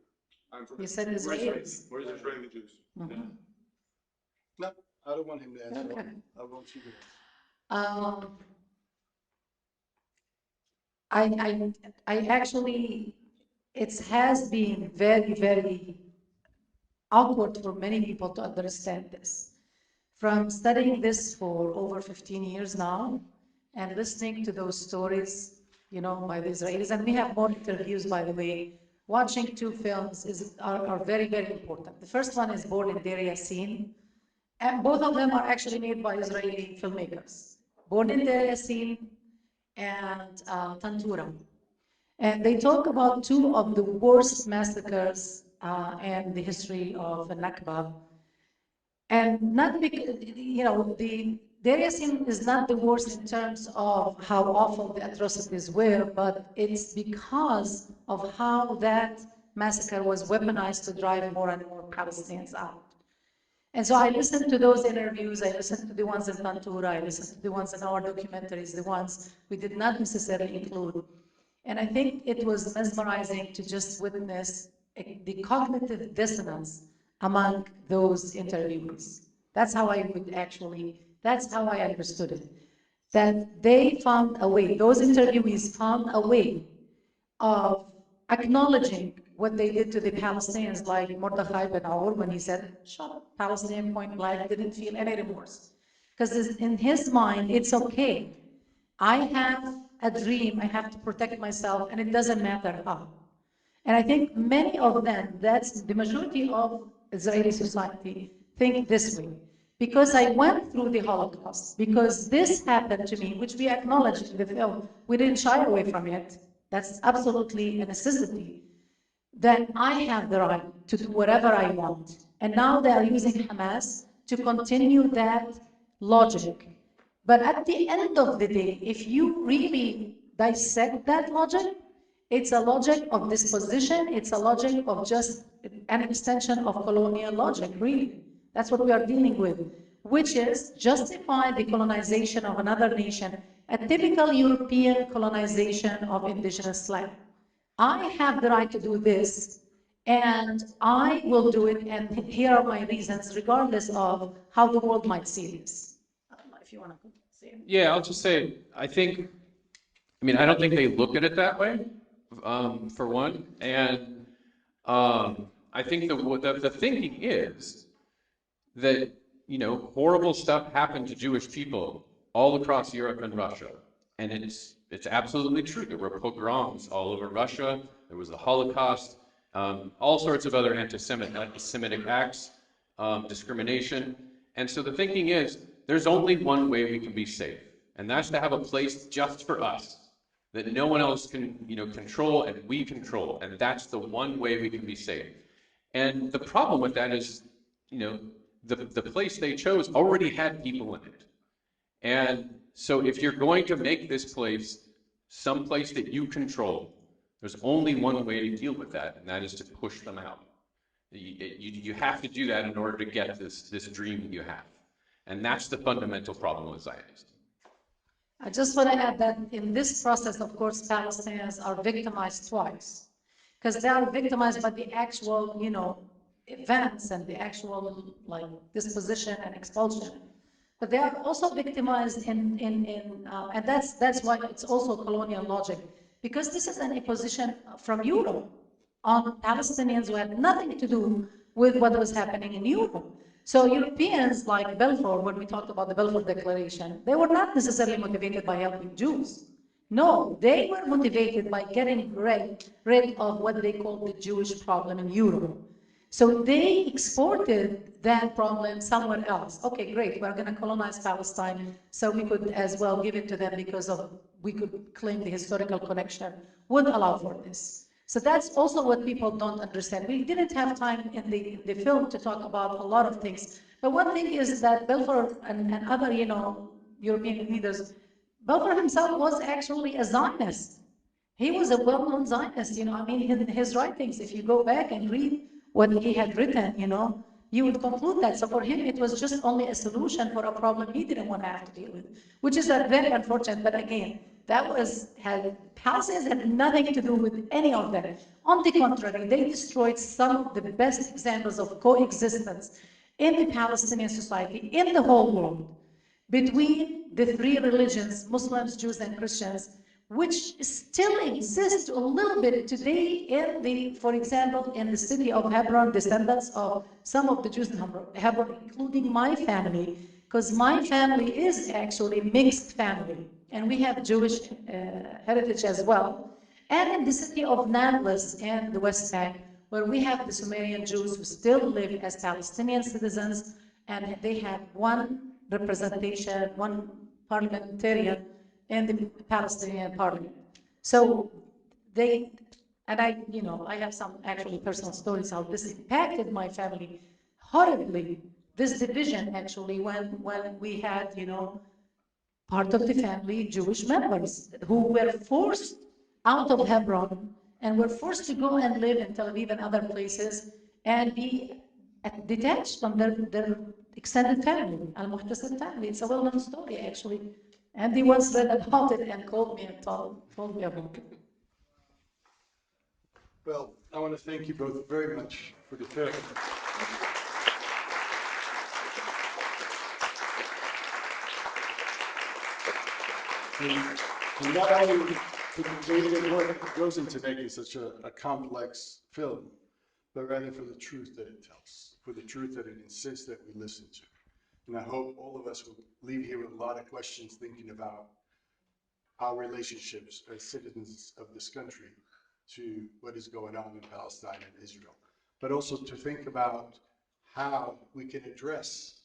I'm from He said Israel. Israelis. Where's Israeli Jews? Mm-hmm. No, I don't want him to answer. Okay. I want you to. I actually, it has been very, very awkward for many people to understand this. From studying this for over 15 years now and listening to those stories, by the Israelis, and we have more interviews, by the way. Watching two films are very, very important. The first one is Born in Deir Yassin, and both of them are actually made by Israeli filmmakers. Born in Deir Yassin and Tantura. And they talk about two of the worst massacres in the history of the Nakba. And not because, the Deir Yassin is not the worst in terms of how awful the atrocities were, but it's because of how that massacre was weaponized to drive more and more Palestinians out. And so I listened to those interviews, I listened to the ones in Tantura, I listened to the ones in our documentaries, the ones we did not necessarily include. And I think it was mesmerizing to just witness the cognitive dissonance among those interviewees. That's how I understood it. That they found a way, those interviewees found a way of acknowledging what they did to the Palestinians, like Mordechai Ben Aur, when he said, shut up, Palestinian point blank, didn't feel any remorse. Because in his mind, it's okay. I have a dream, I have to protect myself, and it doesn't matter how. And I think many of them, that's the majority of Israeli society, think this way. Because I went through the Holocaust, because this happened to me, which we acknowledged in the film, we didn't shy away from it. That's absolutely a necessity. then I have the right to do whatever I want. And now they are using Hamas to continue that logic. But at the end of the day, if you really dissect that logic, it's a logic of disposition, it's a logic of just an extension of colonial logic, really. That's what we are dealing with, which is justify the colonization of another nation, a typical European colonization of indigenous land. I have the right to do this, and I will do it, and here are my reasons, regardless of how the world might see this. I don't know if you want to say it. Yeah, I'll just say, I don't think they look at it that way, for one, and I think the thinking is that, horrible stuff happened to Jewish people all across Europe and Russia, and it's absolutely true. There were pogroms all over Russia, there was the Holocaust, all sorts of other anti-Semitic acts, discrimination, and so the thinking is, there's only one way we can be safe, and that's to have a place just for us, that no one else can, control, and we control, and that's the one way we can be safe. And the problem with that is, the place they chose already had people in it. And so if you're going to make this place some place that you control, there's only one way to deal with that, and that is to push them out. You have to do that in order to get this dream that you have. And that's the fundamental problem with Zionism. I just want to add that in this process, of course, Palestinians are victimized twice, because they are victimized by the actual, events and the actual disposition and expulsion. But they are also victimized and that's why it's also colonial logic, because this is an imposition from Europe on Palestinians who had nothing to do with what was happening in Europe. So Europeans like Balfour, when we talked about the Balfour Declaration, they were not necessarily motivated by helping Jews. No, they were motivated by getting rid of what they called the Jewish problem in Europe. So they exported that problem somewhere else. Okay, great, we're going to colonize Palestine, so we could as well give it to them because we could claim the historical connection would allow for this. So that's also what people don't understand. We didn't have time in the film to talk about a lot of things. But one thing is that Balfour and other, European leaders, Balfour himself was actually a Zionist. He was a well-known Zionist, his writings, if you go back and read what he had written, you would conclude that. So for him, it was just only a solution for a problem he didn't want to have to deal with, which is very unfortunate. But again, Palestinians had nothing to do with any of that. On the contrary, they destroyed some of the best examples of coexistence in the Palestinian society, in the whole world, between the three religions, Muslims, Jews, and Christians, which still exist a little bit today for example, in the city of Hebron, descendants of some of the Jews in Hebron, including my family, because my family is actually a mixed family, and we have Jewish heritage as well. And in the city of Nablus in the West Bank, where we have the Sumerian Jews who still live as Palestinian citizens, and they have one representation, one parliamentarian in the Palestinian parliament. So I have some actually personal stories how this impacted my family horribly. This division actually when we had, part of the family, Jewish members who were forced out of Hebron and were forced to go and live in Tel Aviv and other places and be detached from their extended family, Al-Muhtaseb family. It's a well-known story, actually. And he once read about it and called me and told me about it. Well, I want to thank you both very much for the film. And not only for the creative work that goes into making such a complex film, but rather for the truth that it tells, for the truth that it insists that we listen to. And I hope all of us will leave here with a lot of questions thinking about our relationships as citizens of this country to what is going on in Palestine and Israel, but also to think about how we can address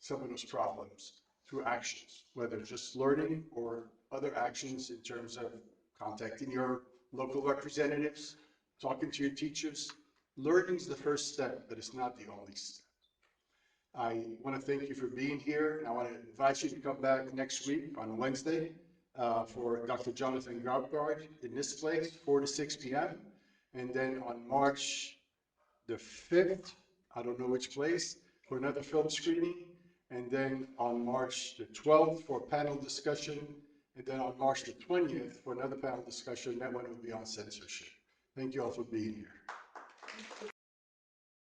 some of those problems through actions, whether just learning or other actions in terms of contacting your local representatives talking to your teachers. Learning is the first step, but it's not the only step. I want to thank you for being here, and I want to invite you to come back next week on Wednesday for Dr. Jonathan Graubgard in this place, 4 to 6 p.m. And then on March the 5th, I don't know which place, for another film screening. And then on March the 12th for a panel discussion. And then on March the 20th for another panel discussion. That one will be on censorship. Thank you all for being here.